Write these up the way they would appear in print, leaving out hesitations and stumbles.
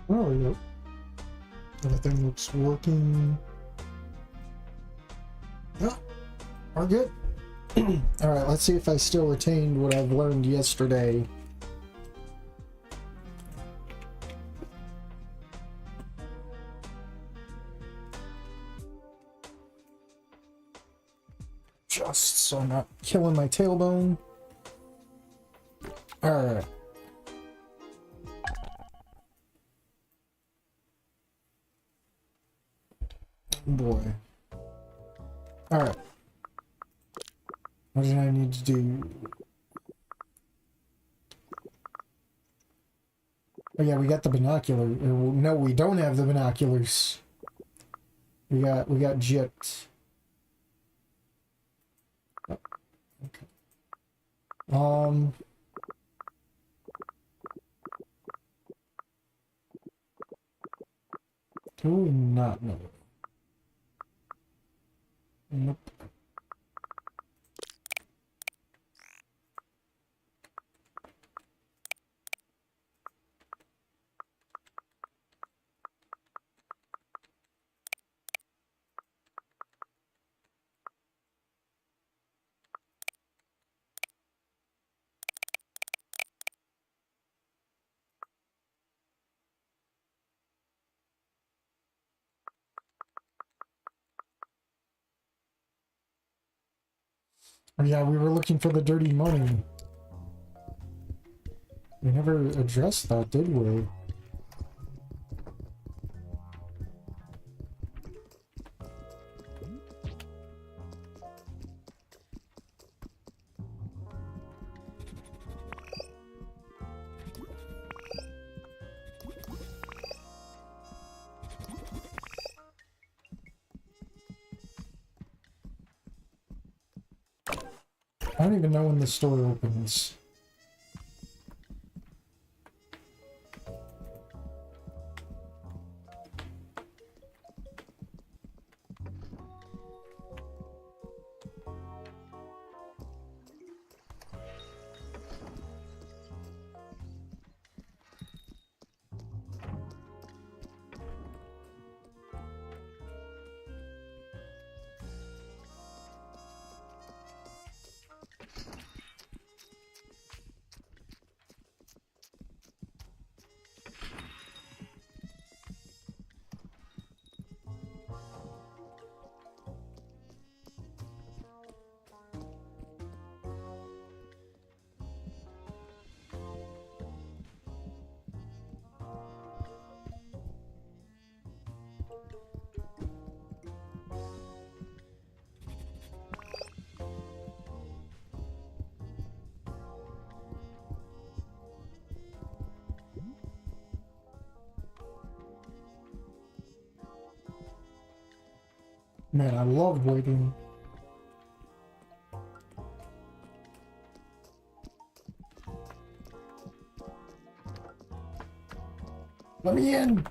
Oh, yep. Everything looks working. Yeah, we're good. Alright, let's see if I still retained what I've learned yesterday. Just so I'm not killing my tailbone. Alright. Boy. Alright. What did I need to do? Oh yeah, we got the binocular. No, we don't have the binoculars. We got gypped. Oh, okay. Do we not know? Nope. Oh yeah, we were looking for the dirty money. We never addressed that, did we? I don't even know when the store opens. Man, I love waiting. Let me in!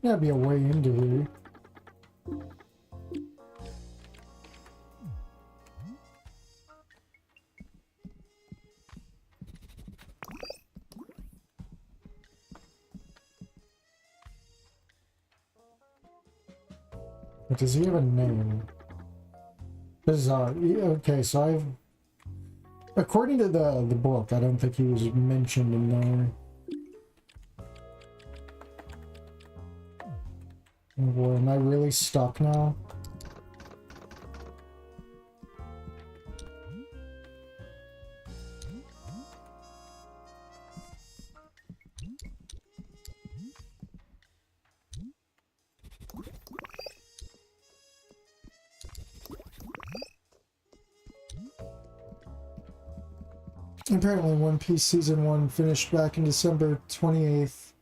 There'd be a way into here. But does he have a name? Bizarre. Okay, so I've... According to the book, I don't think he was mentioned in there. Oh boy, am I really stuck now? Apparently One Piece Season 1 finished back in December 28th.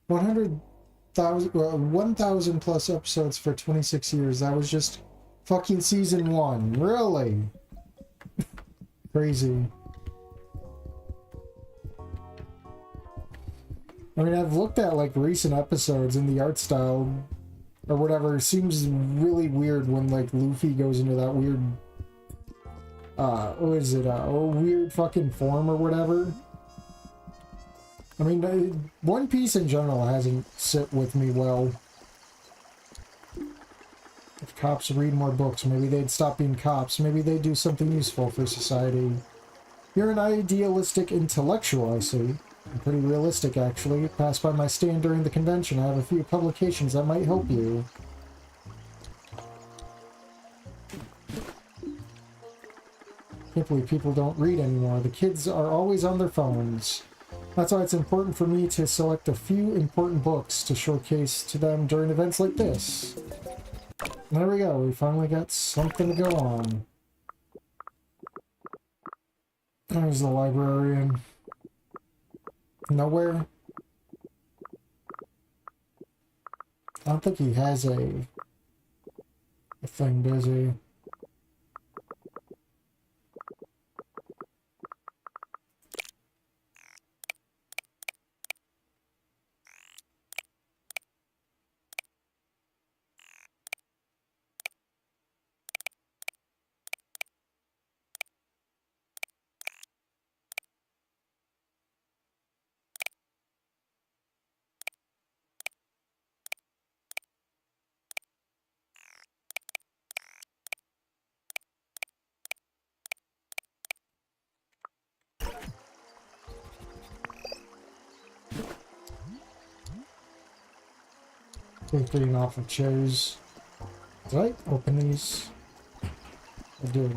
1,000 plus episodes for 26 years. That was just fucking Season 1. Really? Crazy. I mean, I've looked at like recent episodes and the art style or whatever seems really weird when like Luffy goes into that weird what is it, a weird fucking form or whatever. I mean, One Piece in general hasn't sit with me well. If cops read more books, maybe they'd stop being cops. Maybe they'd do something useful for society. You're an idealistic intellectual, I see. I'm pretty realistic, actually. Passed by my stand during the convention. I have a few publications that might help you. Can't believe people don't read anymore. The kids are always on their phones. That's why it's important for me to select a few important books to showcase to them during events like this. There we go. We finally got something to go on. There's the librarian. Nowhere. I don't think he has a thing, does he? Cleaning off of chairs. Did I open these? I did.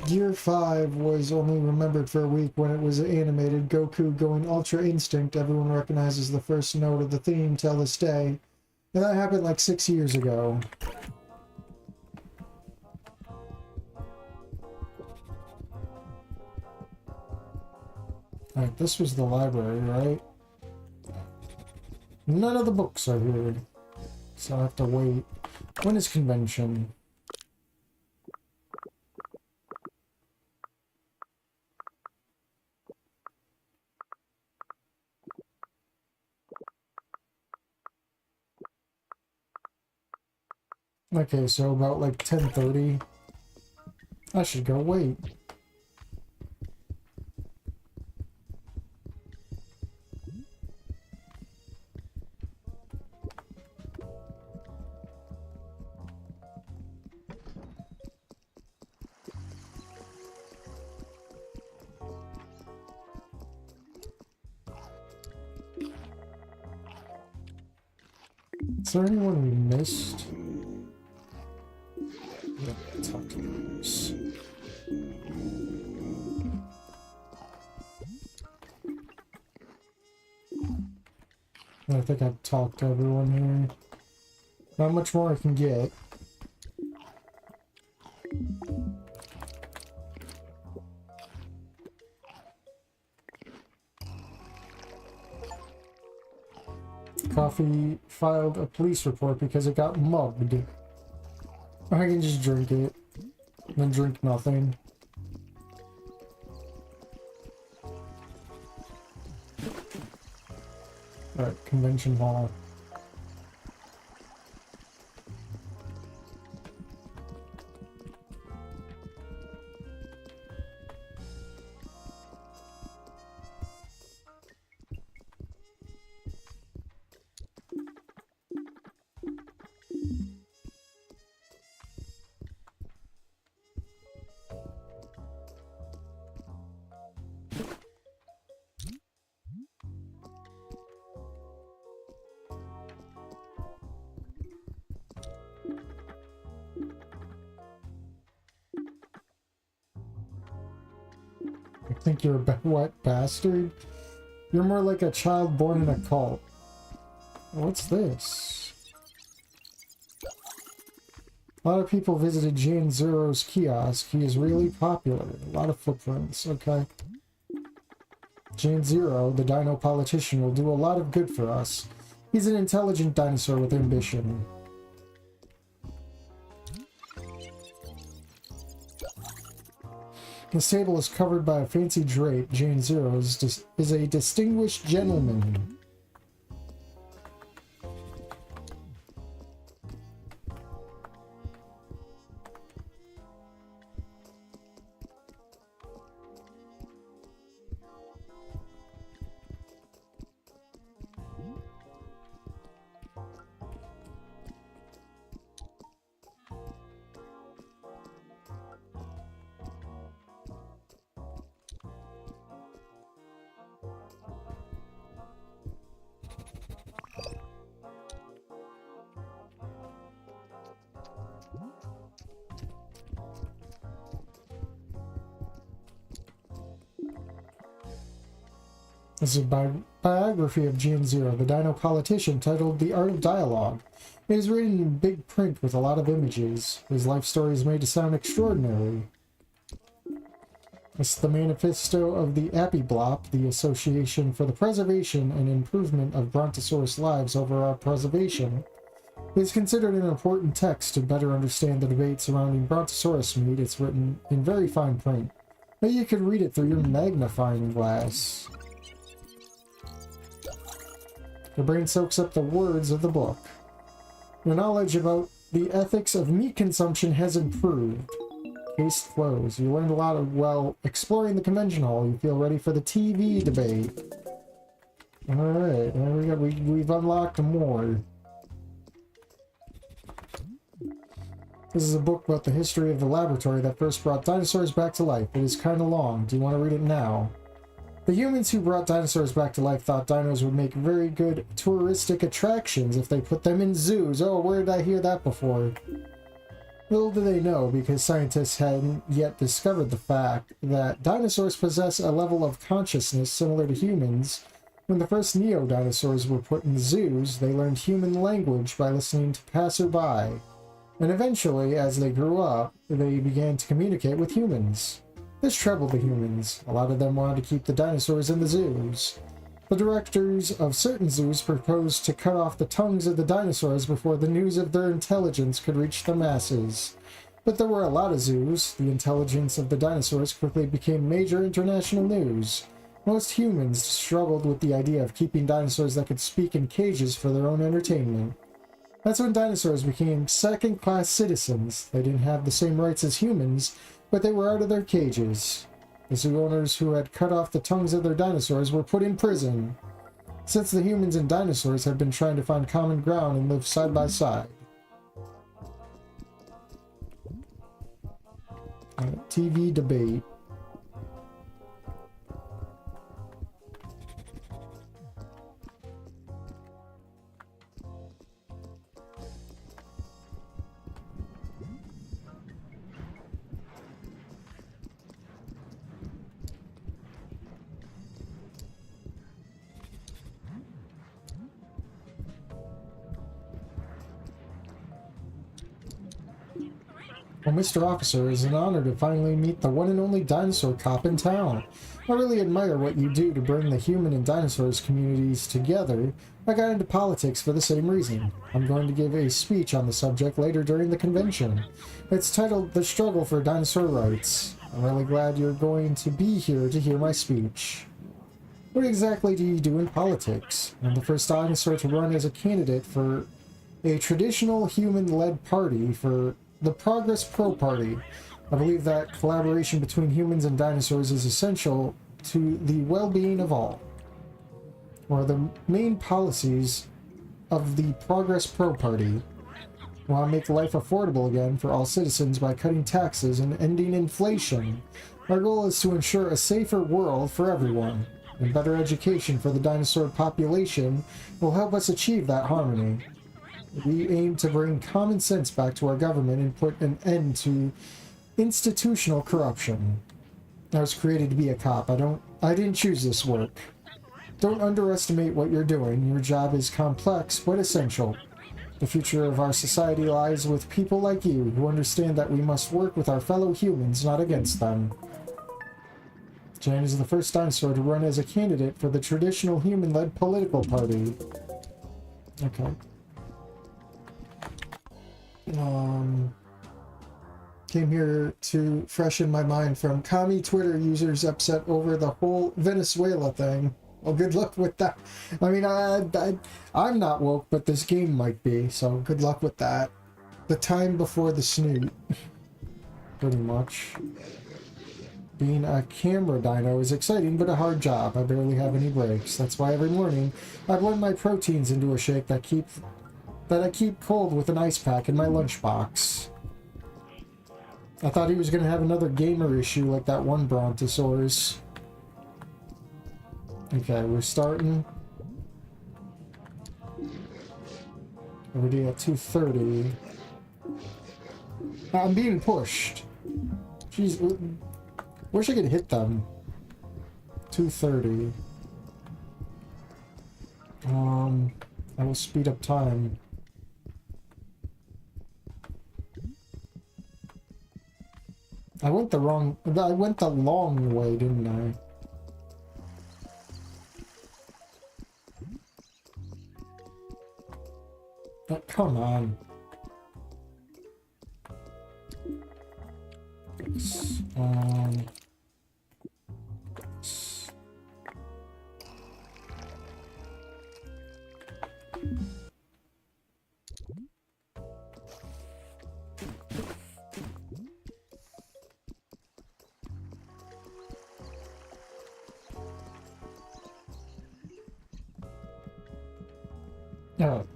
Gear 5 was only remembered for a week when it was animated. Goku going Ultra Instinct. Everyone recognizes the first note of the theme till this day. And that happened like 6 years ago. Alright, this was the library, right? None of the books are here. So I have to wait. When is convention? Okay, so about like 10:30. I should go wait. Is there anyone we missed? Yeah, talk to those. I think I've talked to everyone here. Not much more I can get. Coffee filed a police report because it got mugged. I can just drink it, then drink nothing. Alright, convention hall. Think you're a wet bastard? You're more like a child born in a cult. What's this? A lot of people visited Jane Zero's kiosk. He is really popular. A lot of footprints. Okay. Jane Zero, the dino politician, will do a lot of good for us. He's an intelligent dinosaur with ambition. This table is covered by a fancy drape. Jane Zero is a distinguished gentleman. This is a biography of Gen Zero, the dino politician, titled The Art of Dialogue. It is written in big print with a lot of images. His life story is made to sound extraordinary. It's the manifesto of the Apiblop, the Association for the Preservation and Improvement of Brontosaurus Lives over Our Preservation. It is considered an important text to better understand the debate surrounding Brontosaurus meat. It's written in very fine print. But you can read it through your magnifying glass. Your brain soaks up the words of the book. Your knowledge about the ethics of meat consumption has improved. Case flows. You learned a lot of, well, exploring the convention hall. You feel ready for the TV debate. Alright, we've unlocked more. This is a book about the history of the laboratory that first brought dinosaurs back to life. It is kind of long. Do you want to read it now? The humans who brought dinosaurs back to life thought dinos would make very good touristic attractions if they put them in zoos. Oh, where did I hear that before? Little do they know, because scientists hadn't yet discovered the fact that dinosaurs possess a level of consciousness similar to humans. When the first neo-dinosaurs were put in zoos, they learned human language by listening to passerby. And eventually, as they grew up, they began to communicate with humans. This troubled the humans. A lot of them wanted to keep the dinosaurs in the zoos. The directors of certain zoos proposed to cut off the tongues of the dinosaurs before the news of their intelligence could reach the masses. But there were a lot of zoos. The intelligence of the dinosaurs quickly became major international news. Most humans struggled with the idea of keeping dinosaurs that could speak in cages for their own entertainment. That's when dinosaurs became second-class citizens. They didn't have the same rights as humans, but they were out of their cages. The zoo owners who had cut off the tongues of their dinosaurs were put in prison. Since the humans and dinosaurs had been trying to find common ground and live side by side. TV debate. Well, Mr. Officer, it is an honor to finally meet the one and only dinosaur cop in town. I really admire what you do to bring the human and dinosaurs communities together. I got into politics for the same reason. I'm going to give a speech on the subject later during the convention. It's titled The Struggle for Dinosaur Rights. I'm really glad you're going to be here to hear my speech. What exactly do you do in politics? I'm the first dinosaur to run as a candidate for a traditional human-led party for the Progress Pro Party. I believe that collaboration between humans and dinosaurs is essential to the well-being of all. One of the main policies of the Progress Pro Party. We want to make life affordable again for all citizens by cutting taxes and ending inflation. Our goal is to ensure a safer world for everyone, and better education for the dinosaur population will help us achieve that harmony. We aim to bring common sense back to our government and put an end to institutional corruption. I was created to be a cop. I didn't choose this work. Don't underestimate what you're doing. Your job is complex but essential. The future of our society lies with people like you who understand that we must work with our fellow humans, not against them. Jan is the first dinosaur to run as a candidate for the traditional human-led political party. Okay. Came here to freshen my mind from commie Twitter users upset over the whole Venezuela thing. Well, good luck with that. I mean, I'm not woke, but this game might be, so good luck with that. The time before the snoot. Pretty much. Being a camera dino is exciting, but a hard job. I barely have any breaks. That's why every morning I blend my proteins into a shake that I keep cold with an ice pack in my lunchbox. I thought he was going to have another gamer issue like that one Brontosaurus. Okay, we're starting. Already at 2:30. I'm being pushed. Jeez, wish I could hit them. 2:30. I will speed up time. I went the long way, didn't I? Oh, come on.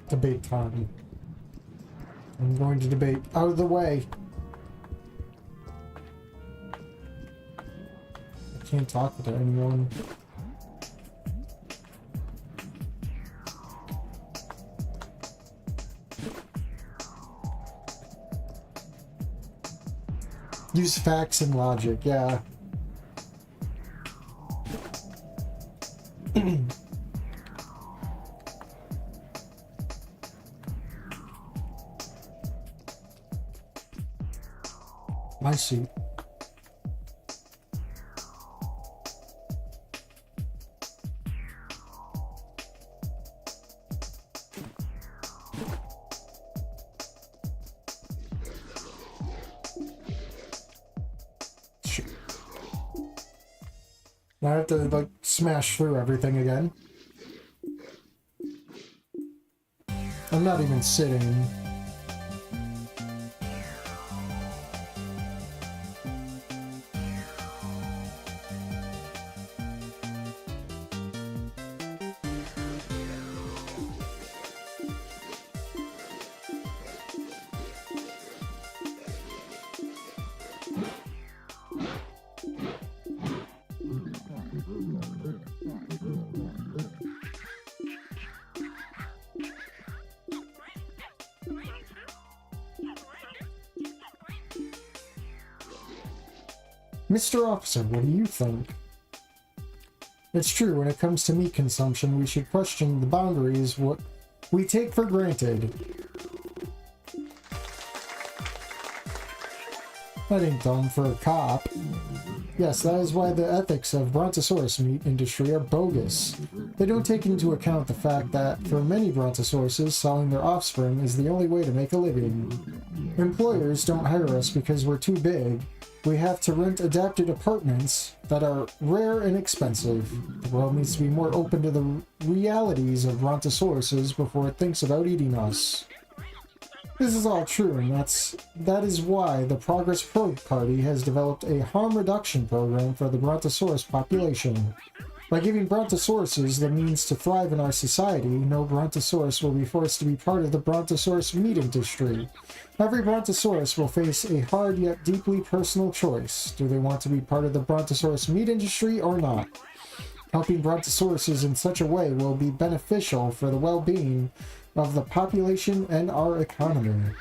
Debate time. I'm going to debate. Out of the way. I can't talk to anyone. Use facts and logic, yeah. My seat. Shit. Now I have to, like, smash through everything again. I'm not even sitting. Mr. Officer, what do you think? It's true, when it comes to meat consumption, we should question the boundaries what we take for granted. That ain't dumb for a cop. Yes, that is why the ethics of Brontosaurus meat industry are bogus. They don't take into account the fact that, for many Brontosauruses, selling their offspring is the only way to make a living. Employers don't hire us because we're too big. We have to rent adapted apartments that are rare and expensive. The world needs to be more open to the realities of Brontosauruses before it thinks about eating us. This is all true, and that is why the Progress Probe Party has developed a harm reduction program for the Brontosaurus population. By giving Brontosauruses the means to thrive in our society, no Brontosaurus will be forced to be part of the Brontosaurus meat industry. Every Brontosaurus will face a hard yet deeply personal choice. Do they want to be part of the Brontosaurus meat industry or not? Helping Brontosauruses in such a way will be beneficial for the well-being of the population and our economy.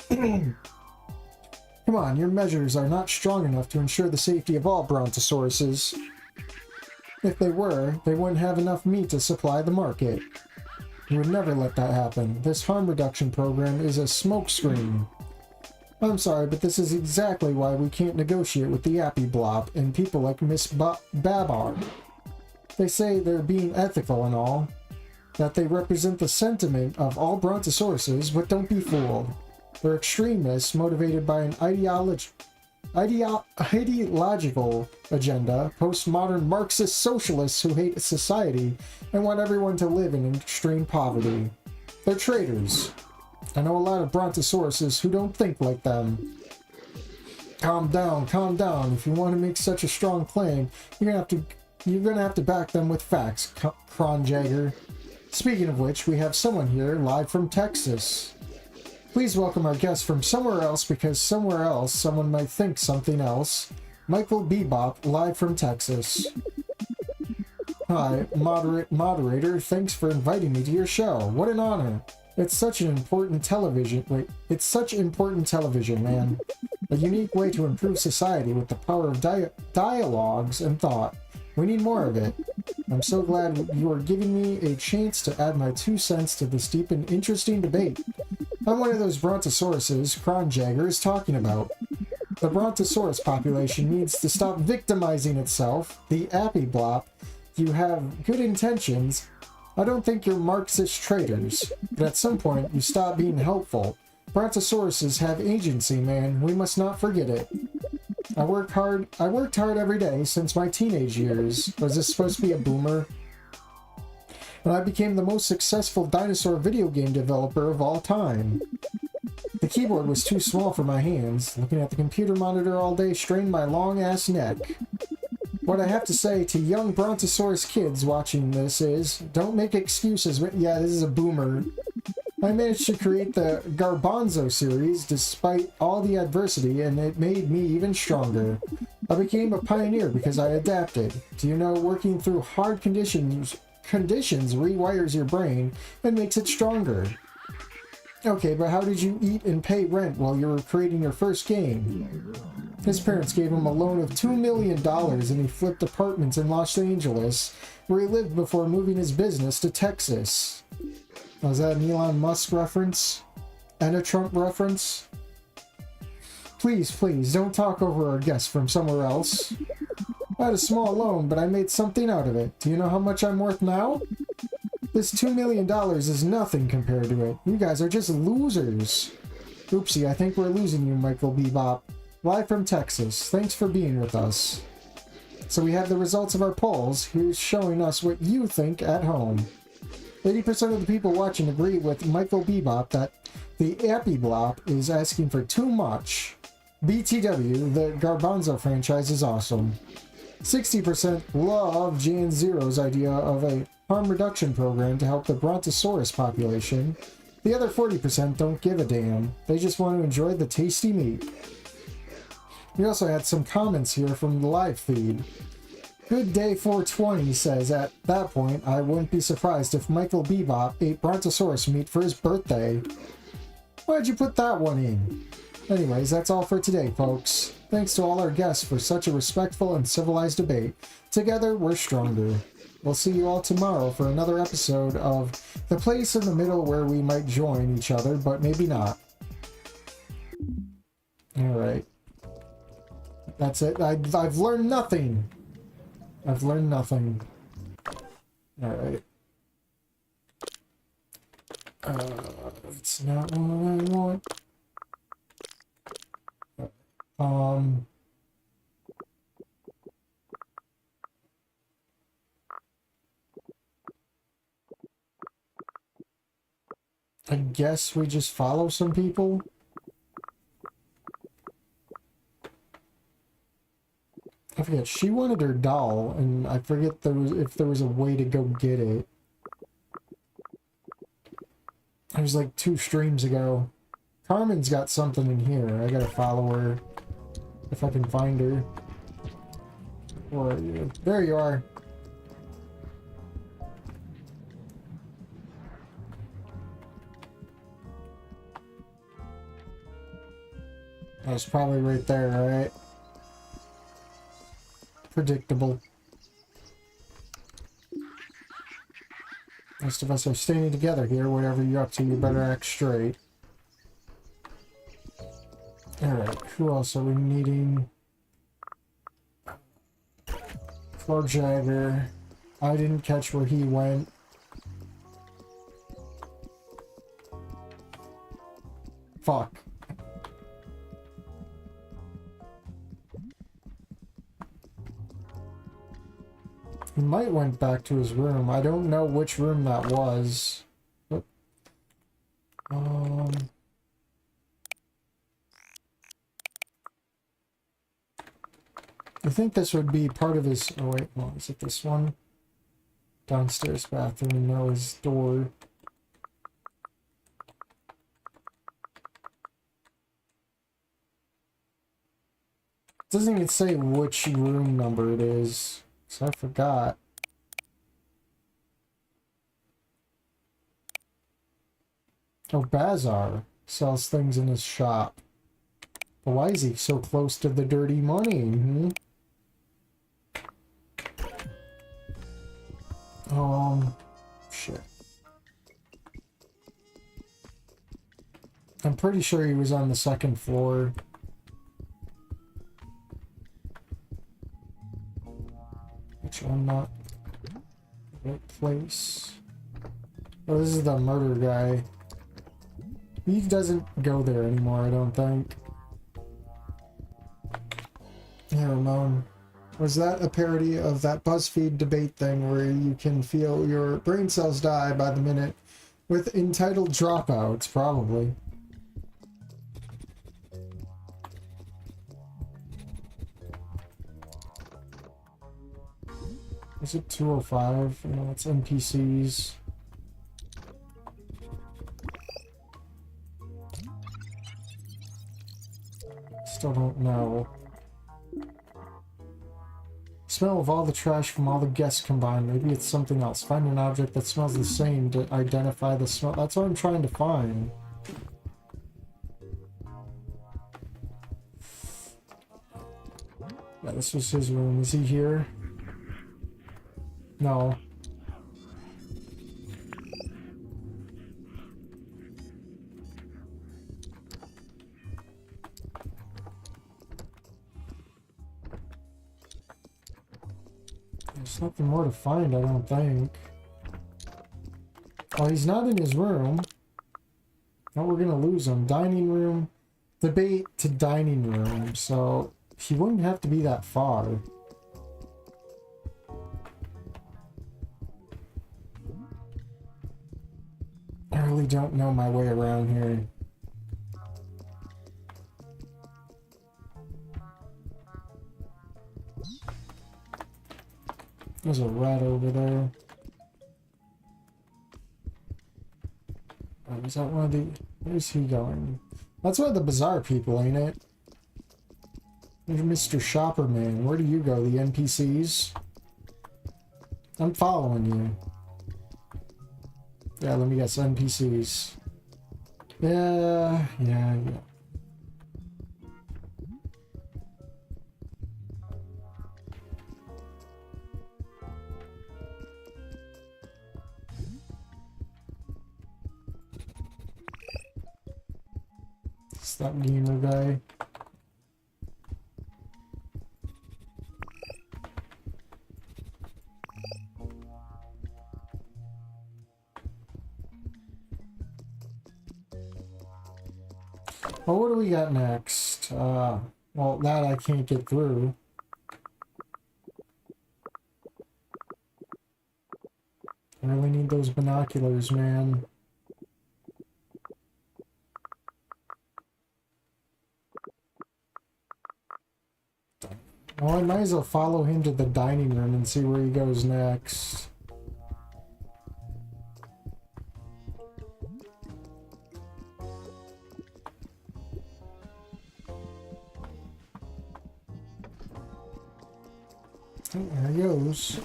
Come on, your measures are not strong enough to ensure the safety of all Brontosauruses. If they were, they wouldn't have enough meat to supply the market. We would never let that happen. This harm reduction program is a smokescreen. I'm sorry, but this is exactly why we can't negotiate with the Yappy Blob and people like Miss Babar. They say they're being ethical and all, that they represent the sentiment of all Brontosauruses, but don't be fooled. They're extremists motivated by an ideological agenda, postmodern Marxist socialists who hate society and want everyone to live in extreme poverty. They're traitors. I know a lot of brontosauruses who don't think like them. Calm down, calm down. If you want to make such a strong claim, you're gonna have to back them with facts, Kronjagger. Speaking of which, we have someone here live from Texas. Please welcome our guest from somewhere else, because somewhere else someone might think something else. Michael Bebop, live from Texas. Hi, moderator. Thanks for inviting me to your show. What an honor. It's such important television, man. A unique way to improve society with the power of dialogues and thought. We need more of it. I'm so glad you are giving me a chance to add my 2 cents to this deep and interesting debate. I'm one of those brontosauruses Kronjagger is talking about. The brontosaurus population needs to stop victimizing itself. The appy blop, you have good intentions. I don't think you're Marxist traitors, but at some point you stop being helpful. Brontosauruses have agency, man. We must not forget it. I worked hard every day since my teenage years. Was this supposed to be a boomer? And I became the most successful dinosaur video game developer of all time. The keyboard was too small for my hands. Looking at the computer monitor all day strained my long-ass neck. What I have to say to young Brontosaurus kids watching this is, don't make excuses. Yeah, this is a boomer. I managed to create the Garbanzo series despite all the adversity, and it made me even stronger. I became a pioneer because I adapted. Do you know, working through hard conditions rewires your brain and makes it stronger. Okay, but how did you eat and pay rent while you were creating your first game? His parents gave him a loan of $2 million and he flipped apartments in Los Angeles, where he lived before moving his business to Texas. Was that an Elon Musk reference? And a Trump reference? Please, don't talk over our guest from somewhere else. I had a small loan, but I made something out of it. Do you know how much I'm worth now? This $2 million is nothing compared to it. You guys are just losers. Oopsie, I think we're losing you, Michael Bebop. Live from Texas. Thanks for being with us. So we have the results of our polls. Here's showing us what you think at home. 80% of the people watching agree with Michael Bebop that the Appy Blop is asking for too much. BTW, the Garbanzo franchise, is awesome. 60% love Jan Zero's idea of a harm reduction program to help the Brontosaurus population. The other 40% don't give a damn. They just want to enjoy the tasty meat. We also had some comments here from the live feed. Good Day 420 says, at that point, I wouldn't be surprised if Michael Bebop ate Brontosaurus meat for his birthday. Why'd you put that one in? Anyways, that's all for today, folks. Thanks to all our guests for such a respectful and civilized debate. Together, we're stronger. We'll see you all tomorrow for another episode of The Place in the Middle where we might join each other, but maybe not. Alright. That's it. I've learned nothing. I've learned nothing. Alright. It's not what I want. I guess we just follow some people. I forget, she wanted her doll, and I forget if there was a way to go get it. It was like 2 streams ago. Carmen's got something in here. I gotta follow her. If I can find her. Where are you? There you are. That's probably right there, right? Predictable. Most of us are standing together here. Whatever you're up to, you better act straight. Alright, who else are we needing? Floor Jagger. I didn't catch where he went. Fuck. He might went back to his room. I don't know which room that was. But, I think this would be part of his... Oh wait, no, is it this one? Downstairs bathroom, no, his door. Doesn't even say which room number it is, so I forgot. Oh, Bazar sells things in his shop. But why is he so close to the dirty money? Hmm? Shit. I'm pretty sure he was on the second floor. Which I'm not... Right place. Oh, this is the murder guy. He doesn't go there anymore, I don't think. Yeah, Ramon. Was that a parody of that BuzzFeed debate thing where you can feel your brain cells die by the minute with entitled dropouts? Probably. Is it 205? No, it's NPCs. Still don't know. Smell of all the trash from all the guests combined. Maybe it's something else. Find an object that smells the same to identify the smell. That's what I'm trying to find. Yeah, this was his room. Is he here? No. There's nothing more to find, I don't think. Oh, he's not in his room. Now we're gonna lose him. Dining room. Debate to dining room. So he wouldn't have to be that far. I really don't know my way around here. There's a rat over there. Oh, is that one of the... Where's he going? That's one of the bizarre people, ain't it? There's Mr. Shopperman. Where do you go? The NPCs? I'm following you. Yeah, let me guess. NPCs. Yeah. It's that gamer guy. Well, what do we got next? Well, that I can't get through. I really need those binoculars, man. Well, I might as well follow him to the dining room and see where he goes next. Oh, there he goes.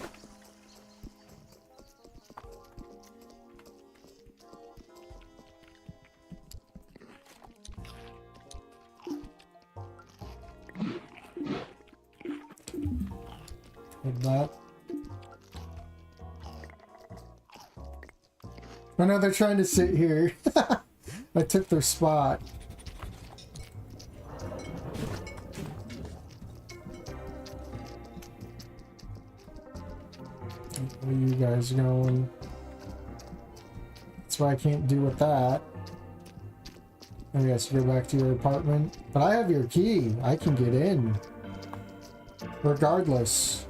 Like that. I know they're trying to sit here. I took their spot. Where are you guys going? That's what I can't do with that. I guess go back to your apartment. But I have your key. I can get in. Regardless.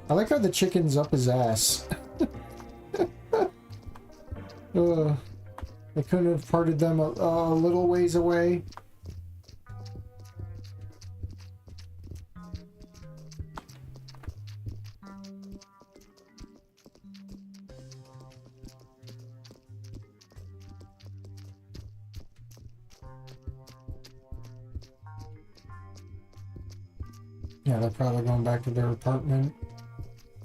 I like how the chicken's up his ass. They couldn't have parted them a little ways away. Yeah, they're probably going back to their apartment.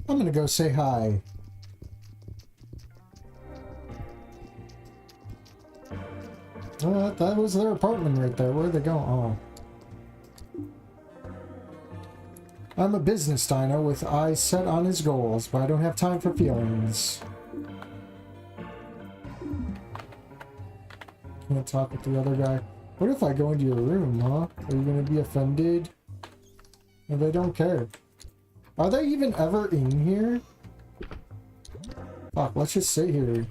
I'm gonna go say hi. That was their apartment right there. Where'd they go? Oh. I'm a business dino with eyes set on his goals, but I don't have time for feelings. Can't talk with the other guy. What if I go into your room, huh? Are you gonna be offended? No, they don't care. Are they even ever in here? Fuck, let's just sit here.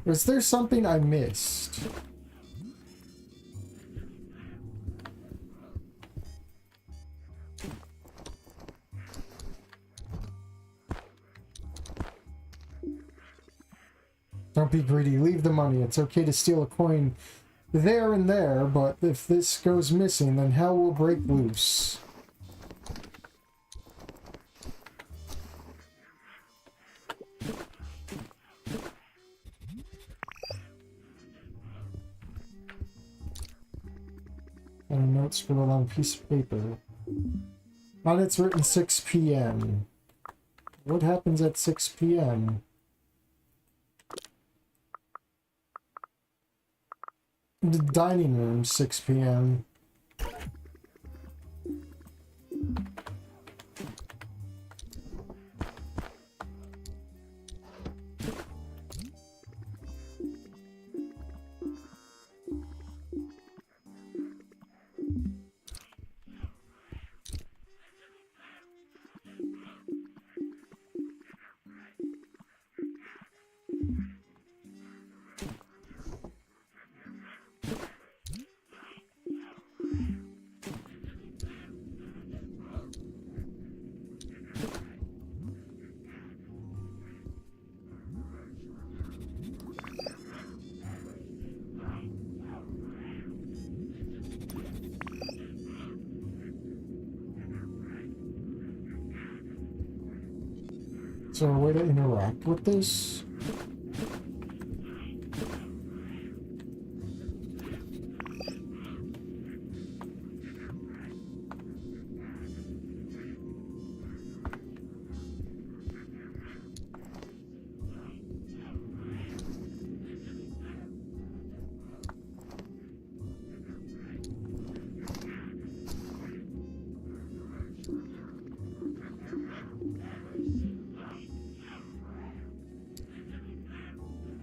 Was there something I missed? Don't be greedy. Leave the money. It's okay to steal a coin there and there, but if this goes missing, then hell will break loose. And a note scribbled on a piece of paper. On it's written 6 p.m. What happens at 6 p.m.? The dining room, 6 p.m. Is there a way to interact with this?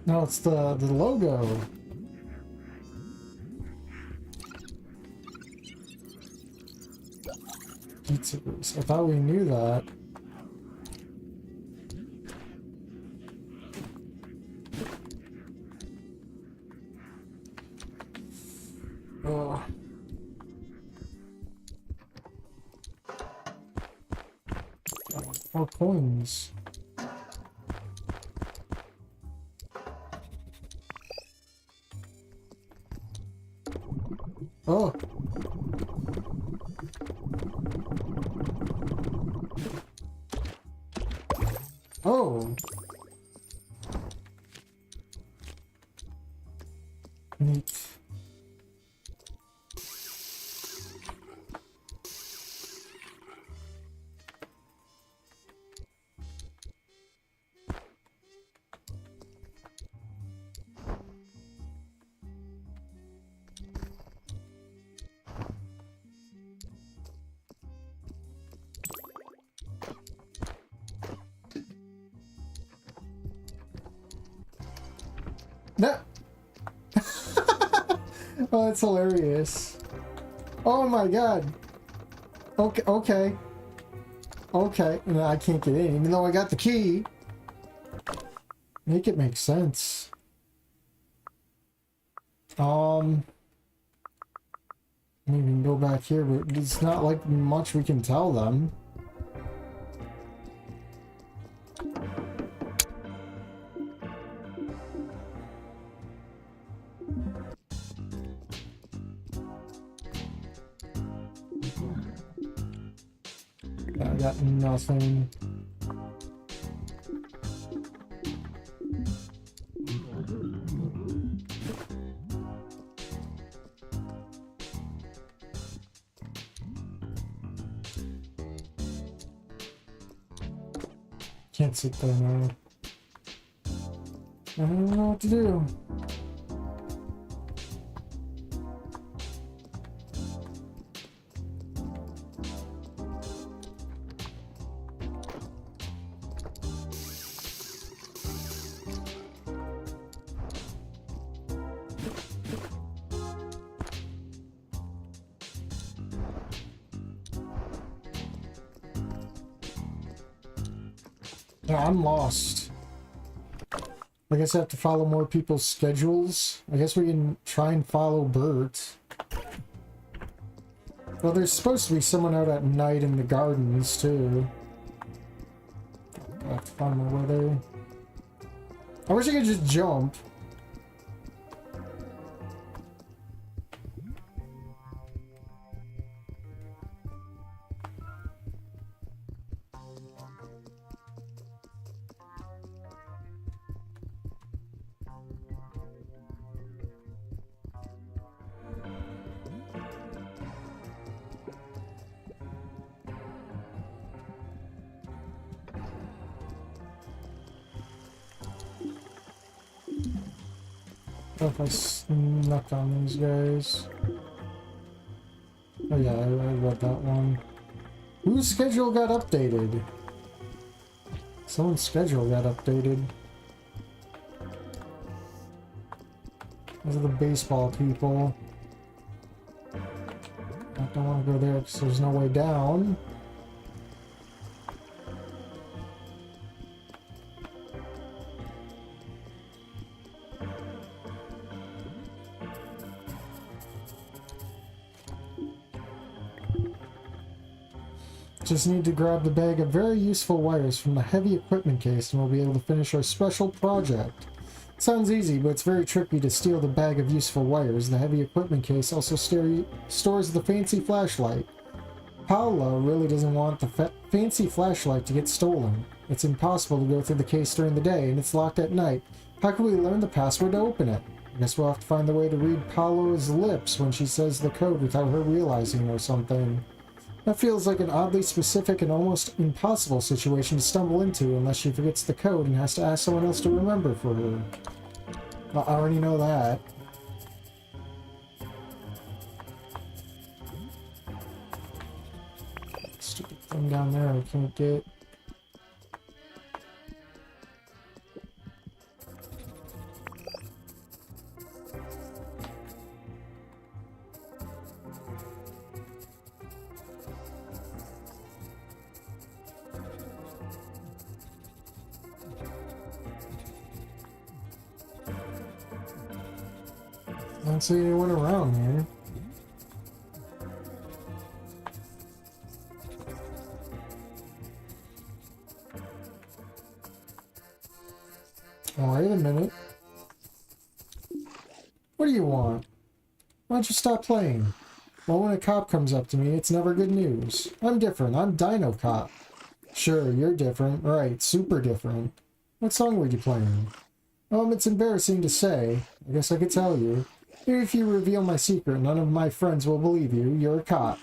No, it's the logo. Pizza Grease. I thought we knew that. Oh. More coins. Oh. Oh. Neat. No. Oh, that's hilarious. Oh my god. Okay, okay. Okay. No, I can't get in, even though I got the key. Make it make sense. Maybe we can go back here, but it's not like much we can tell them. I got nothing. Can't sit there now. I don't know what to do. Yeah, I'm lost. I guess I have to follow more people's schedules. I guess we can try and follow Bert. Well, there's supposed to be someone out at night in the gardens, too. I have to find my way there. I wish I could just jump. What if I snuck on these guys? Oh yeah, I read that one. Whose schedule got updated? Someone's schedule got updated. Those are the baseball people. I don't want to go there because there's no way down. Just need to grab the bag of very useful wires from the heavy equipment case and we'll be able to finish our special project. Sounds easy, but it's very tricky to steal the bag of useful wires. The heavy equipment case also stores the fancy flashlight. Paolo really doesn't want the fancy flashlight to get stolen. It's impossible to go through the case during the day, and it's locked at night. How can we learn the password to open it? I guess we'll have to find a way to read Paolo's lips when she says the code without her realizing or something. That feels like an oddly specific and almost impossible situation to stumble into unless she forgets the code and has to ask someone else to remember for her. I already know that. Stupid thing down there I can't get. I don't see anyone around here. Oh, wait a minute. What do you want? Why don't you stop playing? Well, when a cop comes up to me, it's never good news. I'm different. I'm Dino Cop. Sure, you're different. Right, super different. What song were you playing? It's embarrassing to say. I guess I could tell you. Even if you reveal my secret, none of my friends will believe you. You're a cop.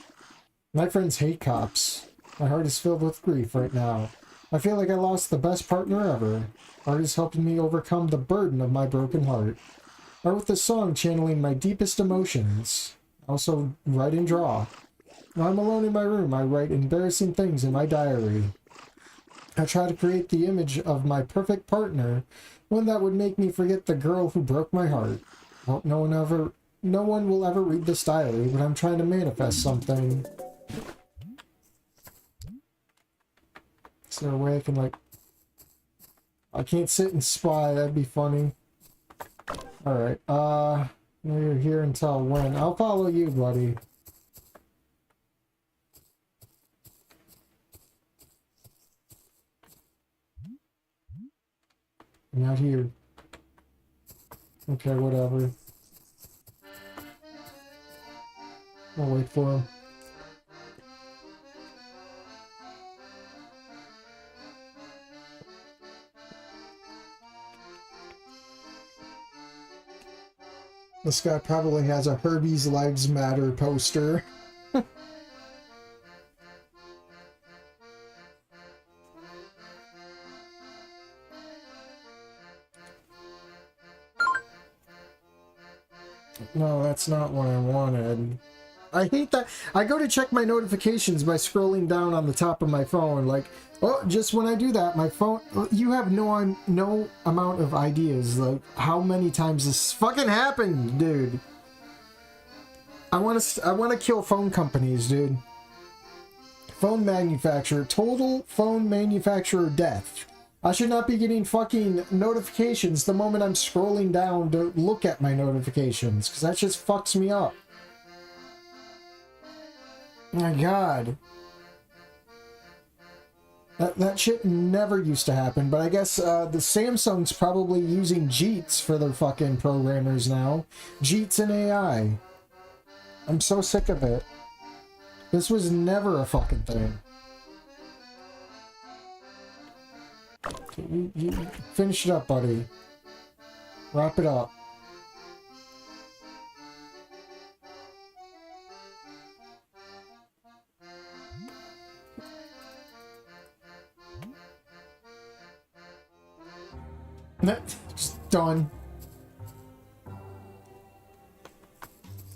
My friends hate cops. My heart is filled with grief right now. I feel like I lost the best partner ever. Art is helping me overcome the burden of my broken heart. I wrote this song channeling my deepest emotions. I also write and draw. When I'm alone in my room, I write embarrassing things in my diary. I try to create the image of my perfect partner, one that would make me forget the girl who broke my heart. Well, no one will ever read this diary, but I'm trying to manifest something. Is there a way I can, like... I can't sit and spy, that'd be funny. Alright, you're here until when? I'll follow you, buddy. I'm not here. Okay, whatever. I'll wait for him. This guy probably has a Herbie's Lives Matter poster. No, that's not what I wanted. I hate that. I go to check my notifications by scrolling down on the top of my phone. Like, oh, just when I do that, my phone... You have no amount of ideas. Like, how many times this fucking happened, dude. I want to kill phone companies, dude. Phone manufacturer. Total phone manufacturer death. I should not be getting fucking notifications the moment I'm scrolling down to look at my notifications, because that just fucks me up. My god. That shit never used to happen, but I guess the Samsung's probably using Jeets for their fucking programmers now. Jeets and AI. I'm so sick of it. This was never a fucking thing. You finish it up, buddy. Wrap it up. Just done.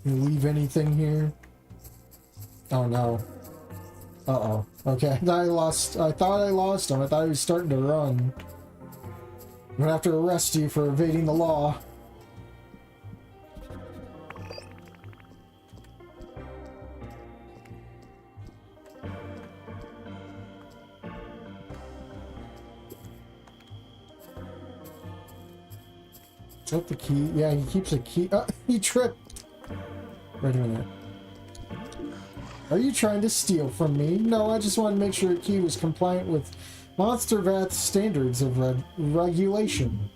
You leave anything here? Oh no. Uh-oh. Okay, I thought I lost him. I thought he was starting to run. I'm gonna have to arrest you for evading the law. Is that the key? Yeah, he keeps a key. Oh, he tripped. Wait a minute. Are you trying to steal from me? No, I just wanted to make sure the key was compliant with Monster Vath's standards of regulation.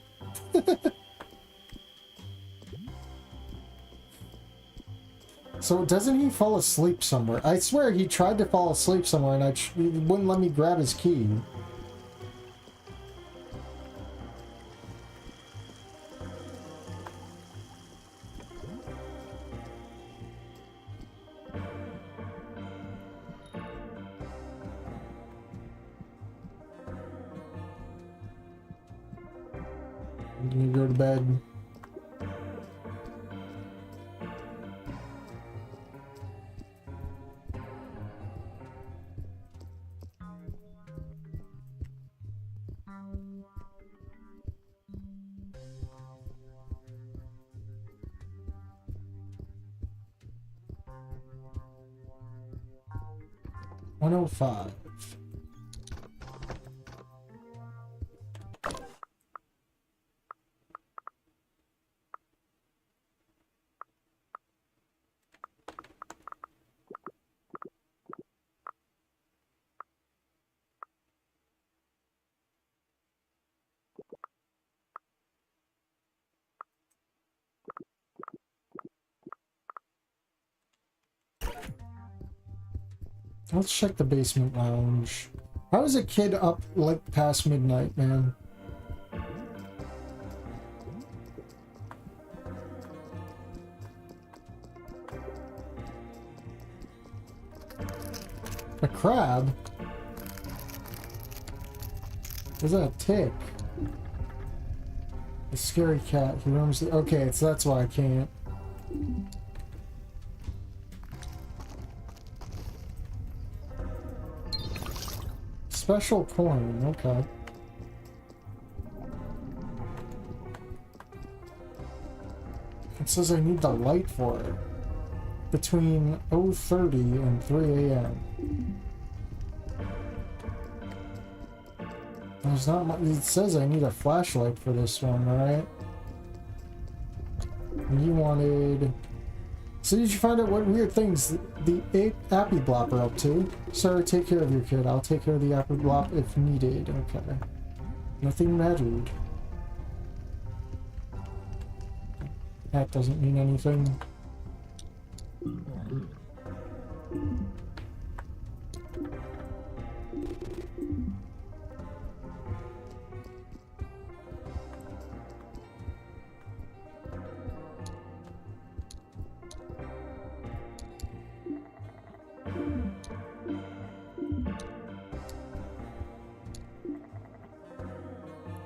So doesn't he fall asleep somewhere? I swear he tried to fall asleep somewhere and he wouldn't let me grab his key. I'm gonna go to bed. $105. Let's check the basement lounge. How is a kid up like past midnight, man? A crab? Is that a tick? A scary cat. He roams the... Okay, so that's why I can't. Special coin, okay. It says I need the light for it. Between 0:30 and 3 a.m. There's not much. It says I need a flashlight for this one, alright? And you wanted... So did you find out what weird things the Appy Blop are up to? Sorry, take care of your kid. I'll take care of the Appy Blop if needed. Okay. Nothing mattered. That doesn't mean anything.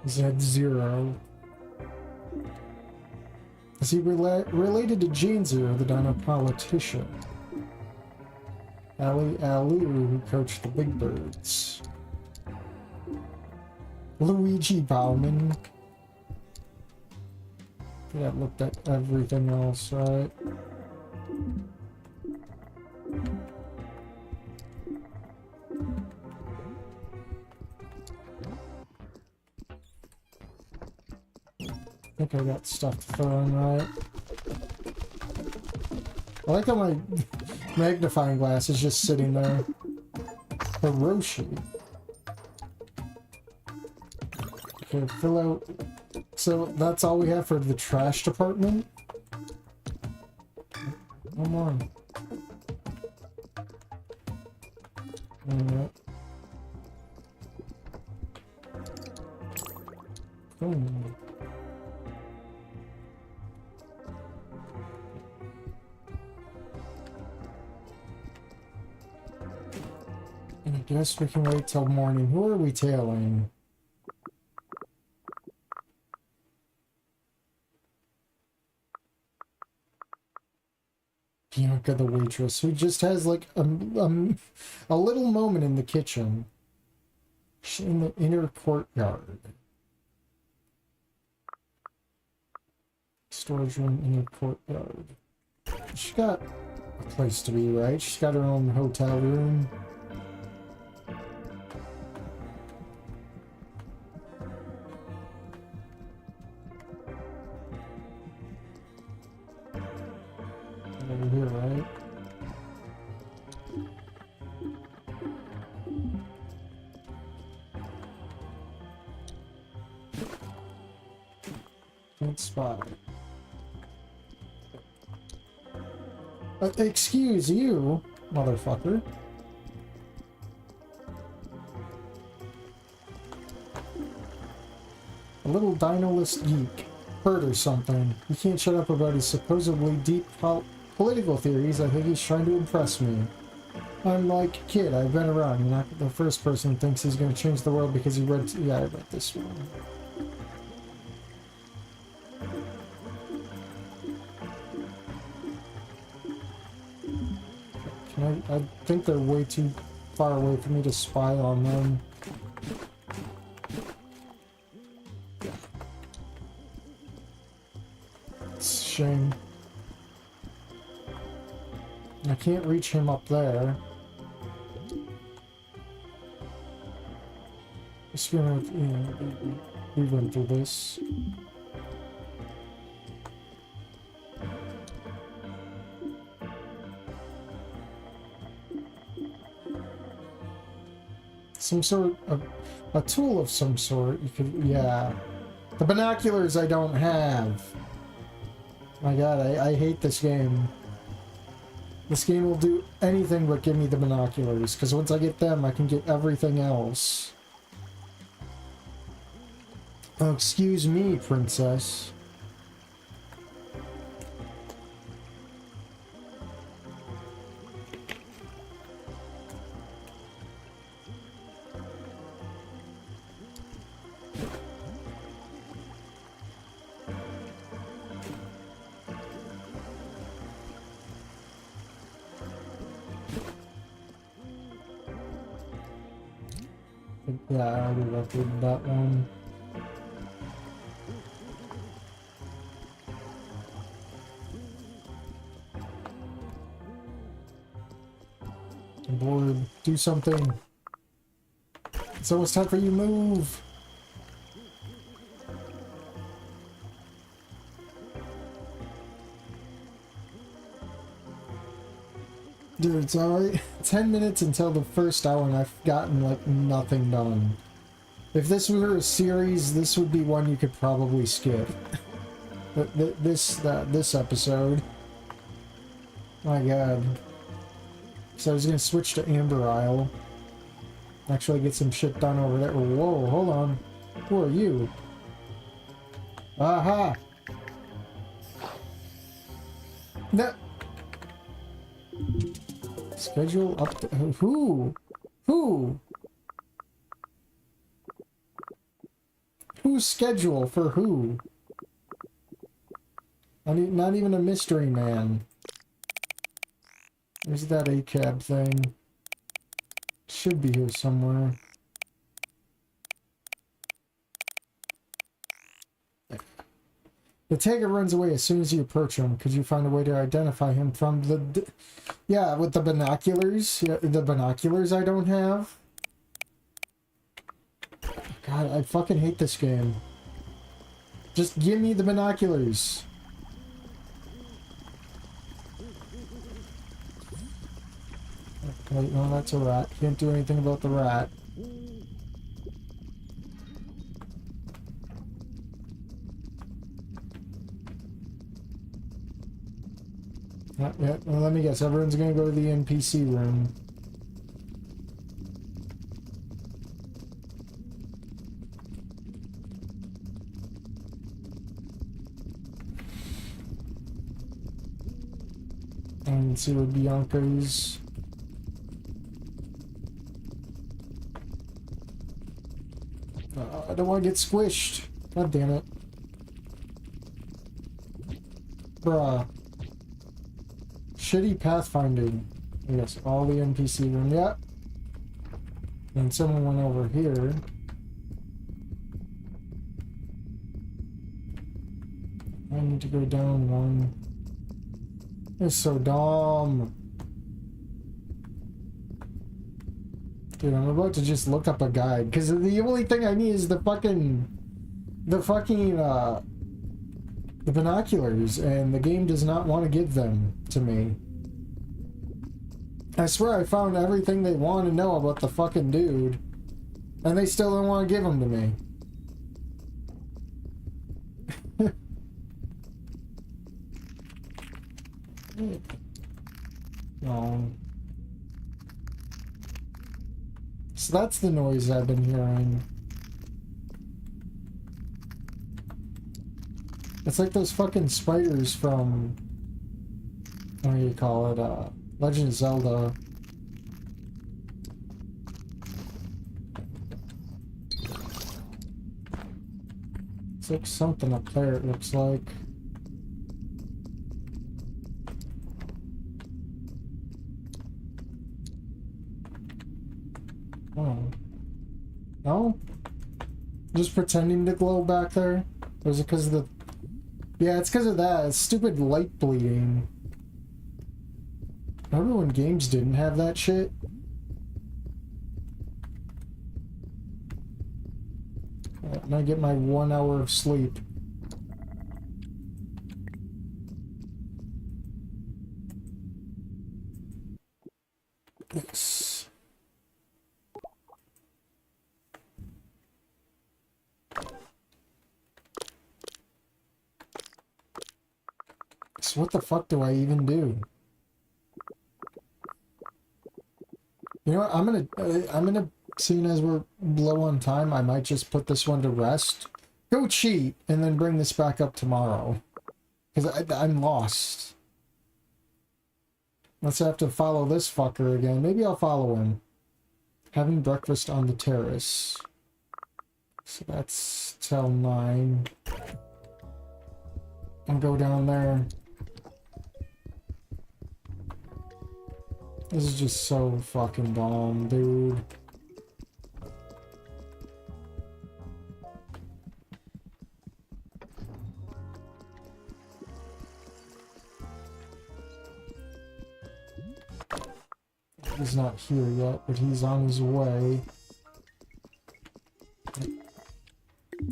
Z0. Is he related to Jane Zero, the dino politician? Ali Alu, who coached the Big Birds. Luigi Bauman. Yeah, looked at everything else, right? I think I got stuff to throw in, right? I like how my magnifying glass is just sitting there. Hiroshi. Okay, fill out. So that's all we have for the trash department? Come on. Alright. I guess we can wait till morning. Who are we tailing? Bianca the waitress, who just has like a little moment in the kitchen. In the inner courtyard. Storage room, inner courtyard. She's got a place to be, right? She's got her own hotel room. Over here, right? Good spot. Excuse you, motherfucker. A little dinolist geek. Hurt or something. He can't shut up about his supposedly deep political theories. I think he's trying to impress me. I'm like, kid, I've been around. You're not the first person who thinks he's going to change the world because he read... Yeah, I read this one. I think they're way too far away for me to spy on them. It's a shame. I can't reach him up there. Just gonna, we went through this. Some sort of a tool of some sort. You could, yeah. The binoculars I don't have. My God, I hate this game. This game will do anything but give me the binoculars, because once I get them, I can get everything else. Oh, excuse me, princess. Yeah, I already read that one. I'm bored. Do something. It's almost time for you to move. Dude, it's alright. 10 minutes until the first hour and I've gotten like nothing done. If this were a series, this would be one you could probably skip. But this episode. My God. So I was gonna switch to Amber Isle. Actually get some shit done over there. Whoa, hold on. Who are you? Aha! No. Schedule up to, who? Whose schedule for who? Not even a mystery man. There's that ACAB thing. Should be here somewhere. The tiger runs away as soon as you approach him. Could you find a way to identify him from the... Yeah, with the binoculars. Yeah, the binoculars I don't have. God, I fucking hate this game. Just give me the binoculars. Wait, no, that's a rat. Can't do anything about the rat. Yeah, well, let me guess. Everyone's gonna go to the NPC room. And see where Bianca is. I don't want to get squished. God damn it. Bruh. Shitty pathfinding. Yes, all the NPC room. Yep. And someone went over here. I need to go down one. It's so dumb. Dude, I'm about to just look up a guide, because the only thing I need is the binoculars, and the game does not want to give them to me. I swear I found everything they want to know about the fucking dude, and they still don't want to give them to me. No. So that's the noise I've been hearing. It's like those fucking spiders from... what do you call it? Legend of Zelda. It's like something up there, it looks like. Oh. No? Just pretending to glow back there? Or is it because of the... Yeah, it's because of that. It's stupid light bleeding. Remember when games didn't have that shit? And I get my 1 hour of sleep. Yes. So what the fuck do I even do? You know what? I'm gonna, seeing as we're low on time, I might just put this one to rest. Go cheat, and then bring this back up tomorrow. Because I'm lost. Let's have to follow this fucker again. Maybe I'll follow him. Having breakfast on the terrace. So that's till 9. I'll go down there. This is just so fucking dumb, dude. He's not here yet, but he's on his way.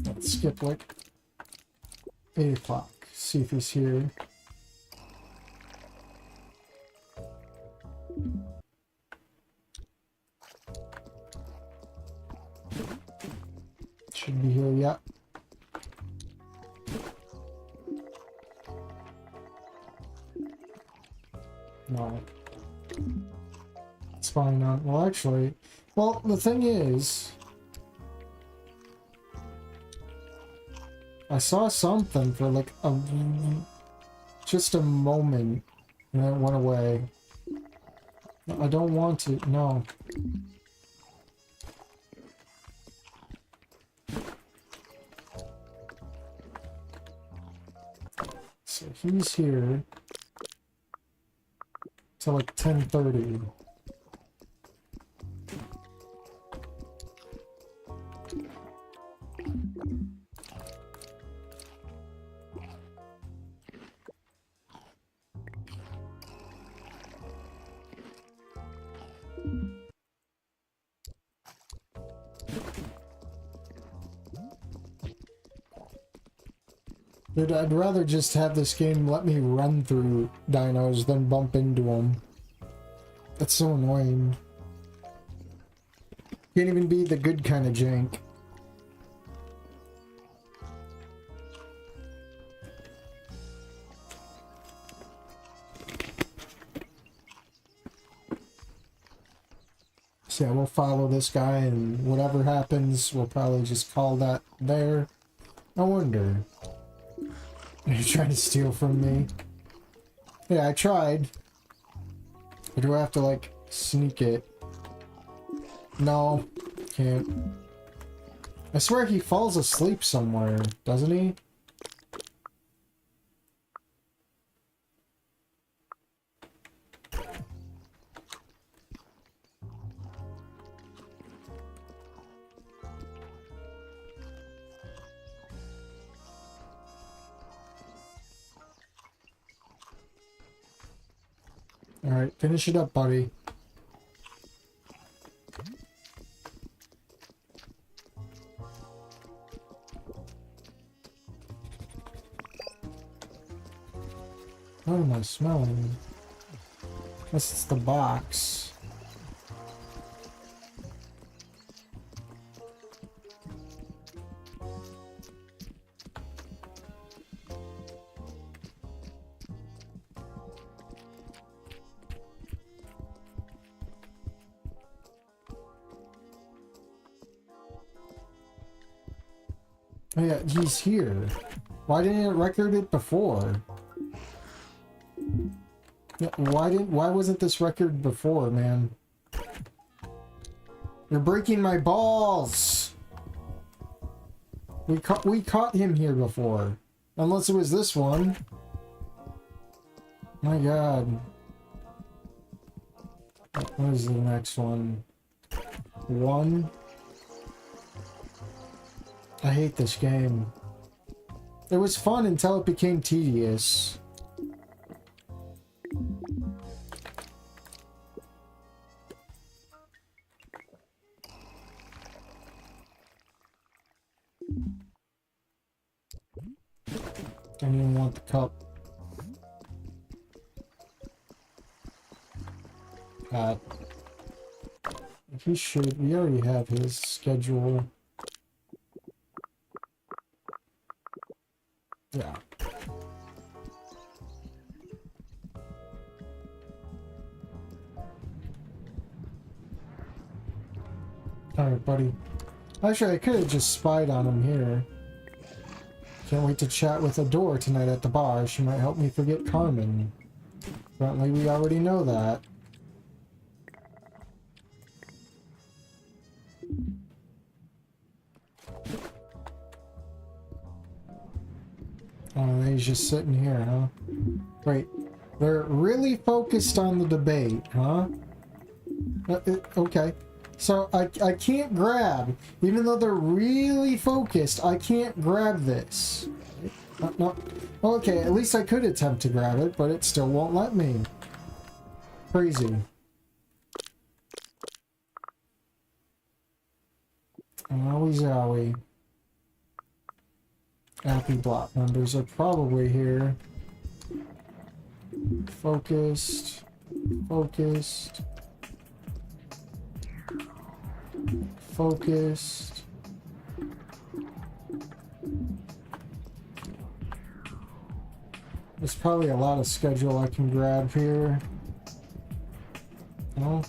Let's skip like 8 o'clock. See if he's here. Should be here yet. No. It's fine now. Well, actually, well, the thing is, I saw something for like just a moment, and then it went away. I don't want to. No. he's here till like 10:30. Dude, I'd rather just have this game let me run through dinos than bump into them. That's so annoying. Can't even be the good kind of jank. So yeah, we'll follow this guy, and whatever happens, we'll probably just call that there. I wonder. Are you trying to steal from me? Yeah, I tried. Or do I have to, like, sneak it? No, can't. I swear he falls asleep somewhere, doesn't he? Alright, finish it up, buddy. What am I smelling? Unless it's the box. Oh yeah, he's here. Why didn't it record it before? Yeah, why wasn't this record before, man? You're breaking my balls! We caught him here before. Unless it was this one. My god. What is the next one? One? I hate this game. It was fun until it became tedious. Don't even want the cup. He should. We already have his schedule. Yeah. Alright, buddy. Actually, I could have just spied on him here. Can't wait to chat with Adore tonight at the bar. She might help me forget Carmen. Apparently, we already know that. Oh, he's just sitting here, huh? Wait, they're really focused on the debate, huh? Okay. So, I can't grab. Even though they're really focused, I can't grab this. No. Okay, at least I could attempt to grab it, but it still won't let me. Crazy. Owie zowie. Happy block members are probably here. Focused. Focused. Focused. There's probably a lot of schedule I can grab here. No?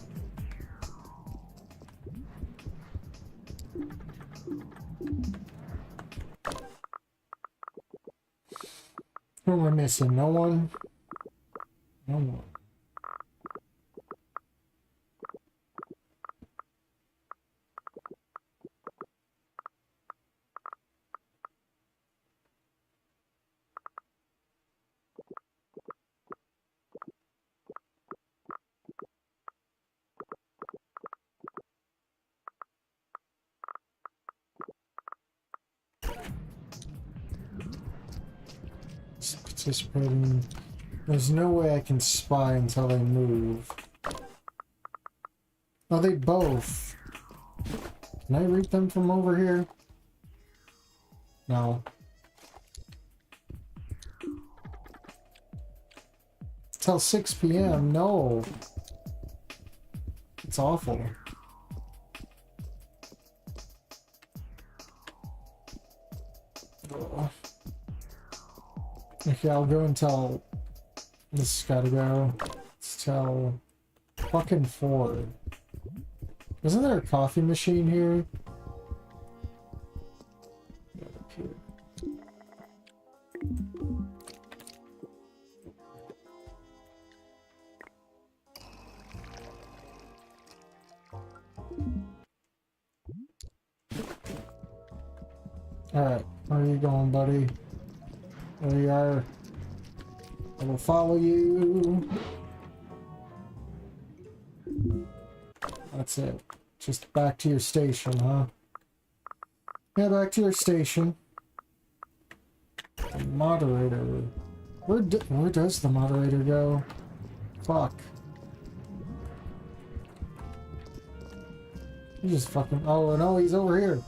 Who am I missing? No one? No one. Anticipating. There's no way I can spy until they move. Oh, they both. Can I read them from over here? No. Till 6 p.m. No. It's awful. Ugh. Okay, I'll go until... This has gotta go. It's till... fucking 4. Isn't there a coffee machine here? Alright, where are you going, buddy? There you are. I will follow you. That's it. Just back to your station, huh? Yeah, back to your station. The moderator. Where does the moderator go? Fuck. You just fucking... Oh, no, he's over here.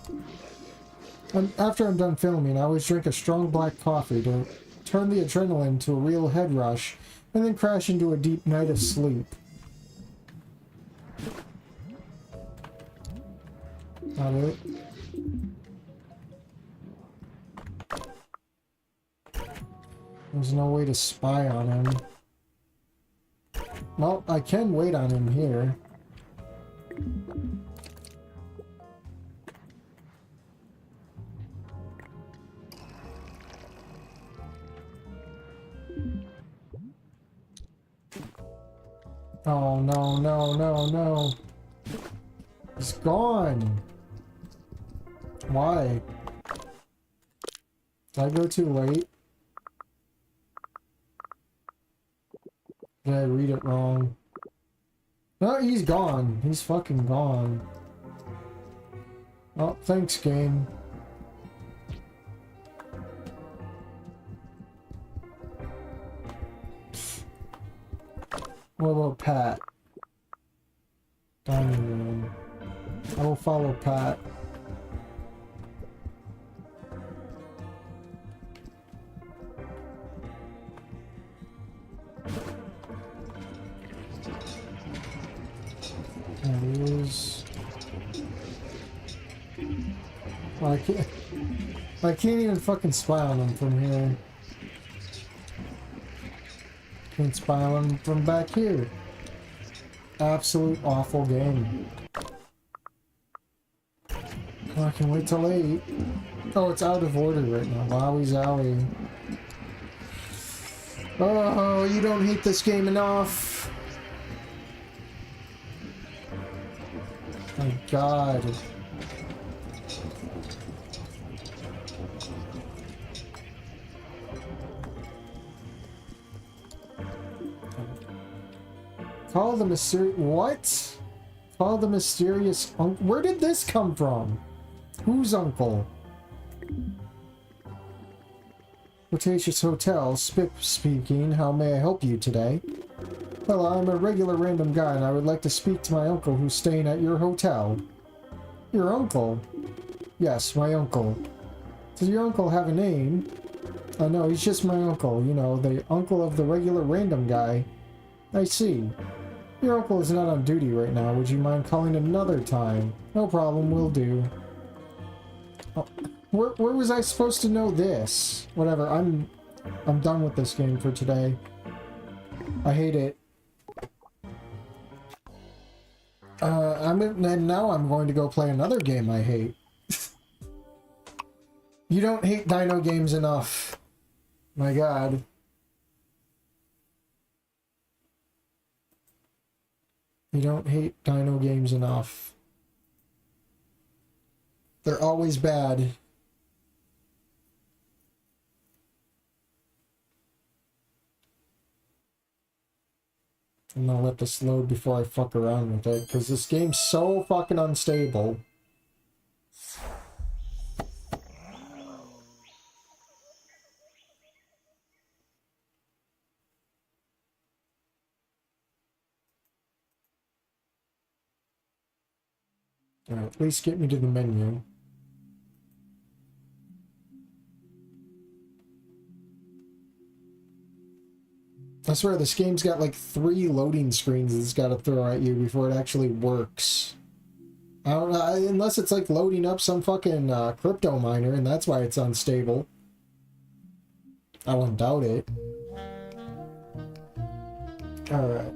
After I'm done filming, I always drink a strong black coffee to turn the adrenaline to a real head rush, and then crash into a deep night of sleep. Not it. There's no way to spy on him. Well, I can wait on him here. Oh, no, no, no, no. He's gone. Why? Did I go too late? Did I read it wrong? No, he's gone. He's fucking gone. Oh, thanks, game. What about Pat? Dining room. I will follow Pat. There he is. Oh, I can't even fucking spy on him from here. Can't spy on him from back here. Absolute awful game. Oh, I can wait till 8. Oh, it's out of order right now. Wowie zowie. Oh, you don't hate this game enough. My God. Call the mysterious... What? Call the mysterious uncle... Where did this come from? Whose uncle? Cretaceous Hotel, Spip speaking. How may I help you today? Well, I'm a regular random guy and I would like to speak to my uncle who's staying at your hotel. Your uncle? Yes, my uncle. Does your uncle have a name? No, he's just my uncle. You know, the uncle of the regular random guy. I see. Your uncle is not on duty right now. Would you mind calling another time? No problem, will do. Oh, where was I supposed to know this? Whatever, I'm done with this game for today. I hate it. And now I'm going to go play another game I hate. You don't hate dino games enough. My God. You don't hate dino games enough. They're always bad. I'm gonna let this load before I fuck around with it, because this game's so fucking unstable. At least get me to the menu. I swear this game's got like 3 loading screens it's got to throw at you before it actually works. I don't know, unless it's like loading up some fucking crypto miner and that's why it's unstable. I wouldn't doubt it. Alright.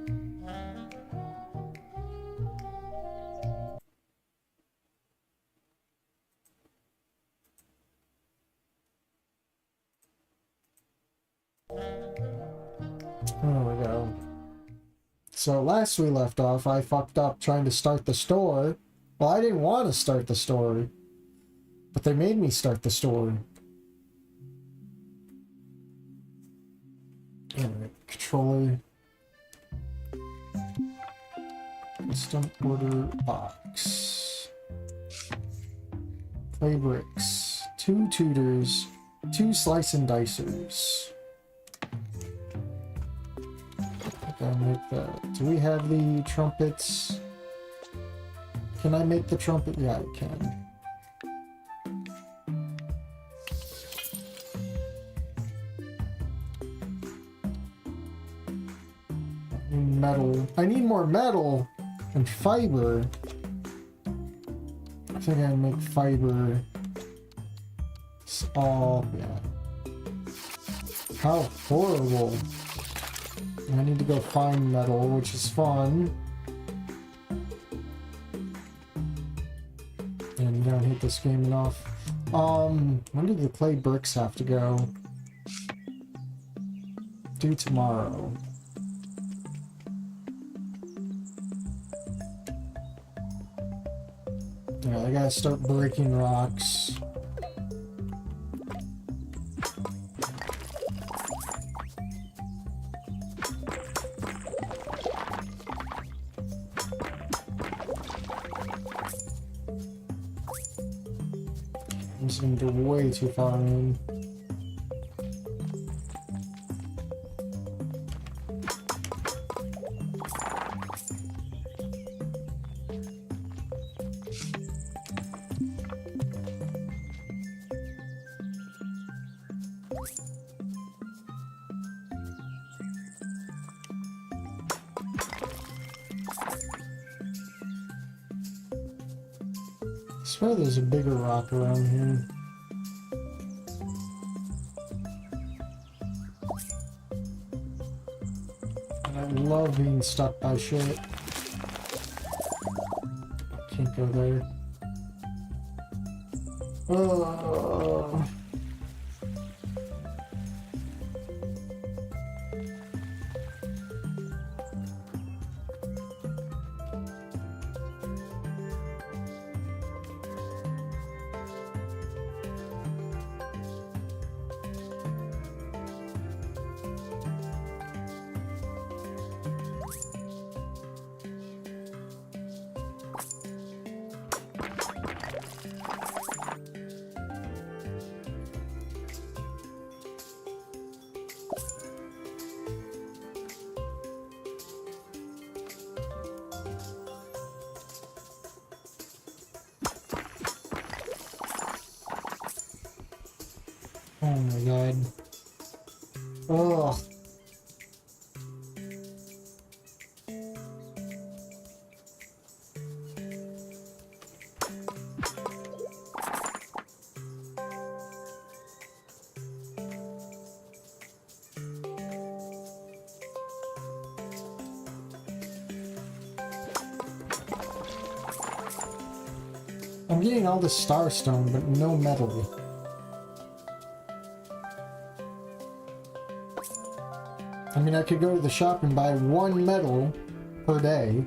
There we go. So last we left off, I fucked up trying to start the store. Well, I didn't want to start the store, but they made me start the store. Alright, controller. Custom order box. Play bricks. 2 tutors. 2 slice and dicers. Gotta make that. Do we have the trumpets? Can I make the trumpet? Yeah, I can. I need metal. I need more metal and fiber. I think I make fiber. It's all, yeah. How horrible. I need to go find metal, which is fun. And you don't hate this game enough. When do the clay bricks have to go? Due tomorrow. Yeah, I gotta start breaking rocks. Into way too far in. I swear there's a bigger rock around here. And I love being stuck by shit. Can't go there. Oh. Oh my god. Ugh. I'm getting all the starstone, but no metal. I mean, I could go to the shop and buy 1 metal per day.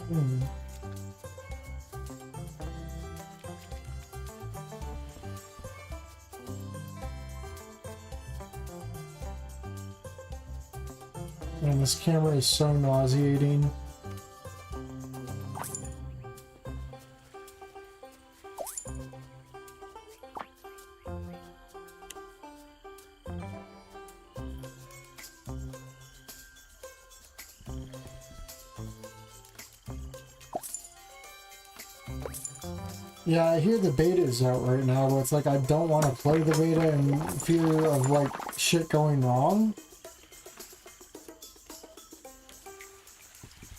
Hmm. And this camera is so nauseating. Yeah, I hear the beta is out right now, but it's like I don't want to play the beta in fear of like shit going wrong.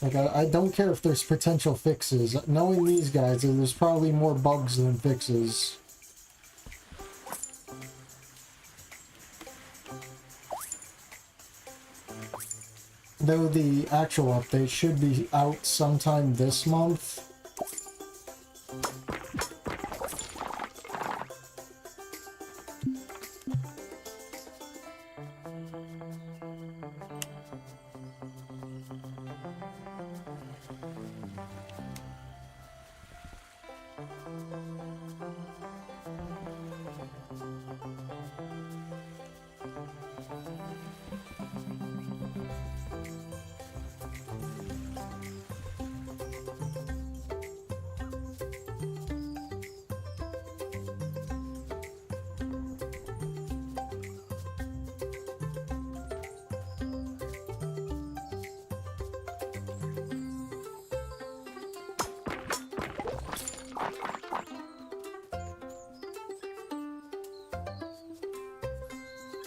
Like I don't care if there's potential fixes. Knowing these guys, there's probably more bugs than fixes. Though the actual update should be out sometime this month.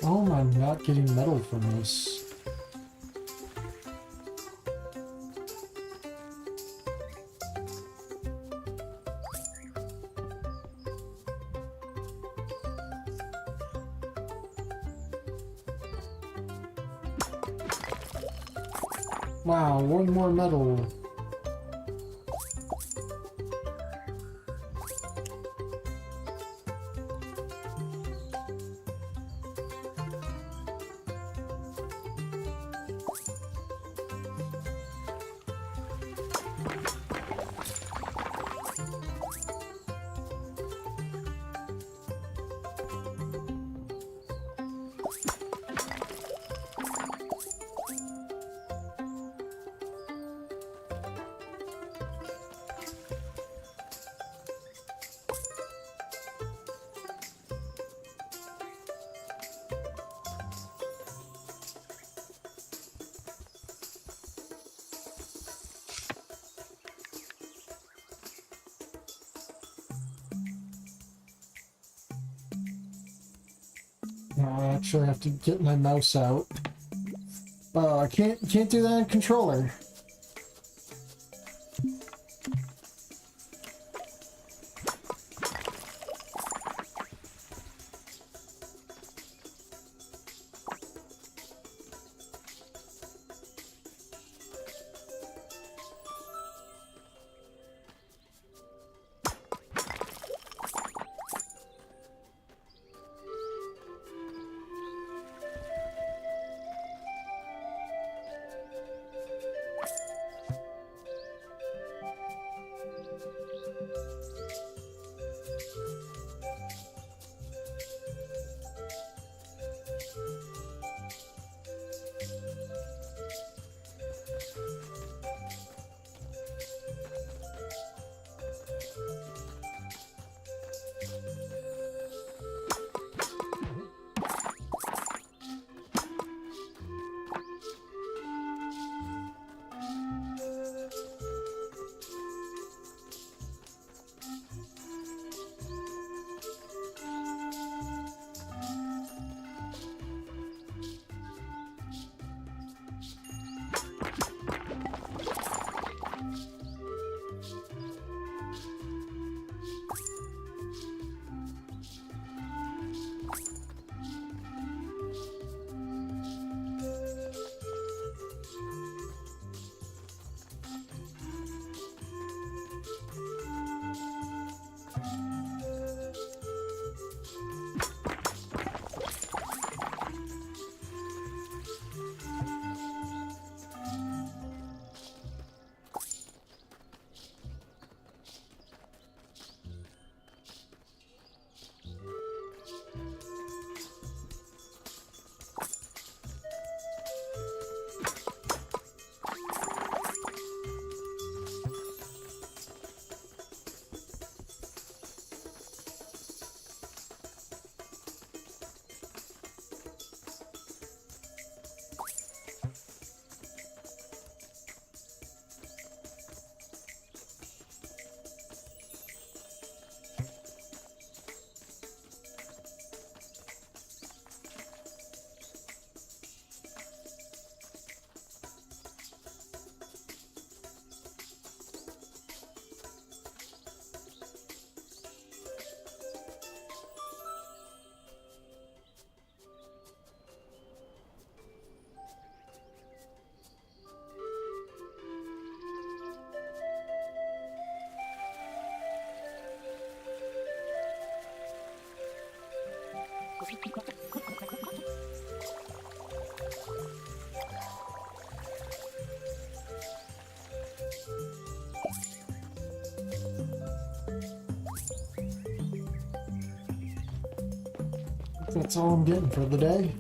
Oh, I'm not getting metal from this. Wow, one more metal. I actually have to get my mouse out. I can't do that on controller. That's all I'm getting for the day.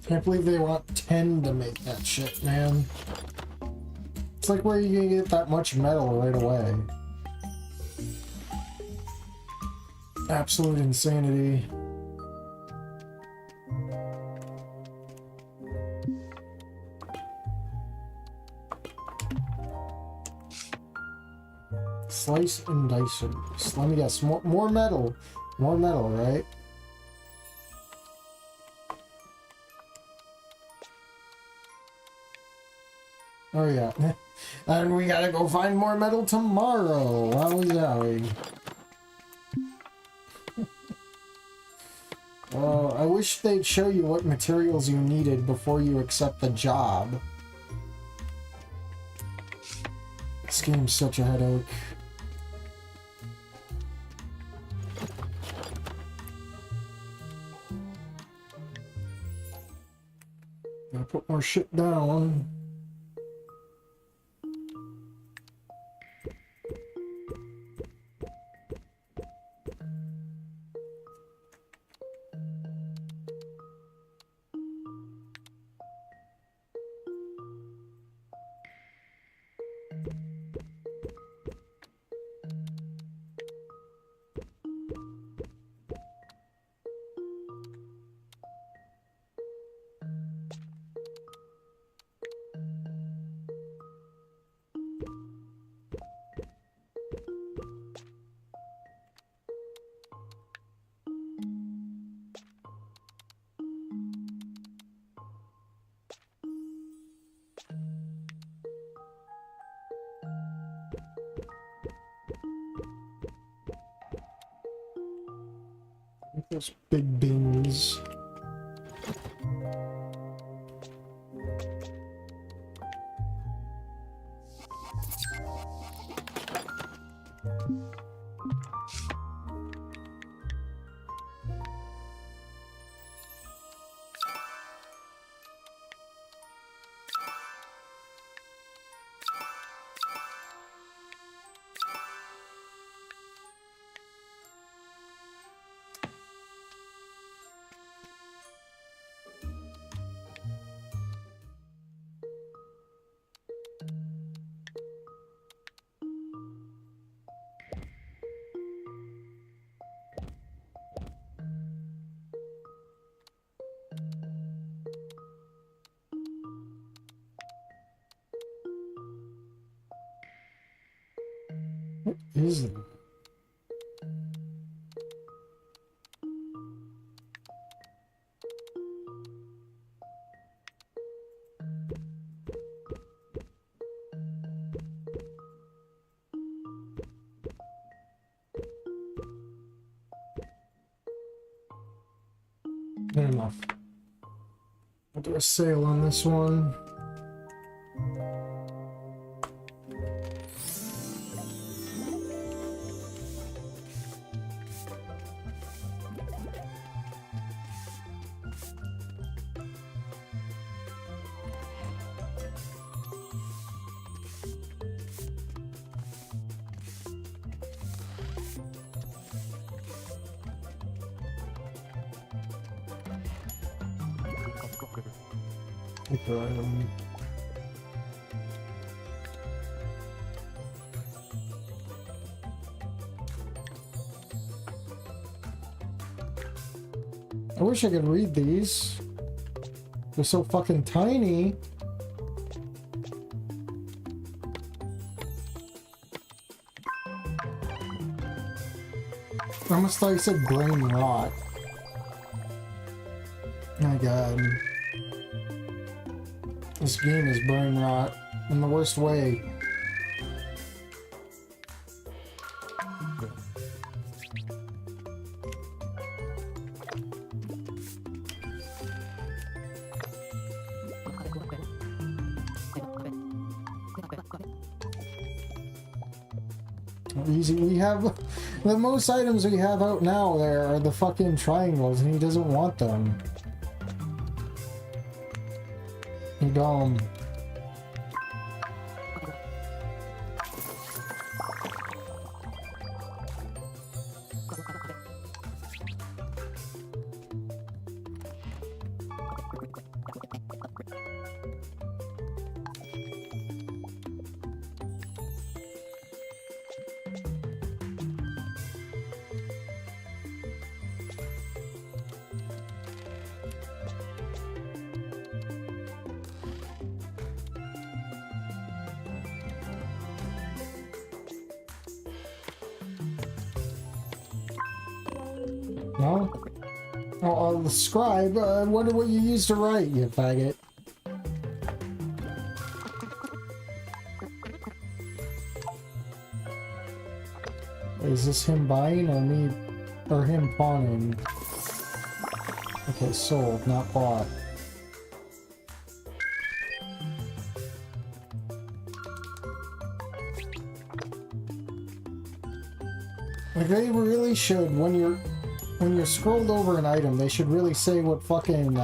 Can't believe they want 10 to make that shit, man. It's like, where are you gonna get that much metal right away? Absolute insanity. Slice and dicers. Let me guess. More metal. More metal, right? Oh yeah. And we gotta go find more metal tomorrow. Wowie zowie. I wish they'd show you what materials you needed before you accept the job. This game's such a headache. Gotta put more shit down. Those big bins. What is it? Good enough. I'll do a sale on this one. I wish I could read these. They're so fucking tiny. I almost thought you said brain rot. My god. This game is brain rot in the worst way. Easy. We have the most items we have out now there are the fucking triangles, and he doesn't want them. You dumb. No? Oh, the scribe. I wonder what you used to write, you faggot. Is this him buying or me, or him pawning? Okay, sold, not bought. Like, they really should, when you're scrolled over an item, they should really say what fucking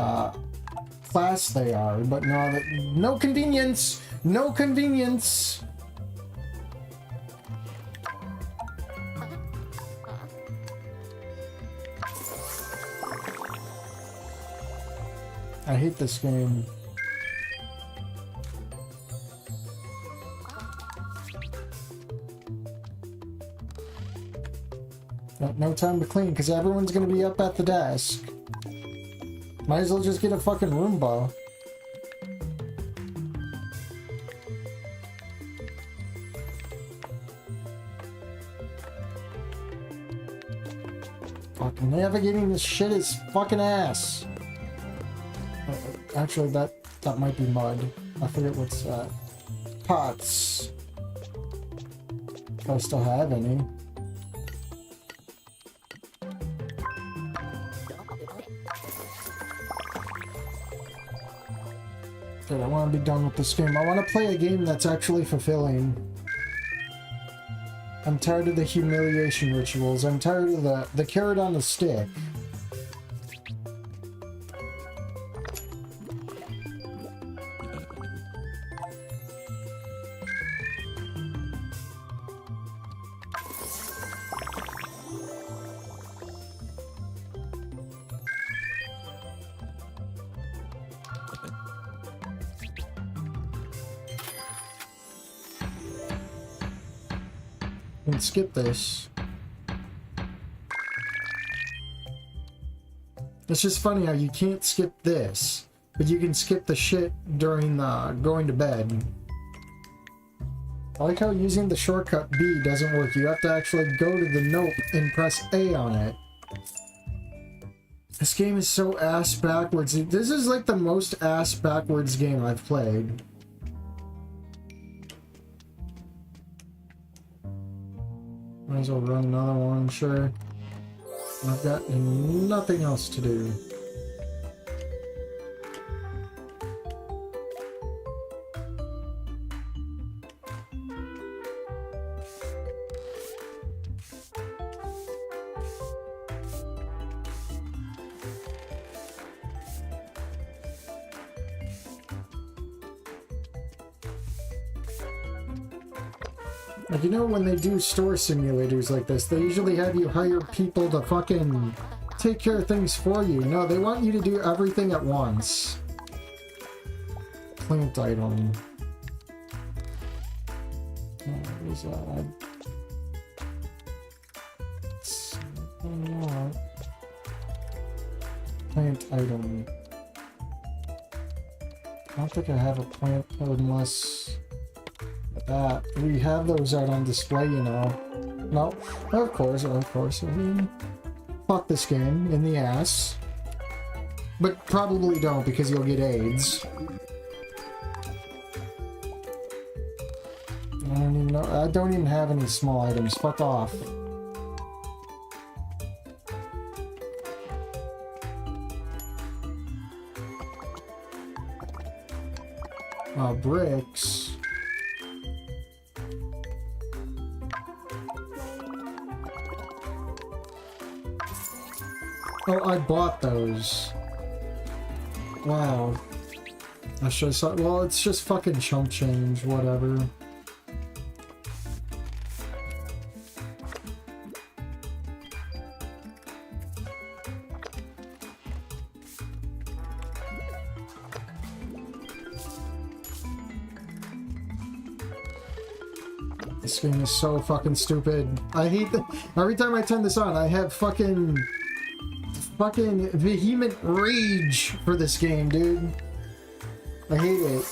class they are, but no, no convenience! No convenience! I hate this game. No time to clean, because everyone's gonna be up at the desk. Might as well just get a fucking Roomba. Fucking navigating this shit is fucking ass. Actually, that might be mud. I forget what's that. Pots. If I still have any. Good, I want to be done with this game. I want to play a game that's actually fulfilling. I'm tired of the humiliation rituals. I'm tired of the carrot on the stick. Can skip this. It's just funny how you can't skip this, but you can skip the shit during going to bed. I like how using the shortcut B doesn't work. You have to actually go to the note and press A on it. This game is so ass backwards. This is like the most ass backwards game I've played. Might as well run another one, sure. I've got nothing else to do. Like, you know, when they do store simulators like this, they usually have you hire people to fucking take care of things for you. No, they want you to do everything at once. Plant item. What is that? Plant item. I don't think I have a plant unless... that. We have those out on display, you know. No, of course. I mean, fuck this game in the ass. But probably don't, because you'll get AIDS. I don't even know. I don't even have any small items. Fuck off. Bricks. Oh, I bought those. Wow. I should have saw. Well, it's just fucking chump change, whatever. This game is so fucking stupid. I hate that. Every time I turn this on, I have fucking vehement rage for this game, dude. I hate it.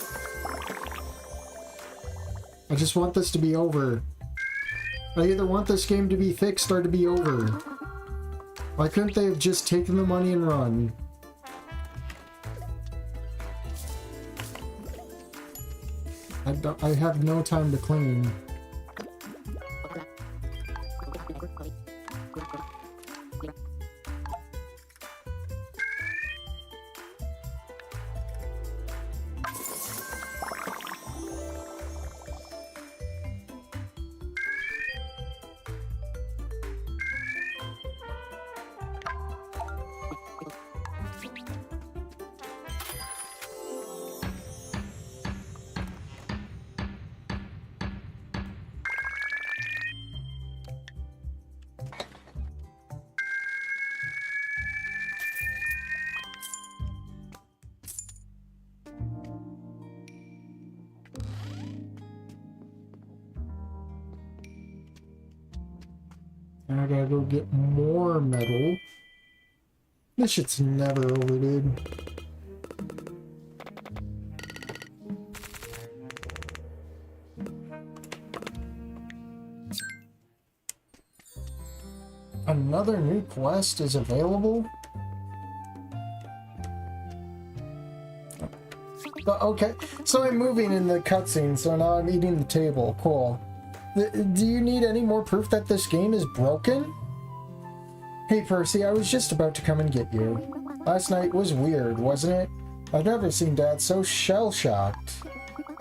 I just want this to be over. I either want this game to be fixed or to be over. Why couldn't they have just taken the money and run? I have no time to clean. And I gotta go get more metal. This shit's never over, dude. Another new quest is available? Okay, so I'm moving in the cutscene, so now I'm eating the table. Cool. Do you need any more proof that this game is broken? Hey Percy, I was just about to come and get you. Last night was weird, wasn't it? I've never seen Dad so shell-shocked.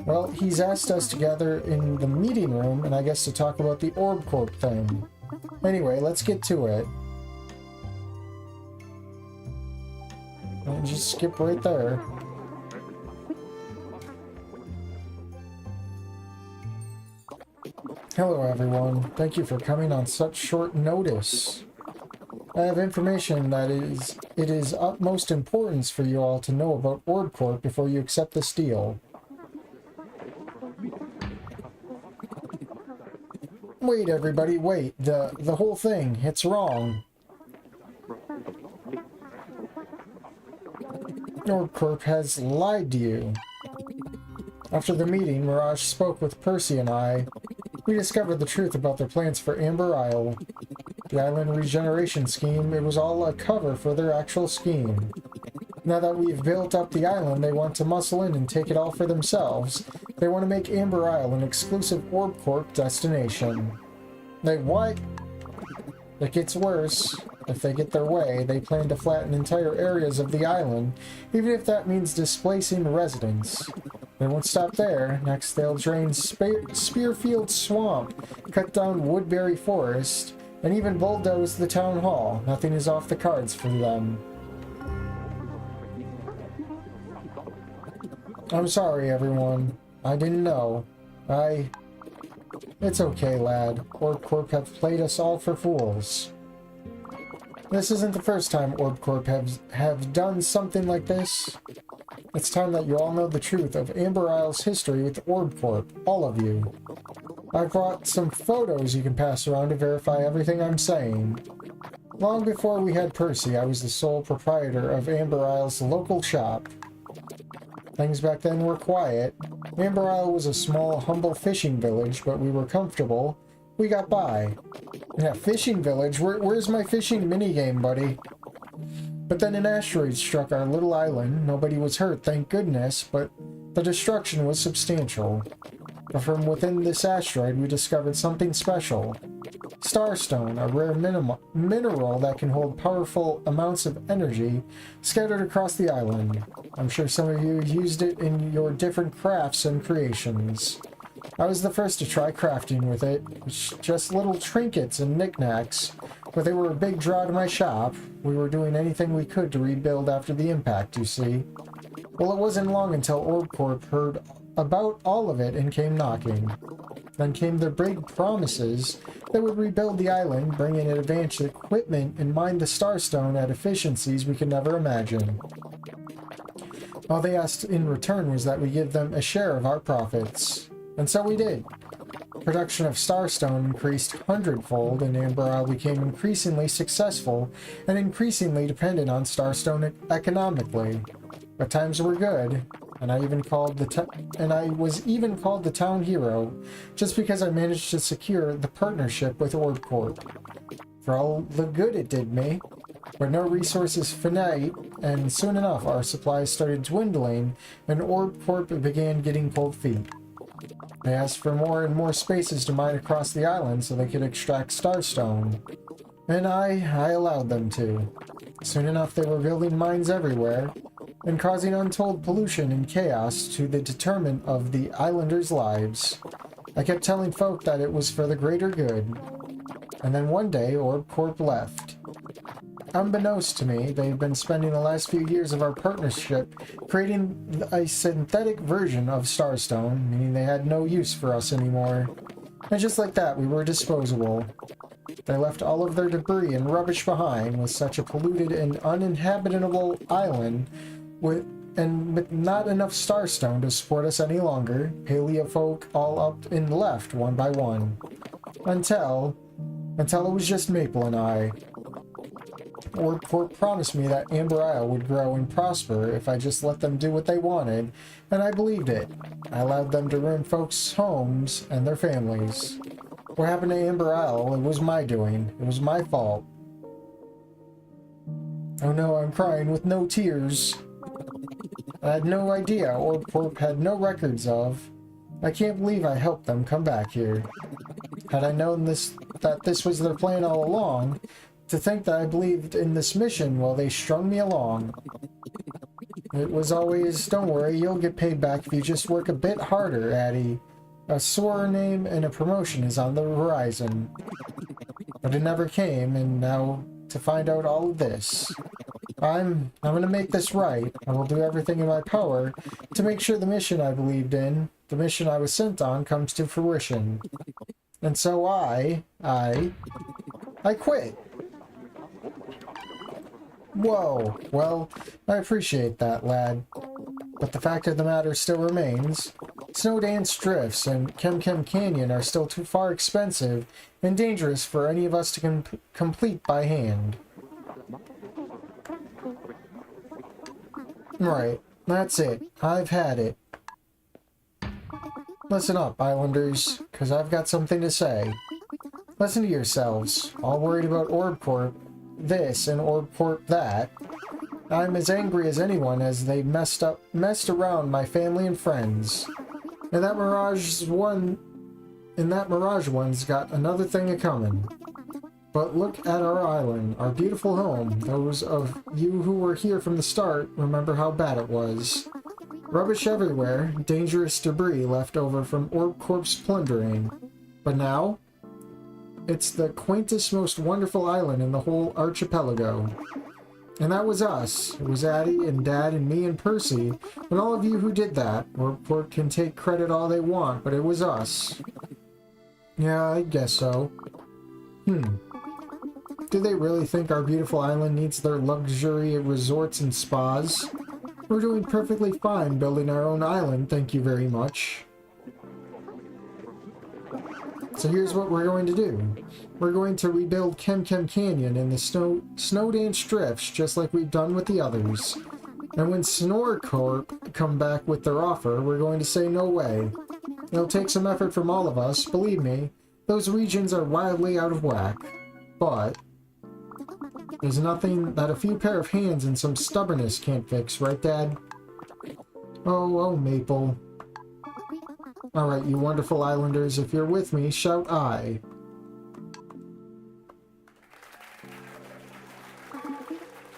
Well, he's asked us to gather in the meeting room, and I guess to talk about the Orb Corp thing. Anyway, let's get to it. And just skip right there. Hello everyone, thank you for coming on such short notice. I have information that it is utmost importance for you all to know about Orb Corp before you accept this deal. Wait everybody, wait, the whole thing, it's wrong. Orb Corp has lied to you. After the meeting, Mirage spoke with Percy and I. We discovered the truth about their plans for Amber Isle. The island regeneration scheme, it was all a cover for their actual scheme. Now that we've built up the island, they want to muscle in and take it all for themselves. They want to make Amber Isle an exclusive Orb Corp destination. They what? It gets worse. If they get their way, they plan to flatten entire areas of the island, even if that means displacing residents. They won't stop there. Next, they'll drain Spearfield Swamp, cut down Woodbury Forest, and even bulldoze the town hall. Nothing is off the cards for them. I'm sorry, everyone. I didn't know. It's okay, lad. Orb Corp have played us all for fools. This isn't the first time Orb Corp have done something like this. It's time that you all know the truth of Amber Isle's history with Orb Corp, all of you. I've brought some photos you can pass around to verify everything I'm saying. Long before we had Percy, I was the sole proprietor of Amber Isle's local shop. Things back then were quiet. Amber Isle was a small, humble fishing village, but we were comfortable. We got by. Yeah, fishing village? Where's my fishing minigame, buddy? But then an asteroid struck our little island. Nobody was hurt, thank goodness, but the destruction was substantial. But from within this asteroid, we discovered something special. Starstone, a rare mineral that can hold powerful amounts of energy scattered across the island. I'm sure some of you used it in your different crafts and creations. I was the first to try crafting with it. Just little trinkets and knickknacks, but they were a big draw to my shop. We were doing anything we could to rebuild after the impact, you see. Well, it wasn't long until Orb Corp heard about all of it and came knocking. Then came their big promises they would rebuild the island, bring in advanced equipment, and mine the Starstone at efficiencies we could never imagine. All they asked in return was that we give them a share of our profits. And so we did. Production of Starstone increased hundredfold, and Amber Isle became increasingly successful and increasingly dependent on Starstone economically. But times were good, and I was even called the town hero just because I managed to secure the partnership with Orb Corp. For all the good it did me, but no resources finite, and soon enough our supplies started dwindling, and Orb Corp began getting cold feet. They asked for more and more spaces to mine across the island so they could extract Starstone, and I allowed them to. Soon enough they were building mines everywhere, and causing untold pollution and chaos to the detriment of the islanders' lives. I kept telling folk that it was for the greater good. And then one day, Orb Corp left. Unbeknownst to me, they've been spending the last few years of our partnership creating a synthetic version of Starstone, meaning they had no use for us anymore. And just like that, we were disposable. They left all of their debris and rubbish behind, with such a polluted and uninhabitable island with not enough Starstone to support us any longer. Paleo folk all up and left one by one. Until it was just Maple and I. Orb Corp promised me that Amber Isle would grow and prosper if I just let them do what they wanted, and I believed it. I allowed them to ruin folks' homes and their families. What happened to Amber Isle, it was my doing. It was my fault. Oh no, I'm crying with no tears. I had no idea Orb Corp had no records of. I can't believe I helped them come back here. Had I known that this was their plan all along, to think that I believed in this mission while they strung me along. It was always, don't worry, you'll get paid back if you just work a bit harder, Addie. A sore name and a promotion is on the horizon. But it never came, and now to find out all of this. I'm gonna make this right. I will do everything in my power to make sure the mission I believed in, the mission I was sent on, comes to fruition. And so I quit. Whoa, well, I appreciate that, lad. But the fact of the matter still remains. Snow Dance Drifts and Kem Canyon are still too far expensive and dangerous for any of us to complete by hand. Right, that's it. I've had it. Listen up, Islanders, because I've got something to say. Listen to yourselves, all worried about Orb Corp this and Orb Corp that. I'm as angry as anyone as they messed around my family and friends. And that Mirage one's got another thing a-comin'. But look at our island, our beautiful home. Those of you who were here from the start remember how bad it was. Rubbish everywhere, dangerous debris left over from Orb Corp's plundering. But now, it's the quaintest, most wonderful island in the whole archipelago. And that was us. It was Addie and Dad and me and Percy, and all of you who did that. Orb Corp can take credit all they want, but it was us. Yeah, I guess so. Do they really think our beautiful island needs their luxury resorts and spas? We're doing perfectly fine building our own island, thank you very much. So here's what we're going to do. We're going to rebuild Kem Canyon and the Snow Dance Drifts just like we've done with the others. And when Snore Corp come back with their offer, we're going to say no way. It'll take some effort from all of us, believe me. Those regions are wildly out of whack. But there's nothing that a few pair of hands and some stubbornness can't fix, right, Dad? Oh, Maple. Alright, you wonderful islanders, if you're with me, shout aye.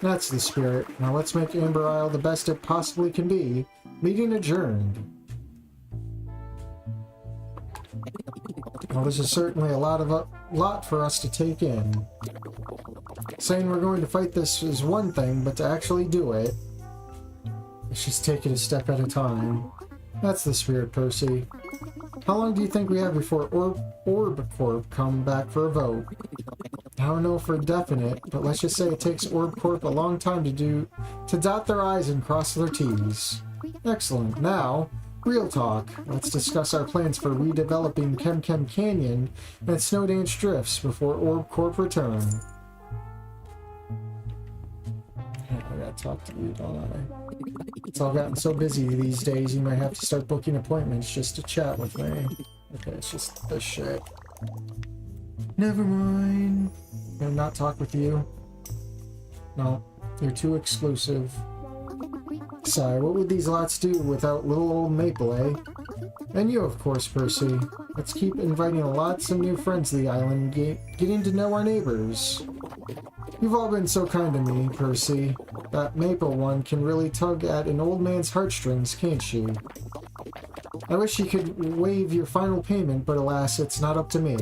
That's the spirit. Now let's make Amber Isle the best it possibly can be. Meeting adjourned. Well, this is certainly a lot for us to take in. Saying we're going to fight this is one thing, but to actually do it, let's just take it a step at a time. That's the spirit, Percy. How long do you think we have before Orb Corp come back for a vote? I don't know for definite, but let's just say it takes Orb Corp a long time to dot their I's and cross their T's. Excellent. Now, real talk. Let's discuss our plans for redeveloping Kem Canyon and Snowdance Drifts before Orb Corp return. I gotta talk to you, don't I? It's all gotten so busy these days, you might have to start booking appointments just to chat with me. Okay, it's just this shit. Never mind. Gonna not talk with you? No, you're too exclusive. Sorry, what would these lots do without little old Maple, eh? And you, of course, Percy. Let's keep inviting lots of new friends to the island, getting to know our neighbors. You've all been so kind to me, Percy. That Maple one can really tug at an old man's heartstrings, can't she? I wish you could waive your final payment, but alas, it's not up to me.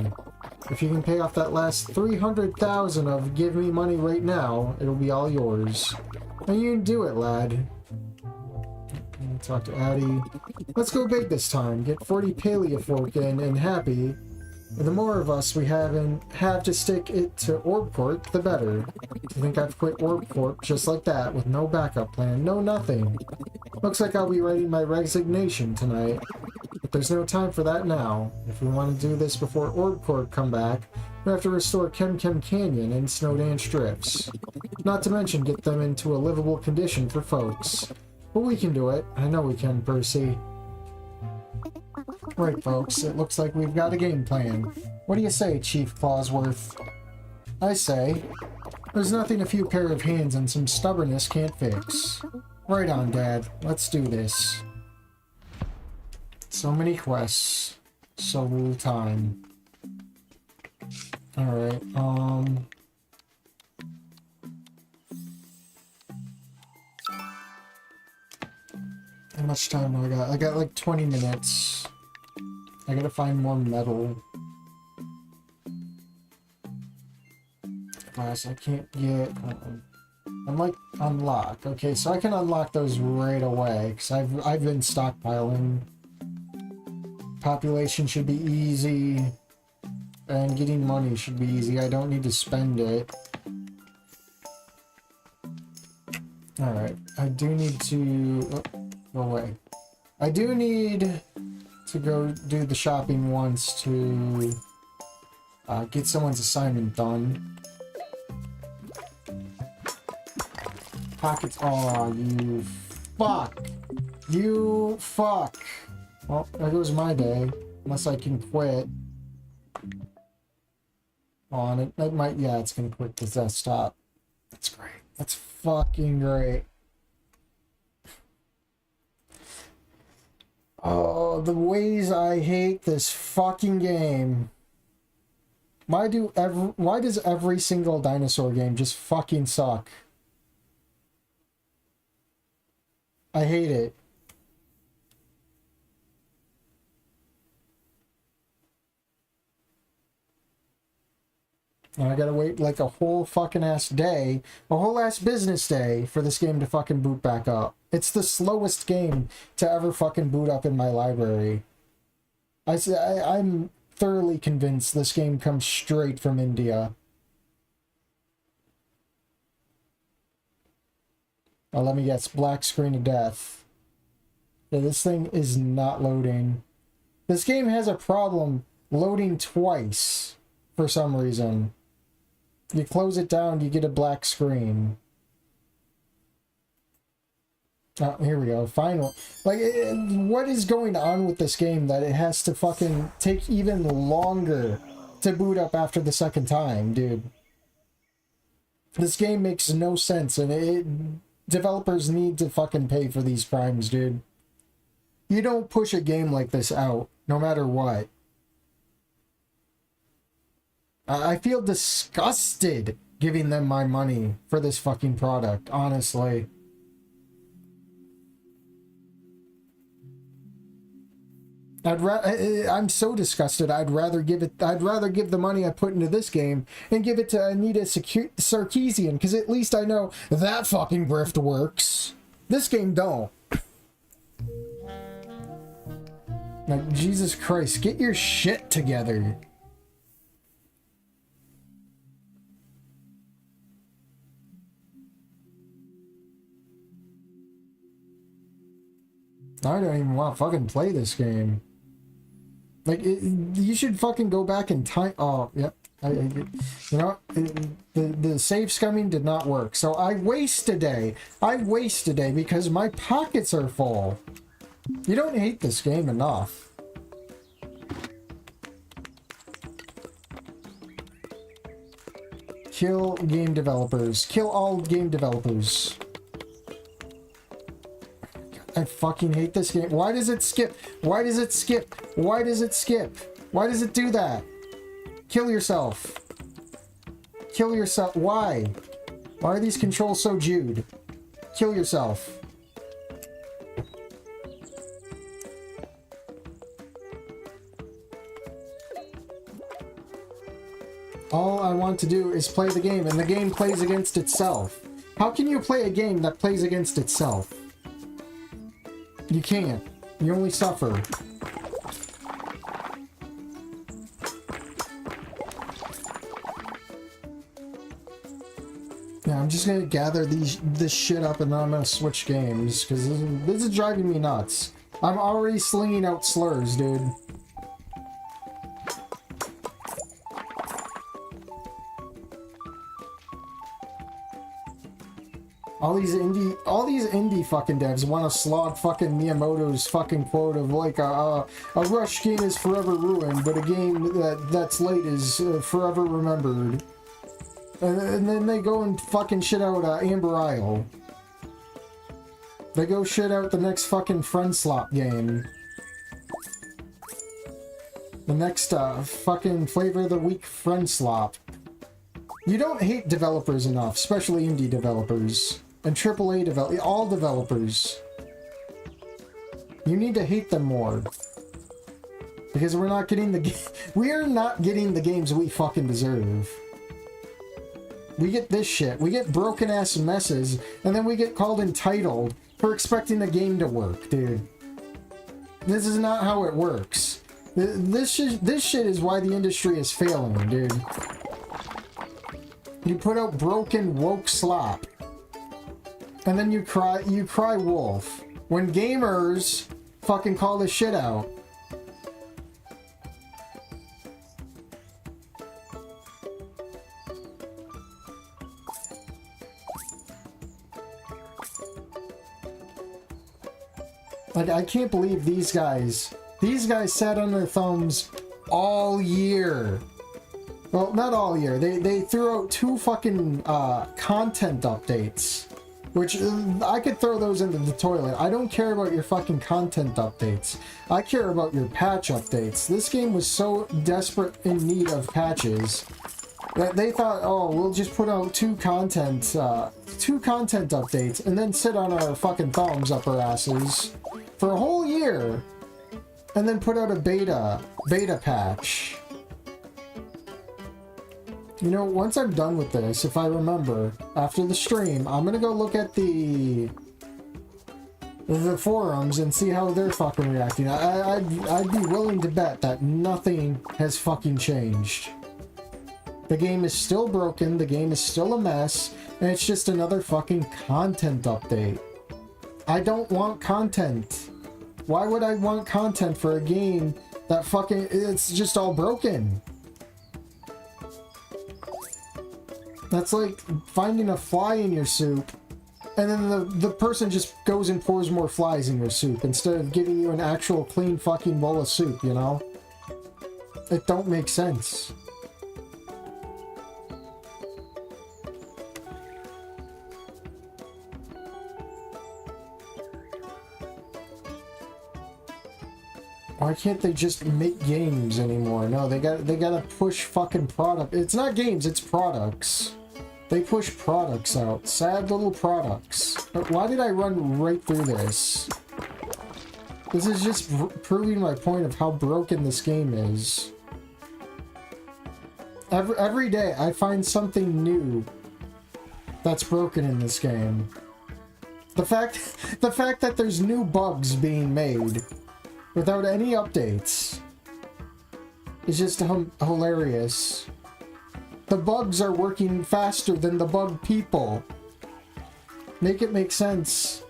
If you can pay off that last 300,000 of give me money right now, it'll be all yours. And you can do it, lad. Talk to Addie. Let's go big this time. Get 40 Paleofolk in and happy. The more of us we have to stick it to Orb Corp, the better. To think I've quit Orb Corp just like that, with no backup plan, no nothing. Looks like I'll be writing my resignation tonight. But there's no time for that now. If we want to do this before Orb Corp come back, we have to restore Kem Canyon and Snowdance Drifts. Not to mention get them into a livable condition for folks. But we can do it. I know we can, Percy. Right, folks, it looks like we've got a game plan. What do you say, Chief Clawsworth? I say, there's nothing a few pair of hands and some stubbornness can't fix. Right on, Dad. Let's do this. So many quests. So little time. Alright, how much time do I got? I got like 20 minutes. I gotta find more metal. Glass, I can't get... I'm like, unlock. Okay, so I can unlock those right away, because I've been stockpiling. Population should be easy. And getting money should be easy. I don't need to spend it. Alright, I do need to... Oh, go away. I do need to go do the shopping once to get someone's assignment done. Pockets. Oh, you fuck. You fuck. Well, there goes my day. Unless I can quit. On it. It might, yeah, it's gonna quit the desktop. That's great. That's fucking great. Oh, the ways I hate this fucking game. Why does every single dinosaur game just fucking suck? I hate it. And I gotta wait like a whole fucking ass day, a whole ass business day for this game to fucking boot back up. It's the slowest game to ever fucking boot up in my library. I'm thoroughly convinced this game comes straight from India. Oh, let me guess, black screen of death. Yeah, this thing is not loading. This game has a problem loading twice for some reason. You close it down, you get a black screen. Oh, here we go. Final. Like, what is going on with this game that it has to fucking take even longer to boot up after the second time, dude? This game makes no sense, and developers need to fucking pay for these crimes, dude. You don't push a game like this out, no matter what. I feel disgusted giving them my money for this fucking product, honestly. I'm so disgusted. I'd rather give the money I put into this game and give it to Anita Sarkeesian, because at least I know that fucking grift works. This game don't. Like, Jesus Christ, get your shit together. I don't even want to fucking play this game. Like, you should fucking go back in time. Oh, yep. You know, the save scumming did not work. So I waste a day. Because my pockets are full. You don't hate this game enough. Kill game developers. Kill all game developers. I fucking hate this game. Why does it skip? Why does it skip? Why does it skip? Why does it do that? Kill yourself. Kill yourself. Why? Why are these controls so Jude? Kill yourself. All I want to do is play the game, and the game plays against itself. How can you play a game that plays against itself? You can't. You only suffer. Yeah, I'm just gonna gather this shit up and then I'm gonna switch games, because this is driving me nuts. I'm already slinging out slurs, dude. All these indie fucking devs want to slog fucking Miyamoto's fucking quote of like a rush game is forever ruined, but a game that's late is forever remembered. And then they go and fucking shit out Amber Isle. They go shit out the next fucking Friend Slop game. The next fucking Flavor of the Week Friend Slop. You don't hate developers enough, especially indie developers. And AAA developers, all developers. You need to hate them more. Because we're not getting we are not getting the games we fucking deserve. We get this shit. We get broken ass messes, and then we get called entitled for expecting the game to work, dude. This is not how it works. This shit is why the industry is failing, dude. You put out broken woke slop. And then you cry wolf. When gamers fucking call this shit out. Like, I can't believe these guys sat on their thumbs all year. Well, not all year. They threw out 2 fucking content updates. Which, I could throw those into the toilet. I don't care about your fucking content updates. I care about your patch updates. This game was so desperate in need of patches that they thought, oh, we'll just put out 2 content updates and then sit on our fucking thumbs up our asses for a whole year and then put out a beta patch. You know, once I'm done with this, if I remember, after the stream, I'm gonna go look at the forums and see how they're fucking reacting. I'd be willing to bet that nothing has fucking changed. The game is still broken, the game is still a mess, and it's just another fucking content update. I don't want content. Why would I want content for a game that fucking, it's just all broken? That's like finding a fly in your soup, and then the person just goes and pours more flies in your soup instead of giving you an actual clean fucking bowl of soup, you know? It don't make sense. Why can't they just make games anymore? No, they gotta push fucking product. It's not games, it's products. They push products out. Sad little products. But why did I run right through this? This is just proving my point of how broken this game is. Every day I find something new that's broken in this game. The fact that there's new bugs being made without any updates is just hilarious. The bugs are working faster than the bug people. Make it make sense.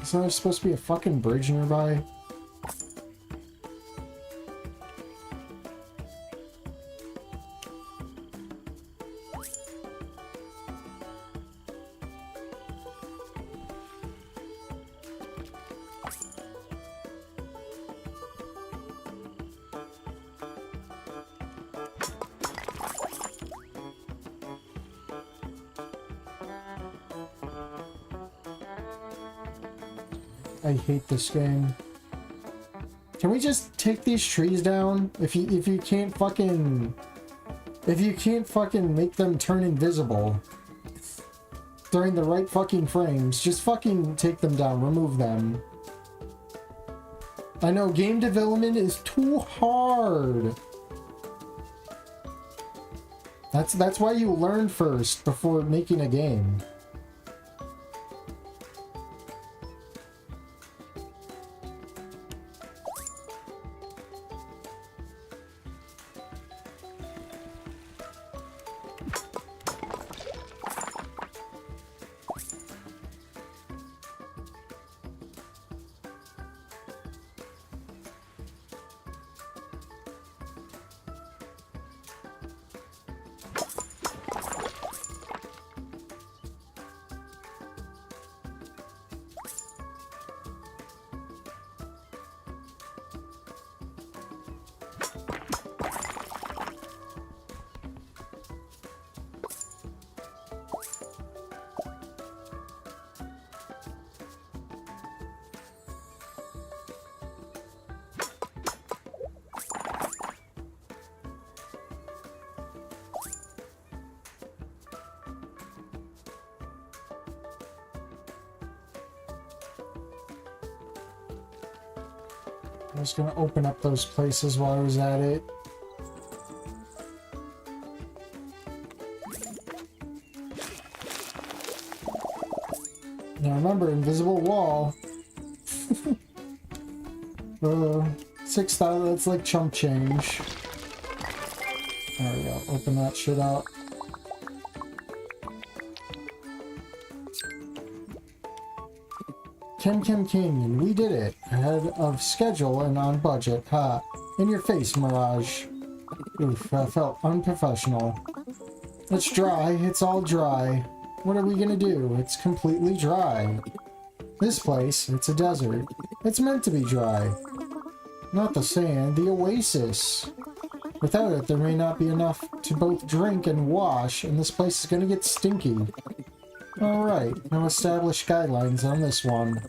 Isn't there supposed to be a fucking bridge nearby? I hate this game. Can we just take these trees down? If you can't fucking make them turn invisible during the right fucking frames, just fucking take them down, remove them. I know game development is too hard. That's why you learn first before making a game. I was gonna open up those places while I was at it. Now remember, invisible wall. 6,000, that's like chump change. There we go, open that shit up. Kem Canyon, we did it. Ahead of schedule and on budget. Ha. In your face, Mirage. Oof, that felt unprofessional. It's dry, it's all dry. What are we gonna do? It's completely dry. This place, it's a desert. It's meant to be dry. Not the sand, the oasis. Without it, there may not be enough to both drink and wash, and this place is gonna get stinky. Alright, no established guidelines on this one.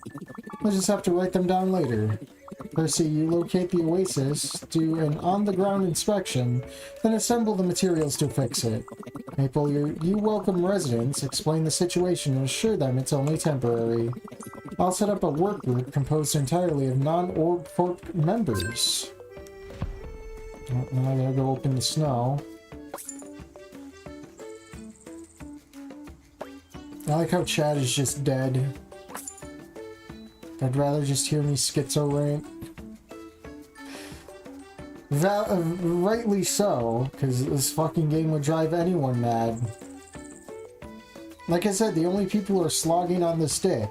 We'll just have to write them down later. Percy, you locate the oasis, do an on-the-ground inspection, then assemble the materials to fix it. Maple, you welcome residents, explain the situation, and assure them it's only temporary. I'll set up a work group composed entirely of non-orb folk members. Oh, now I gotta go open the snow. I like how Chad is just dead. I'd rather just hear me schizo rant. Rightly so, because this fucking game would drive anyone mad. Like I said, the only people who are slogging on the stick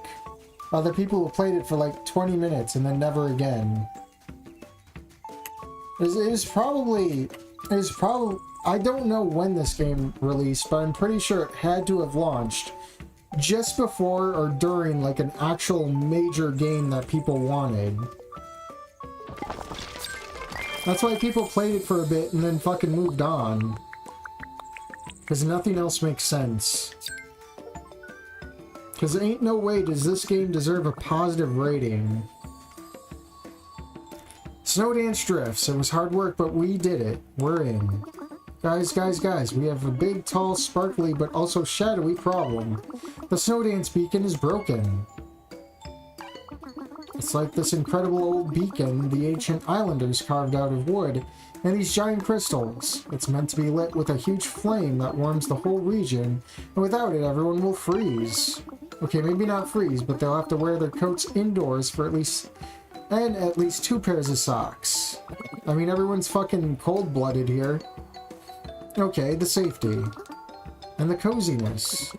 are the people who played it for like 20 minutes and then never again. It was probably, I don't know when this game released, but I'm pretty sure it had to have launched just before or during like an actual major game that people wanted. That's why people played it for a bit and then fucking moved on. Because nothing else makes sense. Because ain't no way does this game deserve a positive rating. Snow Dance Drifts. It was hard work, but we did it. We're in. Guys, we have a big, tall, sparkly, but also shadowy problem. The snow dance beacon is broken. It's like this incredible old beacon the ancient islanders carved out of wood and these giant crystals. It's meant to be lit with a huge flame that warms the whole region, and without it, everyone will freeze. Okay, maybe not freeze, but they'll have to wear their coats indoors for at least 2 pairs of socks. I mean, everyone's fucking cold-blooded here. Okay, the safety and the coziness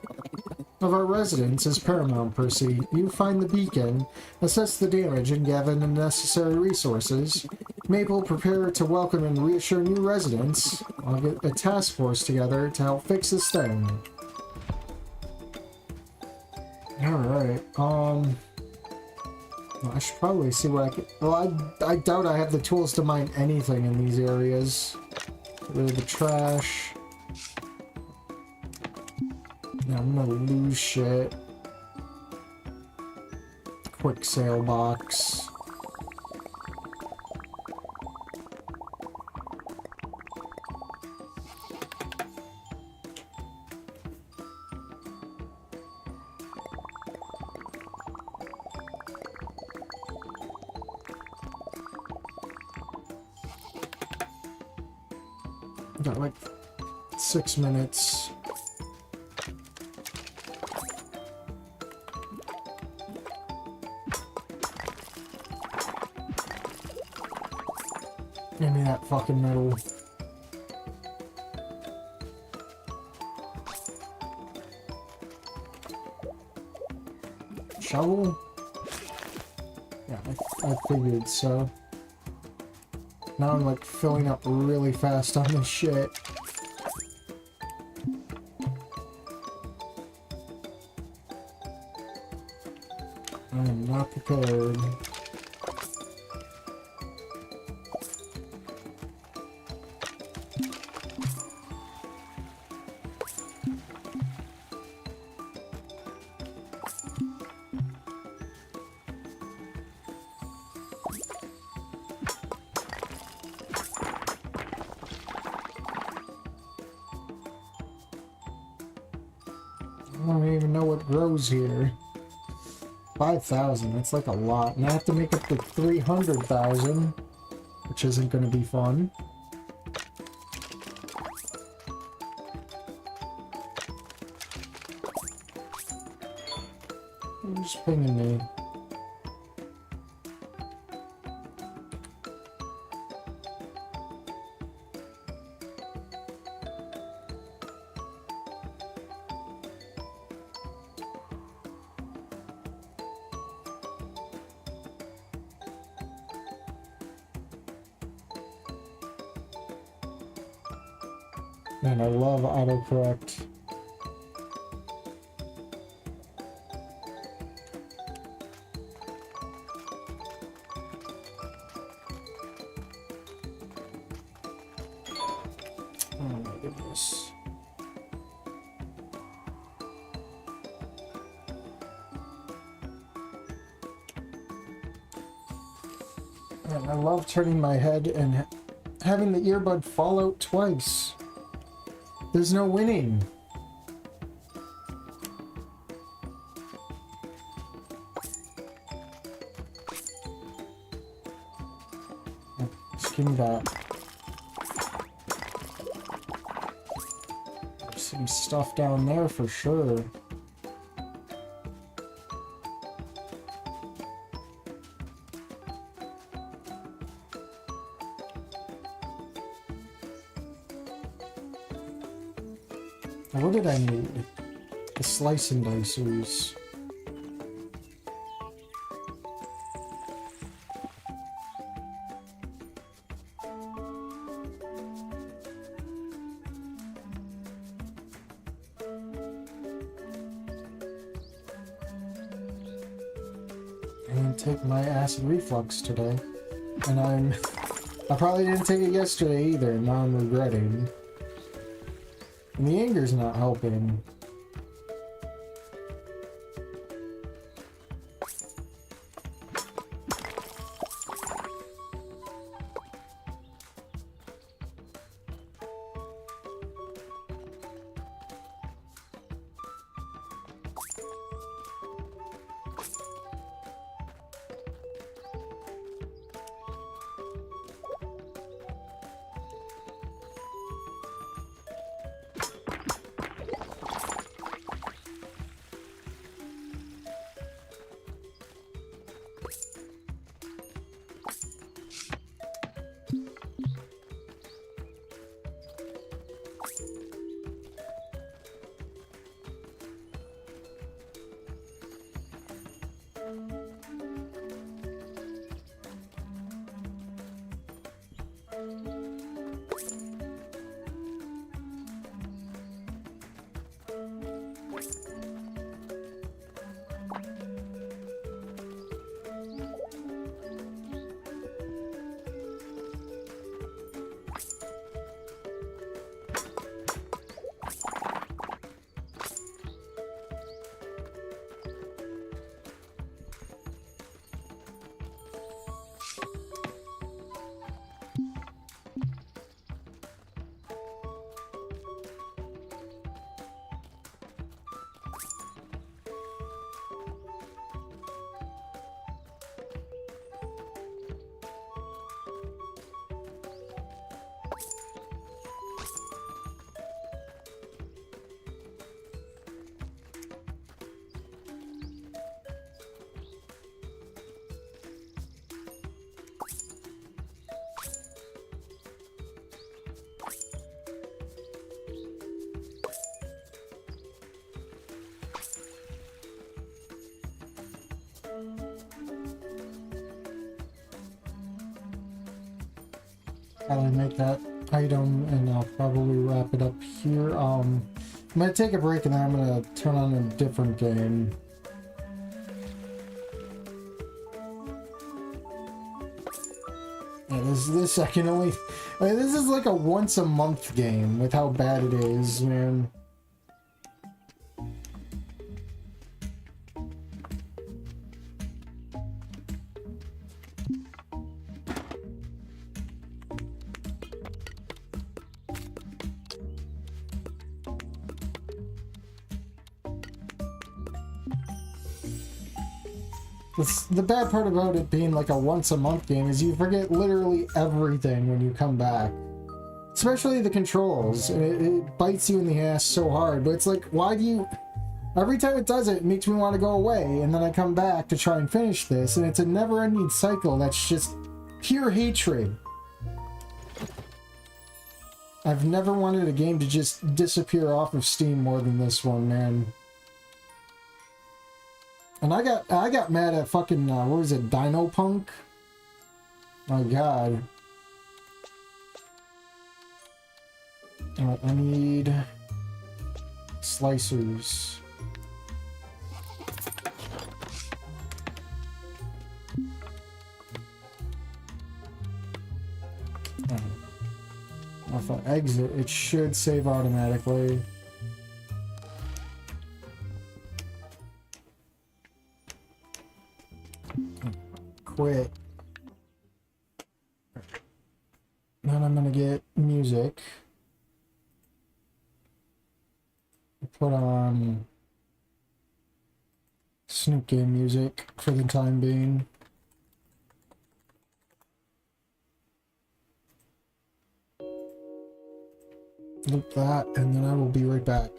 of our residents is paramount, Percy. You find the beacon, assess the damage, and gather the necessary resources. Maple, prepare to welcome and reassure new residents. I'll get a task force together to help fix this thing. Alright, I should probably see what I can... Well, I doubt I have the tools to mine anything in these areas. Get rid of the trash. Yeah, I'm gonna lose shit. Quick sale box. Got like 6 minutes. Give me that fucking metal. Shovel? Yeah, I figured so. Now I'm like filling up really fast on this shit. I am not prepared. I don't even know what grows here. 5,000, that's like a lot. And I have to make up to 300,000, which isn't going to be fun. You're just pinging me. Man, I love autocorrect. Oh my goodness. Man, I love turning my head and having the earbud fall out twice. There's no winning. Just give me that. There's some stuff down there for sure. What did I need? The slice and dicers. I didn't take my acid reflux today. And I probably didn't take it yesterday either, and now I'm regretting. And the anger's not helping. Probably make that item, and I'll probably wrap it up here. I'm gonna take a break, and then I'm gonna turn on a different game. Yeah, this I can only. I mean, this is like a once a month game with how bad it is, man. The bad part about it being like a once a month game is you forget literally everything when you come back. Especially the controls. It bites you in the ass so hard, but it's like, why do you... Every time it does it, it makes me want to go away, and then I come back to try and finish this, and it's a never-ending cycle that's just pure hatred. I've never wanted a game to just disappear off of Steam more than this one, man. And I got mad at fucking, what was it, Dino Punk? My god. Alright, I need slicers. If I exit, it should save automatically. Quit. Then I'm gonna get music. Put on Snoop Game music for the time being. Loop that, and then I will be right back.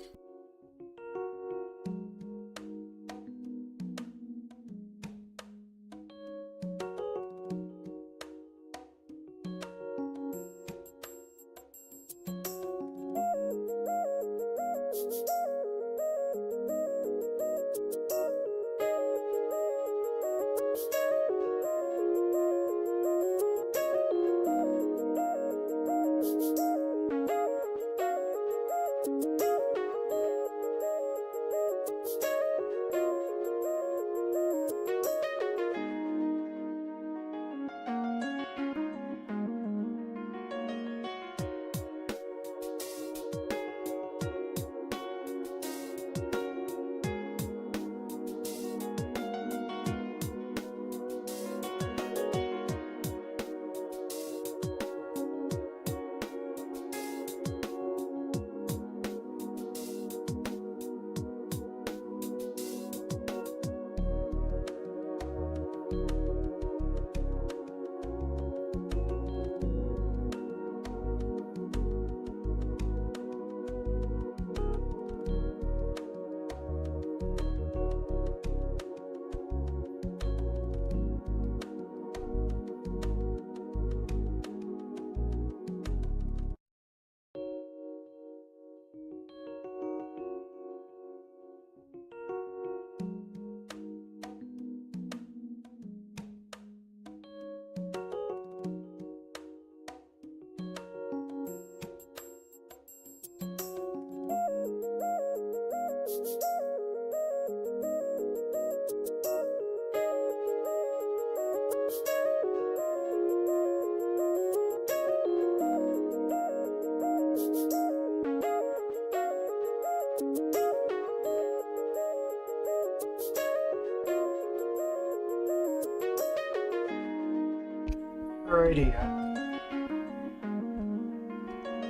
Alrighty.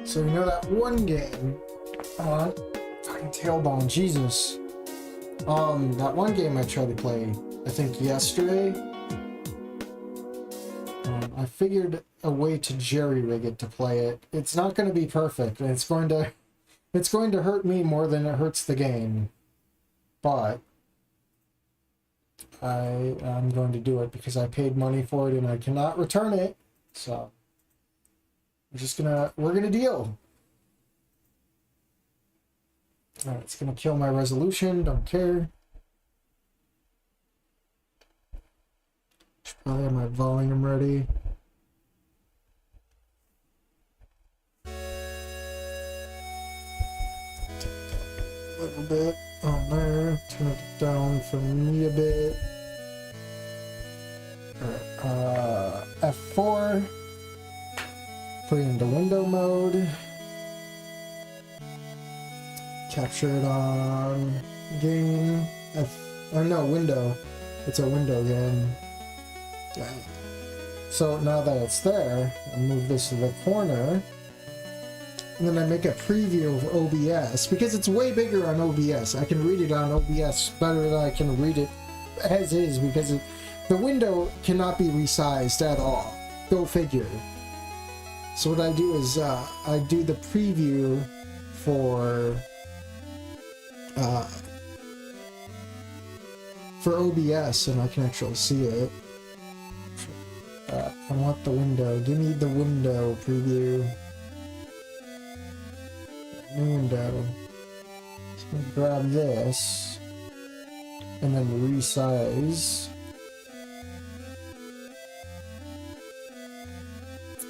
So you know that one game on fucking Tailbone, Jesus. That one game I tried to play, I think yesterday. I figured a way to jerry-rig it to play it. It's not going to be perfect, and it's going to hurt me more than it hurts the game. But I'm going to do it because I paid money for it and I cannot return it. So we're gonna deal. Alright, it's gonna kill my resolution, don't care. Should probably have my volume ready. a little bit on there. Turn it down for me a bit. F4. Put it into window mode. Capture it on game. Window. It's a window game. Yeah. So now that it's there, I move this to the corner. And then I make a preview of OBS, because it's way bigger on OBS. I can read it on OBS better than I can read it as is, because the window cannot be resized at all. Go figure. So what I do is I do the preview for OBS, and I can actually see it. I want the window. Give me the window preview. New window. So I'm gonna grab this and then resize.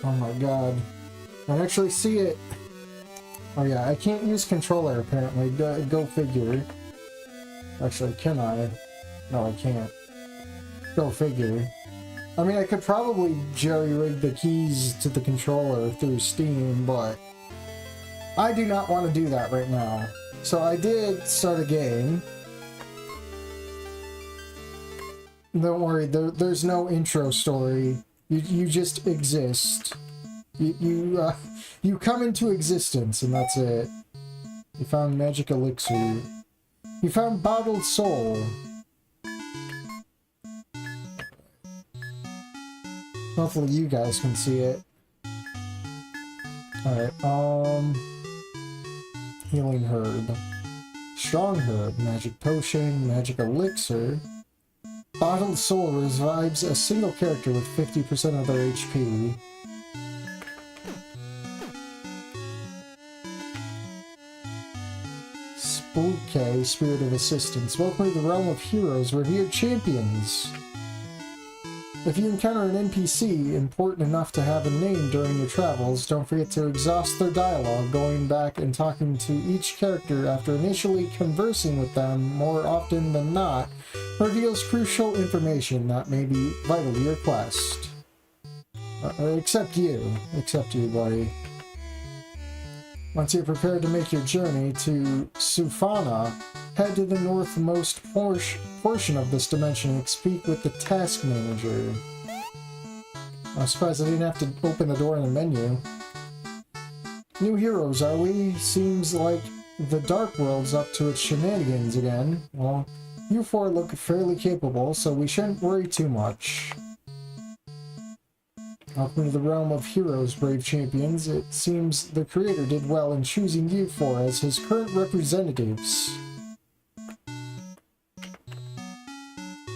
Oh my god. I actually see it. Oh yeah, I can't use controller apparently. Go figure. Actually, can I? No, I can't. Go figure. I mean, I could probably jerry-rig the keys to the controller through Steam, but I do not want to do that right now. So I did start a game. Don't worry, there's no intro story. You just exist. You come into existence, and that's it. You found magic elixir. You found bottled soul. Hopefully you guys can see it. Alright, healing herb. Strong herb, magic potion, magic elixir. Bottled soul revives a single character with 50% of their HP. Spooky, spirit of assistance. Welcome to the realm of heroes, revered champions. If you encounter an NPC important enough to have a name during your travels, don't forget to exhaust their dialogue, going back and talking to each character after initially conversing with them. More often than not, reveals crucial information that may be vital to your quest. Except you, buddy. Once you're prepared to make your journey to Sufana, head to the northmost portion of this dimension and speak with the task manager. I'm surprised I didn't have to open the door in the menu. New heroes, are we? Seems like the Dark World's up to its shenanigans again. Well, you four look fairly capable, so we shouldn't worry too much. Welcome to the realm of heroes, brave champions. It seems the creator did well in choosing you four as his current representatives.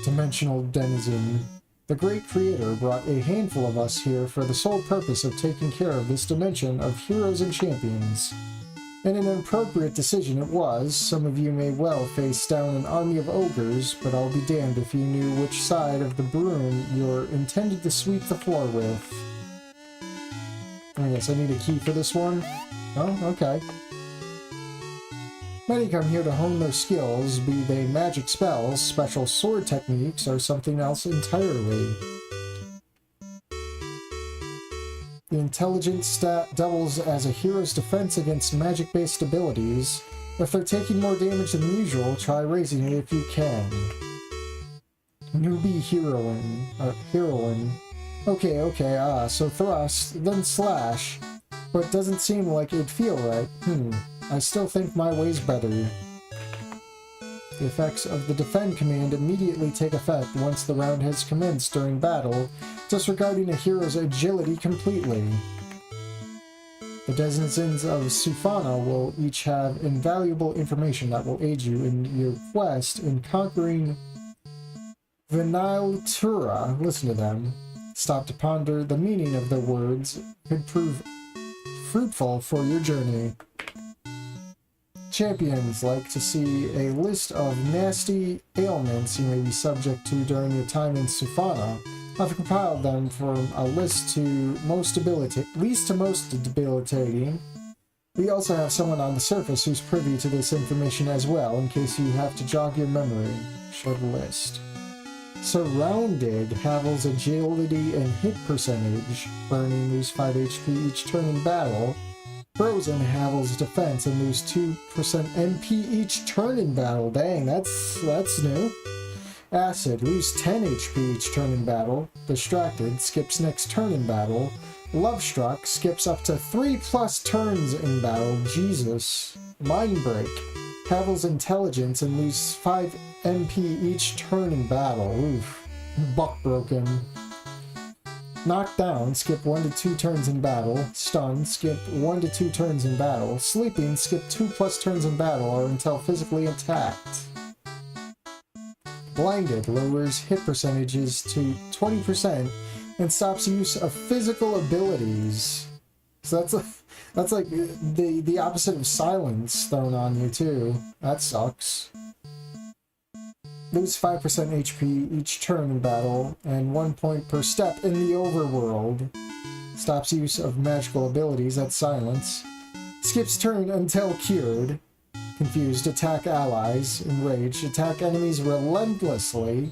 Dimensional denizen. The great creator brought a handful of us here for the sole purpose of taking care of this dimension of heroes and champions. And an appropriate decision it was. Some of you may well face down an army of ogres, but I'll be damned if you knew which side of the broom you're intended to sweep the floor with. I guess I need a key for this one. Oh, okay. Many come here to hone their skills, be they magic spells, special sword techniques, or something else entirely. The intelligence stat doubles as a hero's defense against magic-based abilities. If they're taking more damage than usual, try raising it if you can. Newbie heroine. Okay, so thrust, then slash. But doesn't seem like it'd feel right. I still think my way's better. The effects of the defend command immediately take effect once the round has commenced during battle, disregarding a hero's agility completely. The denizens of Sufana will each have invaluable information that will aid you in your quest in conquering Vinaitura. Listen to them. Stop to ponder the meaning of their words. Could prove fruitful for your journey. Champions like to see a list of nasty ailments you may be subject to during your time in Sufana. I've compiled them from a list to least to most debilitating. We also have someone on the surface who's privy to this information as well, in case you have to jog your memory. Show the list. Surrounded, Havel's agility and hit percentage. Burning, lose 5 HP each turn in battle. Frozen, Havel's defense and lose 2% MP each turn in battle. Dang, that's new. Acid, lose 10 HP each turn in battle. Distracted, skips next turn in battle. Love Struck, skips up to 3+ turns in battle. Jesus. Mind Break, Havel's intelligence and lose 5 MP each turn in battle. Oof. Buck Broken. Knocked down, skip 1 to 2 turns in battle. Stunned, skip 1 to 2 turns in battle. Sleeping, skip 2+ turns in battle or until physically attacked. Blinded, lowers hit percentages to 20% and stops use of physical abilities. So that's like the opposite of silence thrown on you too. That sucks. Lose 5% HP each turn in battle and 1 point per step in the overworld. Stops use of magical abilities. That's silence. Skips turn until cured. Confused, attack allies. Enraged, attack enemies relentlessly.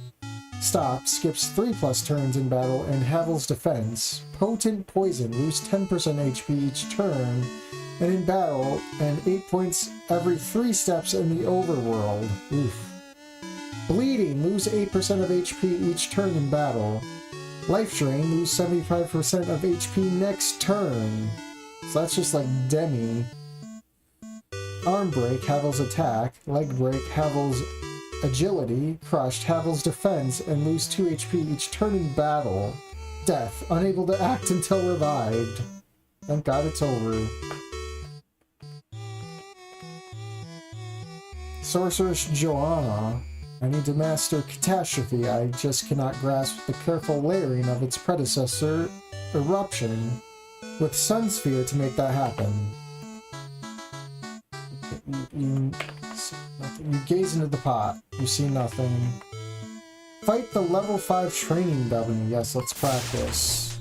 Stop, skips 3+ turns in battle, and Havel's defense. Potent poison, lose 10% HP each turn, and in battle, and 8 points every 3 steps in the overworld. Oof. Bleeding, lose 8% of HP each turn in battle. Life Drain, lose 75% of HP next turn. So that's just like Demi. Arm Break, Havel's attack. Leg Break, Havel's agility. Crushed, Havel's defense, and lose 2 HP each turn in battle. Death, unable to act until revived. Thank God it's over. Sorceress Joanna. I need to master Catastrophe. I just cannot grasp the careful layering of its predecessor, Eruption, with Sunsphere to make that happen. You gaze into the pot. You see nothing. Fight the level 5 training dummy. Yes, let's practice.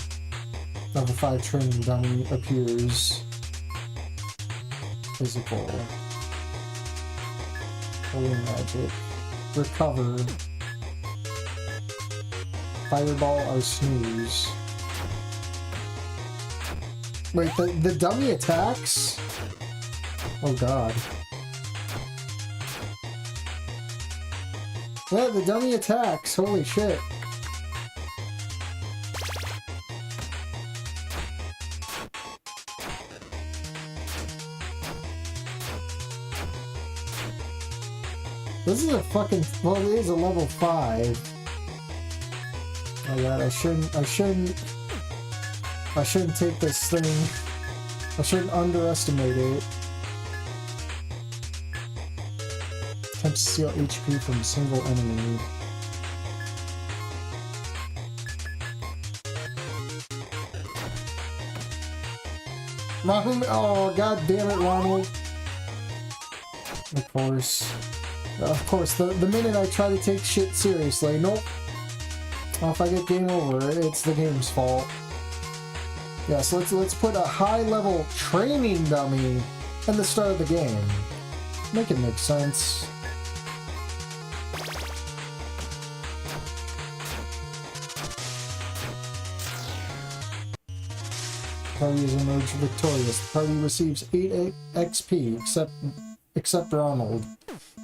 Level 5 training dummy appears. Physical. Holy magic. Recover. Fireball or snooze. Wait, the dummy attacks? Oh god. Yeah, the dummy attacks. Holy shit. This is a fucking, well, it is a level 5. Oh god, I shouldn't take this thing. I shouldn't underestimate it. Attempt to steal HP from a single enemy. Ronald, oh god damn it, Ronald. Of course, the minute I try to take shit seriously, nope. Oh, if I get game over, it's the game's fault. Yeah, so let's put a high-level training dummy at the start of the game. Make it make sense. Party is emerged victorious. The party receives 8 XP, except Ronald.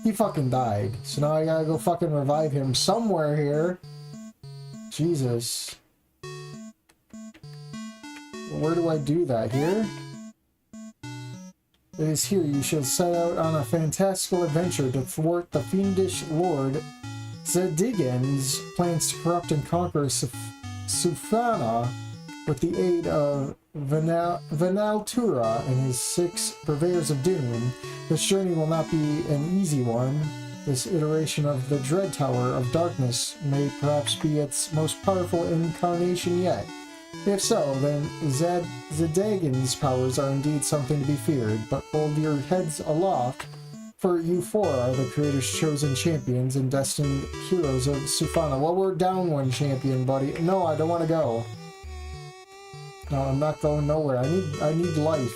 He fucking died. So now I gotta go fucking revive him somewhere here. Jesus. Where do I do that? Here? It is here you shall set out on a fantastical adventure to thwart the fiendish Lord Zedigan's plans to corrupt and conquer Sufana with the aid of Venaltura and his 6 purveyors of doom. This journey will not be an easy one. This iteration of the Dread Tower of Darkness may perhaps be its most powerful incarnation yet. If so, then Zedagin's powers are indeed something to be feared, but hold your heads aloft, for you 4 are the Creator's chosen champions and destined heroes of Sufana. Well, we're down 1 champion, buddy. No, I don't want to go. No, I'm not going nowhere. I need life.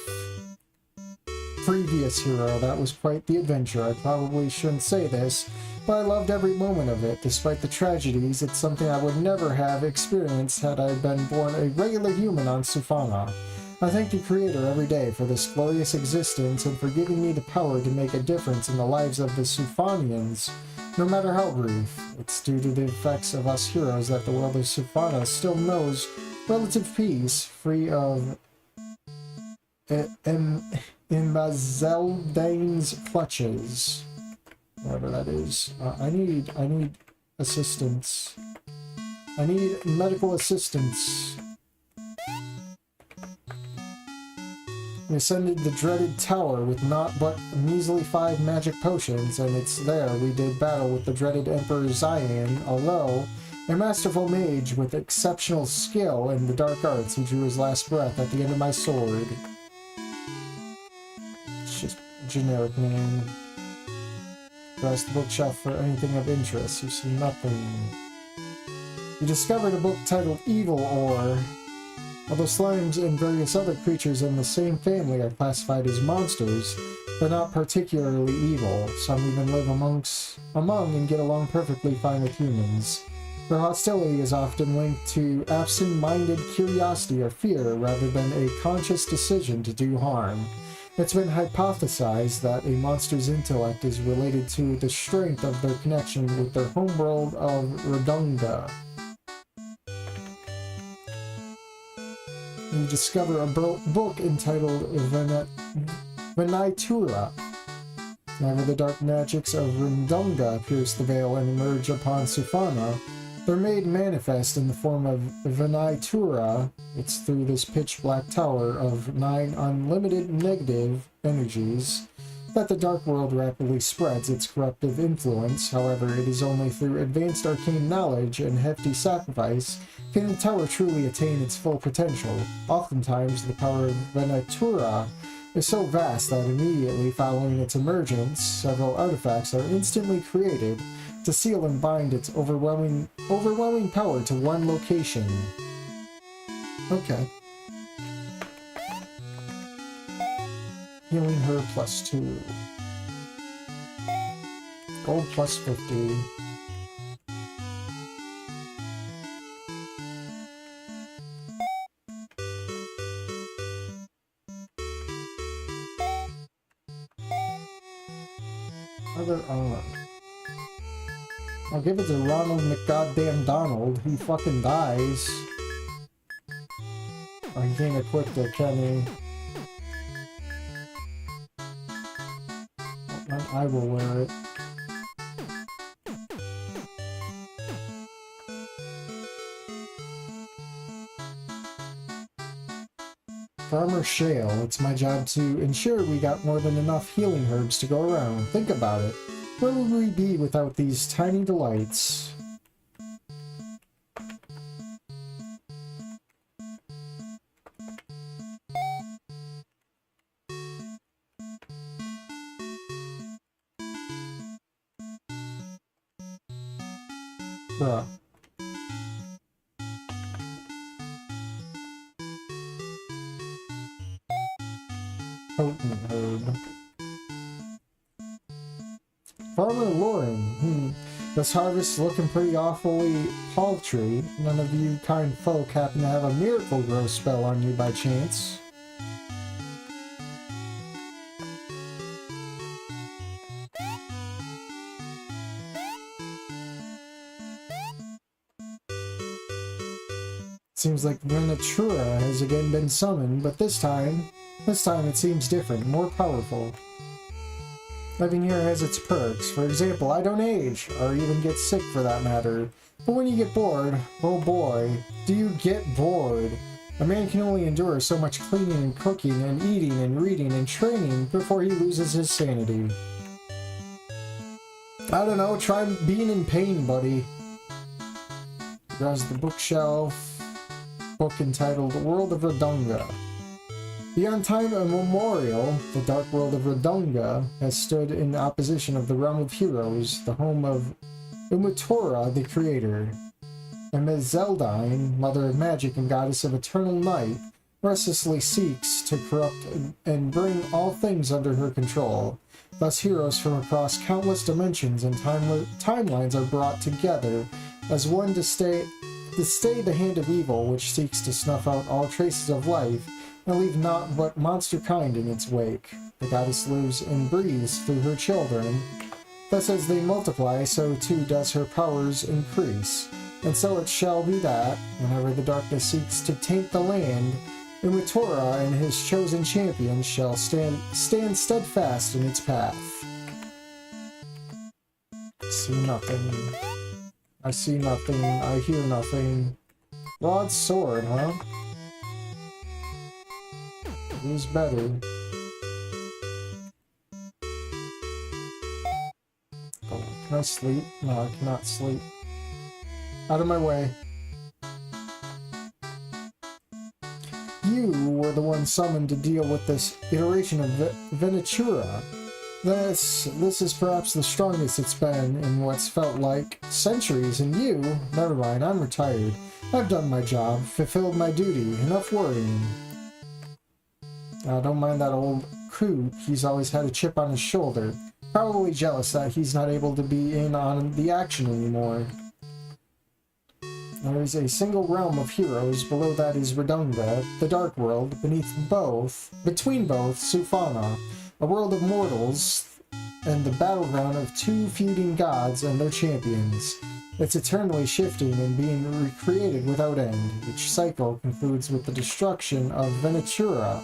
previous hero. That was quite the adventure. I probably shouldn't say this, but I loved every moment of it. Despite the tragedies, it's something I would never have experienced had I been born a regular human on Sufana. I thank the Creator every day for this glorious existence and for giving me the power to make a difference in the lives of the Sufanians, no matter how brief. It's due to the effects of us heroes that the world of Sufana still knows relative peace, free of Mazeldane's clutches. Whatever that is. I need assistance. I need medical assistance. We ascended the dreaded tower with naught but a measly 5 magic potions, and it's there we did battle with the dreaded Emperor Xian, although a masterful mage with exceptional skill in the dark arts who drew his last breath at the end of my sword. It's just a generic name. Browse the bookshelf for anything of interest. You see nothing. You discovered a book titled Evil Ore. Although slimes and various other creatures in the same family are classified as monsters, they're not particularly evil. Some even live among and get along perfectly fine with humans. Their hostility is often linked to absent-minded curiosity or fear rather than a conscious decision to do harm. It's been hypothesized that a monster's intellect is related to the strength of their connection with their homeworld of Redonga. You discover a book entitled Venaitura. Whenever the dark magics of Redonga pierce the veil and emerge upon Sufana, they're made manifest in the form of Venaitura. It's through this pitch-black tower of 9 unlimited negative energies that the dark world rapidly spreads its corruptive influence. However, it is only through advanced arcane knowledge and hefty sacrifice can the tower truly attain its full potential. Oftentimes, the power of Venaitura is so vast that immediately following its emergence, several artifacts are instantly created to seal and bind its overwhelming power to one location. Okay. Healing her +2. Gold +50. Other I'll give it to Ronald McGoddamn Donald. He fucking dies. Oh, he can't equip it, can he? Oh, I will wear it. Farmer Shale, it's my job to ensure we got more than enough healing herbs to go around. Think about it. Where would we be without these tiny delights? Bruh. Potent herb. Farmer Lauren, this harvest is looking pretty awfully paltry. None of you kind folk happen to have a miracle grow spell on you by chance? Seems like Venatura has again been summoned, but this time it seems different, more powerful. Living here has its perks. For example, I don't age, or even get sick for that matter. But when you get bored, oh boy, do you get bored. A man can only endure so much cleaning and cooking and eating and reading and training before he loses his sanity. I don't know, try being in pain, buddy. Browse the bookshelf. Book entitled The World of Redonga. Beyond time immemorial, the dark world of Redonga has stood in opposition of the realm of heroes, the home of Umutora the Creator. And Ms. Zeldine, mother of magic and goddess of eternal night, restlessly seeks to corrupt and bring all things under her control. Thus, heroes from across countless dimensions and timelines are brought together as one to stay the hand of evil, which seeks to snuff out all traces of life and leave naught but monster kind in its wake. The goddess lives and breathes through her children. Thus, as they multiply, so too does her powers increase. And so it shall be that, whenever the darkness seeks to taint the land, Umutora and his chosen champions shall stand steadfast in its path. See nothing. I see nothing. I hear nothing. Broadsword, huh? Who's better? Oh, can I sleep? No, I cannot sleep. Out of my way. You were the one summoned to deal with this iteration of Venatura. This is perhaps the strongest it's been in what's felt like centuries, and you, never mind, I'm retired. I've done my job, fulfilled my duty, enough worrying. Don't mind that old coot, he's always had a chip on his shoulder. Probably jealous that he's not able to be in on the action anymore. There is a single realm of heroes, below that is Redonga, the Dark World, between both, Sufana, a world of mortals, and the battleground of two feuding gods and their champions. It's eternally shifting and being recreated without end. Each cycle concludes with the destruction of Venatura,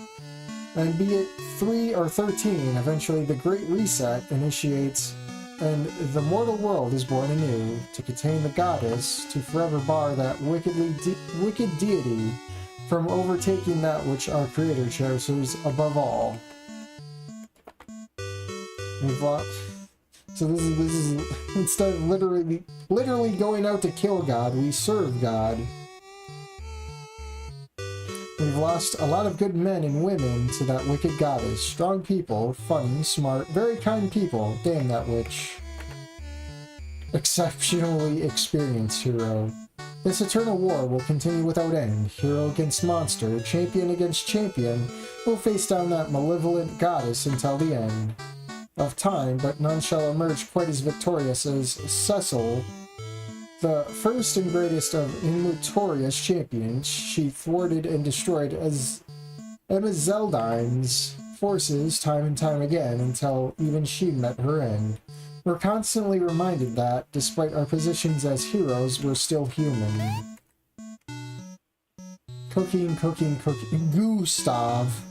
and be it 3 or 13, eventually the Great Reset initiates, and the mortal world is born anew, to contain the goddess, to forever bar that wicked deity from overtaking that which our Creator cherishes above all. So this is instead of literally going out to kill God, we serve God. We've lost a lot of good men and women to that wicked goddess. Strong people, funny, smart, very kind people. Damn that witch. Exceptionally experienced hero. This eternal war will continue without end. Hero against monster, champion against champion, will face down that malevolent goddess until the end of time, but none shall emerge quite as victorious as Cecil, the first and greatest of Immortorious champions. She thwarted and destroyed as Emmazeldine's forces time and time again until even she met her end. We're constantly reminded that, despite our positions as heroes, we're still human. Cooking. Gustav.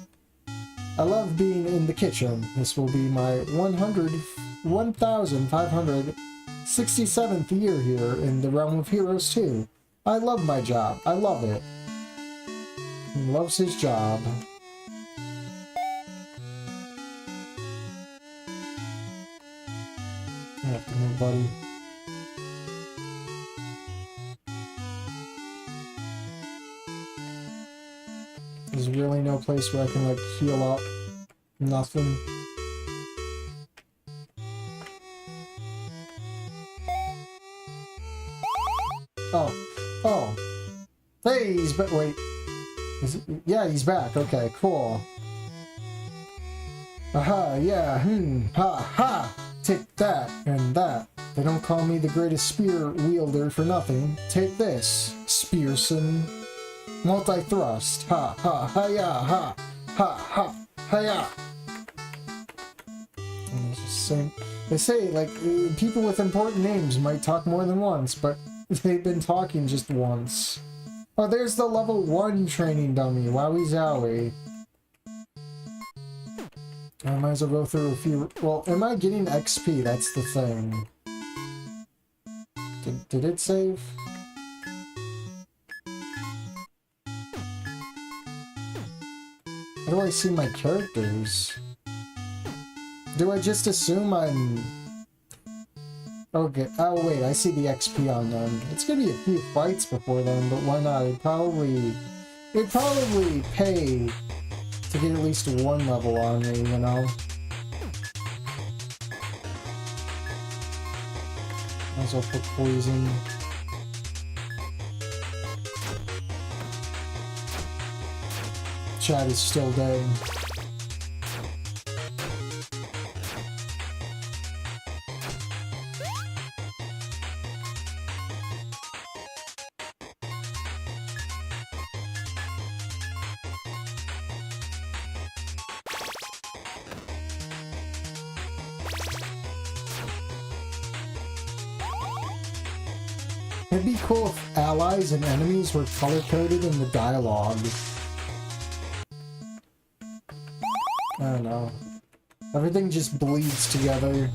I love being in the kitchen. This will be my 1567th year here in the realm of heroes too. I love my job. I love it. He loves his job. I have to move, buddy. There's really no place where I can, like, heal up. Nothing. Oh. Hey, he's back. Wait. Yeah, he's back. Okay, cool. Aha, yeah, ha. Take that and that. They don't call me the greatest spear wielder for nothing. Take this, Spearson. Multi-thrust. Ha, ha-ya, ha. Ha, ha-ya. They say, like, people with important names might talk more than once, but they've been talking just once. Oh, there's the level 1 training dummy. Wowie zowie. I might as well go through a few... Well, am I getting XP? That's the thing. Did it save? How do I see my characters? Do I just assume I'm... Okay, oh wait, I see the XP on them. It's gonna be a few fights before then, but why not? It'd probably pay to get at least one level on me, you know? Might as well put poison. 'Cause chat is still dead. It'd be cool if allies and enemies were color-coded in the dialogue. I don't know. Everything just bleeds together.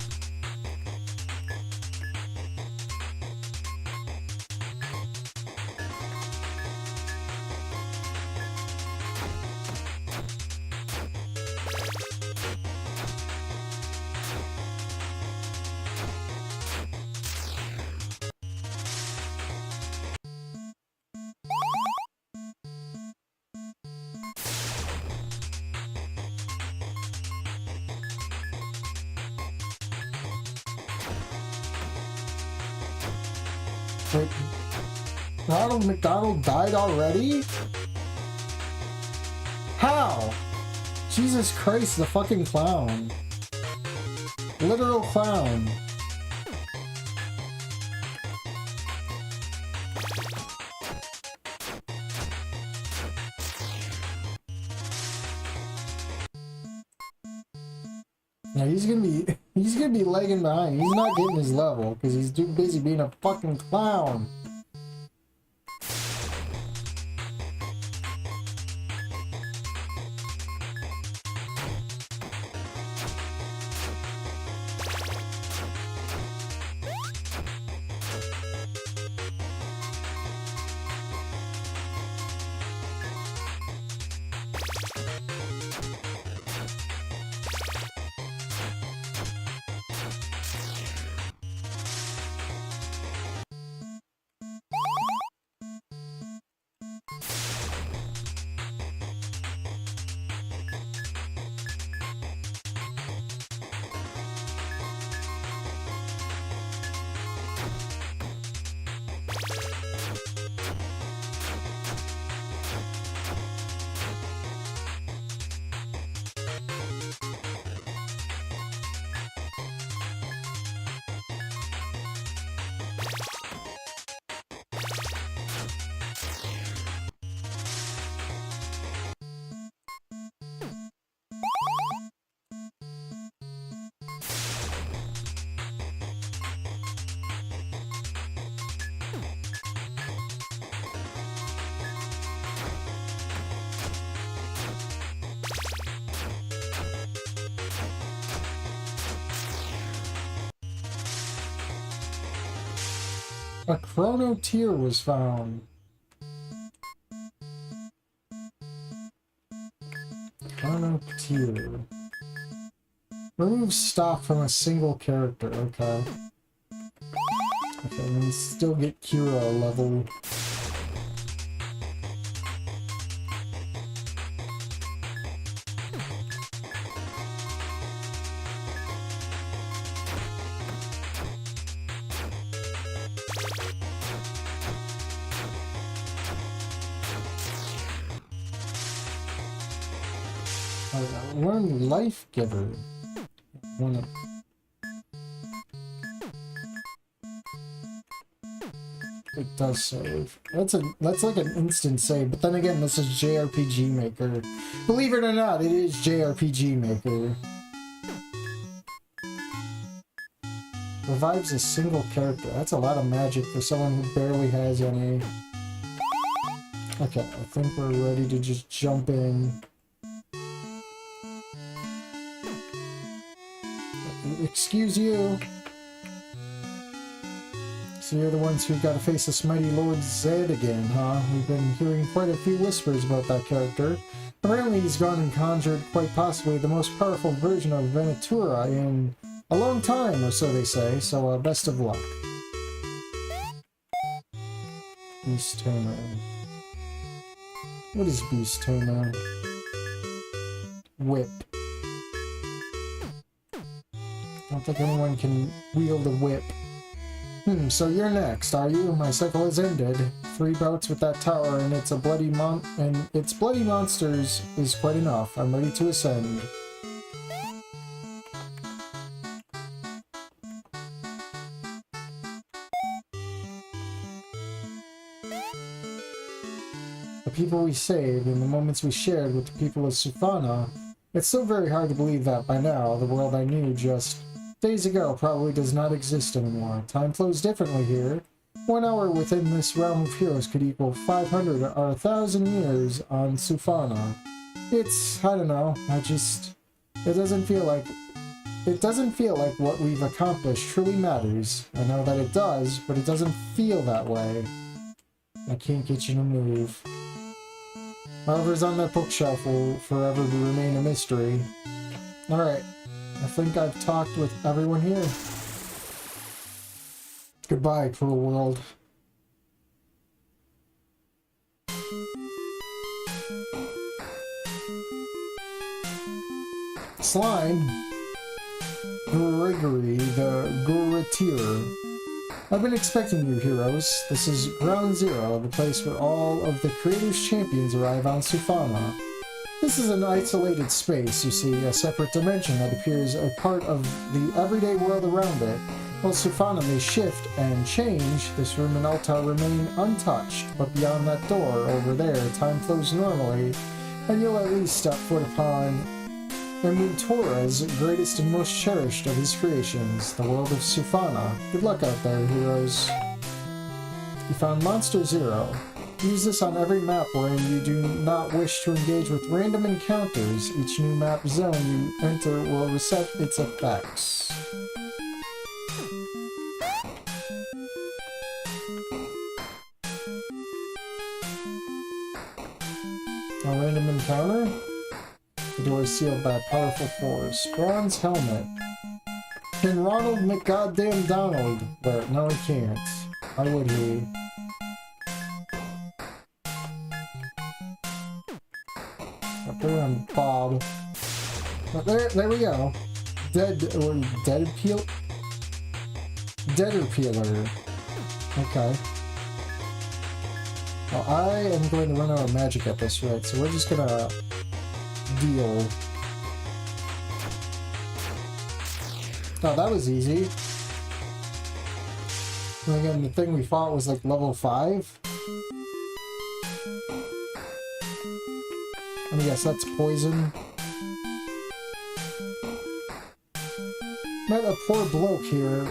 Wait, Ronald McDonald died already? How? Jesus Christ, the fucking clown. Literal clown. Yeah, he's gonna be lagging behind. He's not getting his level because he's too busy being a fucking clown. A chrono tier was found. Chrono tier. Remove stop from a single character. Okay. Okay, and we still get Kira level. Learn Life Giver. It does save. That's like an instant save, but then again, this is JRPG Maker. Believe it or not, it is JRPG Maker. Revives a single character. That's a lot of magic for someone who barely has any. Okay, I think we're ready to just jump in. Excuse you. So you're the ones who've got to face this mighty Lord Zed again, huh? We've been hearing quite a few whispers about that character. Apparently he's gone and conjured quite possibly the most powerful version of Venatura in a long time, or so they say, so best of luck. Beast Tamer. What is Beast Tamer? Whip. I don't think anyone can wield a whip. So you're next, are you? My cycle has ended. 3 bouts with that tower, and it's bloody monsters is quite enough. I'm ready to ascend. The people we saved and the moments we shared with the people of Sufana, it's still very hard to believe that by now, the world I knew just days ago probably does not exist anymore. Time flows differently here. 1 hour within this realm of heroes could equal 500 or 1,000 years on Sufana. It's, I don't know, it doesn't feel like what we've accomplished truly matters. I know that it does, but it doesn't feel that way. I can't get you to move. Whatever's on that bookshelf will forever remain a mystery. Alright, I think I've talked with everyone here. Goodbye, cruel world. Slime. Gregory the Guratir. I've been expecting you, heroes. This is Ground Zero, the place where all of the Creator's champions arrive on Sufana. This is an isolated space, you see, a separate dimension that appears a part of the everyday world around it. While Sufana may shift and change, this room and altar remain untouched, but beyond that door, over there, time flows normally, and you'll at least step foot upon Emuntora's greatest and most cherished of his creations, the world of Sufana. Good luck out there, heroes. You found Monster Zero. Use this on every map wherein you do not wish to engage with random encounters. Each new map zone you enter will reset its effects. A random encounter? The door is sealed by a powerful force. Bronze helmet. Can Ronald McGoddamn Donald? But no, he can't. Why would he? Up there on Bob. But there we go. Dead peeler. Okay. Well, I am going to run out of magic at this rate, so we're just gonna deal. Oh, that was easy. And again, the thing we fought was like level 5. I mean, yes, that's poison. Met a poor bloke in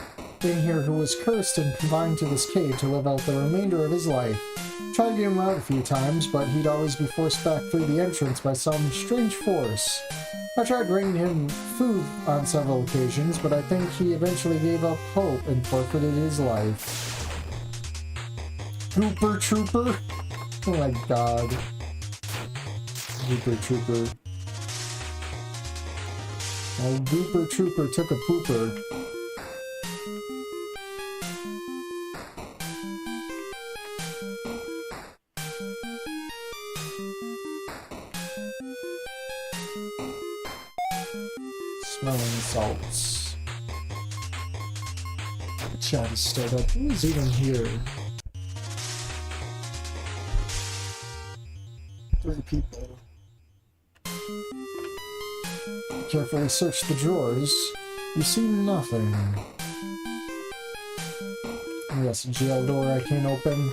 here who was cursed and confined to this cave to live out the remainder of his life. Tried to get him out a few times, but he'd always be forced back through the entrance by some strange force. I tried bringing him food on several occasions, but I think he eventually gave up hope and forfeited his life. Gooper Trooper? Oh my god. Gooper Trooper. Oh, Gooper Trooper took a pooper. Smelling salts. The chat is still up. Who's even here? 3 people. Carefully search the drawers. You see nothing. Yes, a jail door I can't open.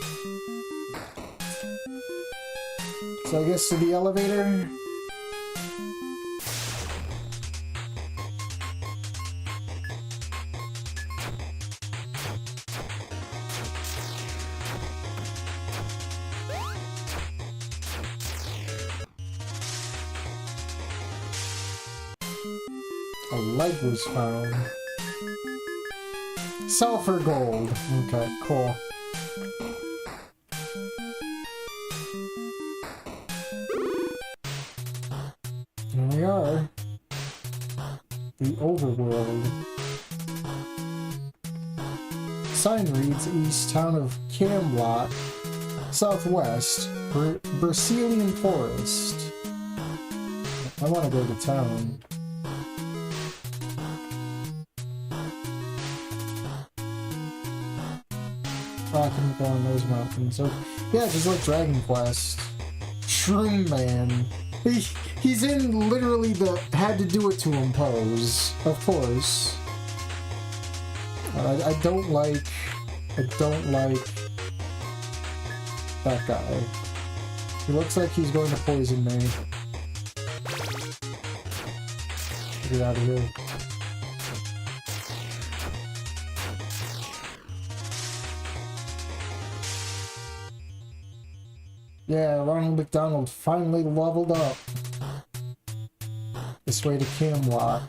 So I guess to the elevator. A leg was found. Sulfur gold. Okay, cool. Here we are. The overworld. Sign reads east town of Camblot, southwest, Brasilian Forest. I want to go to town. I can go on those mountains. So Yeah, just like Dragon Quest. Shroom Man. He's in literally the had to do it to him pose, of course. I don't like that guy. He looks like he's going to poison me. Get out of here. Yeah, Ronald McDonald finally leveled up. This way to Camelot.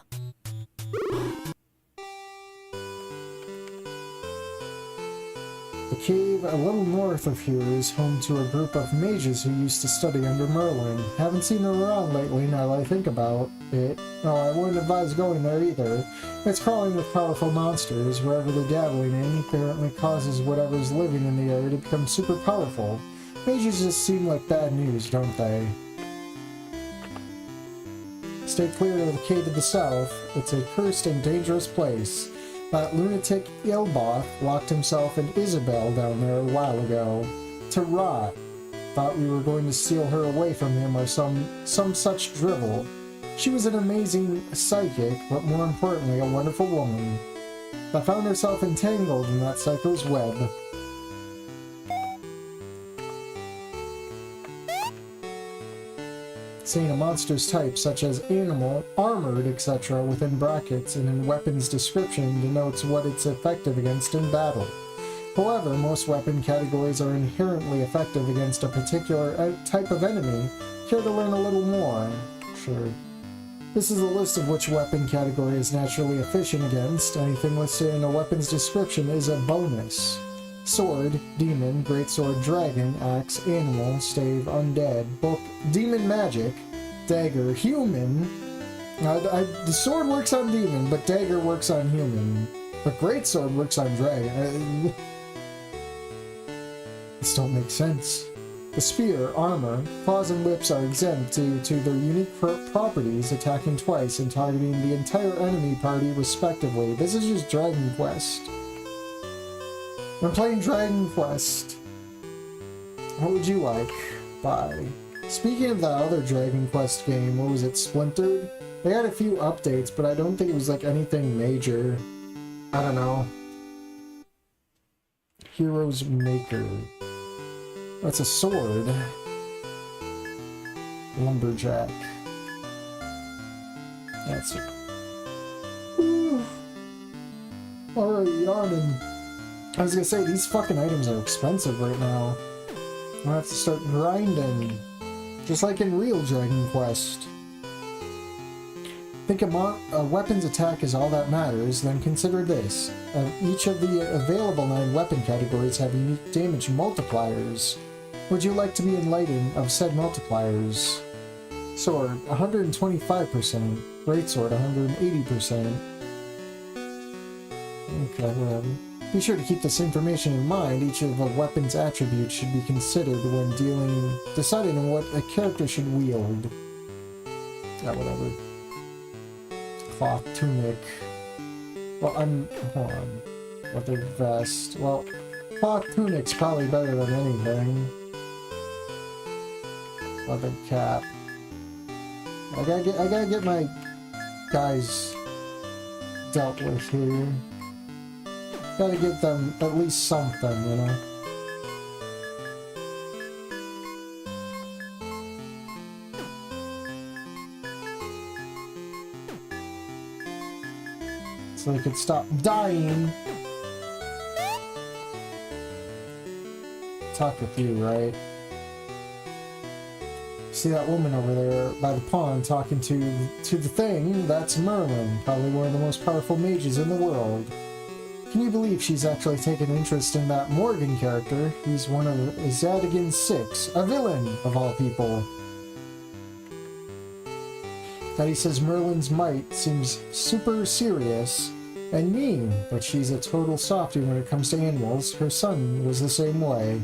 The cave a little north of here is home to a group of mages who used to study under Merlin. Haven't seen them around lately now that I think about it. No, I wouldn't advise going there either. It's crawling with powerful monsters. Wherever they're dabbling in apparently causes whatever's living in the area to become super powerful. Mages just seem like bad news, don't they? Stay clear of the cave to the south. It's a cursed and dangerous place. That lunatic Ilboth locked himself and Isabel down there a while ago. To rot. Thought we were going to steal her away from him or some such drivel. She was an amazing psychic, but more importantly, a wonderful woman. That found herself entangled in that psycho's web. Seeing a monster's type, such as animal, armored, etc., within brackets and in weapon's description denotes what it's effective against in battle. However, most weapon categories are inherently effective against a particular type of enemy. Care to learn a little more? Sure. This is a list of which weapon category is naturally efficient against. Anything listed in a weapon's description is a bonus. Sword, demon, greatsword, dragon, axe, animal, stave, undead, book, demon magic, dagger, human. The sword works on demon, but dagger works on human. But greatsword works on dragon. This don't make sense. The spear, armor, claws and lips are exempt due to their unique properties, attacking twice and targeting the entire enemy party respectively. This is just Dragon Quest. I'm playing Dragon Quest. What would you like? Bye. Speaking of that other Dragon Quest game, what was it, Splintered? They had a few updates, but I don't think it was like anything major. I don't know. Heroes Maker. That's a sword. Lumberjack. That's it. Alright, yawning. I was gonna say, these fucking items are expensive right now. I'm gonna have to start grinding. Just like in real Dragon Quest. Think a weapon's attack is all that matters, then consider this. Each of the available 9 weapon categories have unique damage multipliers. Would you like to be enlightened of said multipliers? Sword, 125%. Greatsword, 180%. Okay, whatever. Be sure to keep this information in mind. Each of a weapon's attributes should be considered when deciding on what a character should wield. Yeah, whatever. Cloth, tunic. Well, hold on. Leather vest. Well, cloth tunic's probably better than anything. Leather cap. I gotta get my guys dealt with here. Gotta give them at least something, you know? So they could stop dying. Talk with you, right? See that woman over there by the pond talking to the thing? That's Merlin, probably one of the most powerful mages in the world. Can you believe she's actually taken interest in that Morgan character, who's one of Zadigan's 6, a villain, of all people? Daddy says Merlin's might seems super serious and mean, but she's a total softie when it comes to animals. Her son was the same way.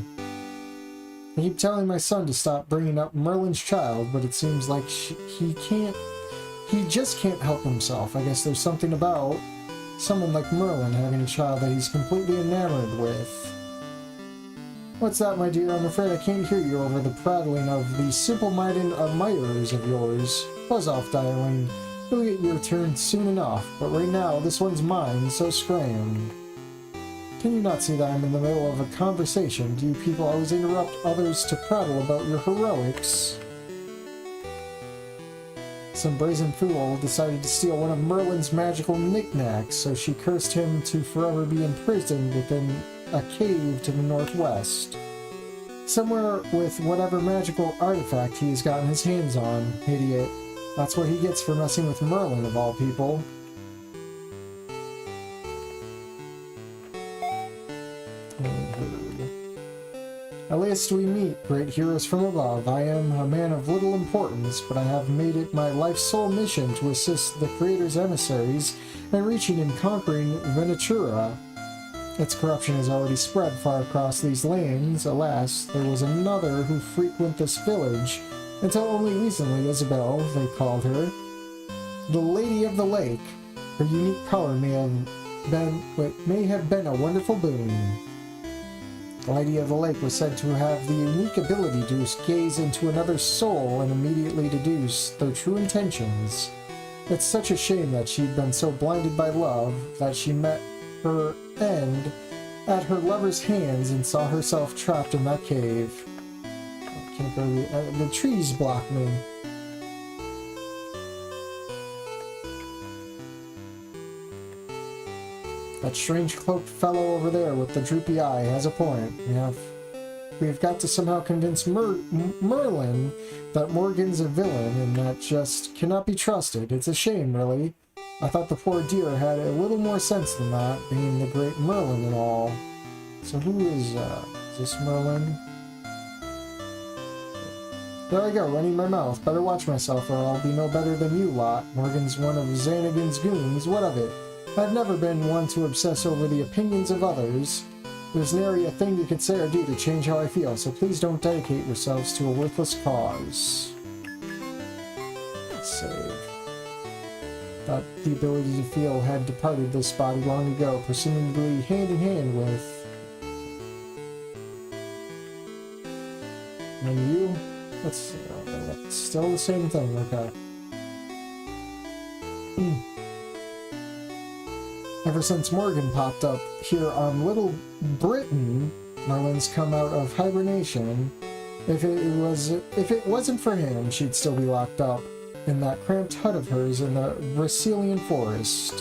I keep telling my son to stop bringing up Merlin's child, but it seems like he just can't help himself. I guess there's something about someone like Merlin having a child that he's completely enamored with. What's that, my dear? I'm afraid I can't hear you over the prattling of these simple-minded admirers of yours. Buzz off, darling. You'll get your turn soon enough, but right now, this one's mine, so scram. Can you not see that I'm in the middle of a conversation? Do you people always interrupt others to prattle about your heroics? Some brazen fool decided to steal one of Merlin's magical knickknacks, so she cursed him to forever be imprisoned within a cave to the northwest. Somewhere with whatever magical artifact he's gotten his hands on. Idiot. That's what he gets for messing with Merlin, of all people. At least we meet, great heroes from above. I am a man of little importance, but I have made it my life's sole mission to assist the Creator's emissaries in reaching and conquering Venatura. Its corruption has already spread far across these lands. Alas, there was another who frequented this village, until only recently Isabel, they called her, the Lady of the Lake. Her unique power may have been a wonderful boon. The Lady of the Lake was said to have the unique ability to gaze into another's soul and immediately deduce their true intentions. It's such a shame that she'd been so blinded by love that she met her end at her lover's hands and saw herself trapped in that cave. I can't go the trees block me. That strange cloaked fellow over there with the droopy eye has a point. We've got to somehow convince Merlin that Morgan's a villain and that just cannot be trusted. It's a shame, really. I thought the poor dear had a little more sense than that, being the great Merlin and all. So who is this Merlin? There I go, running my mouth. Better watch myself or I'll be no better than you lot. Morgan's one of Xanagan's goons. What of it? I've never been one to obsess over the opinions of others. There's nary a thing you can say or do to change how I feel, so please don't dedicate yourselves to a worthless cause. Let's save. Thought the ability to feel had departed this body long ago, presumably hand in hand with... And you? That's still the same thing, okay. Ever since Morgan popped up here on Little Britain, Merlin's come out of hibernation. If it wasn't for him, she'd still be locked up in that cramped hut of hers in the Brasilian forest.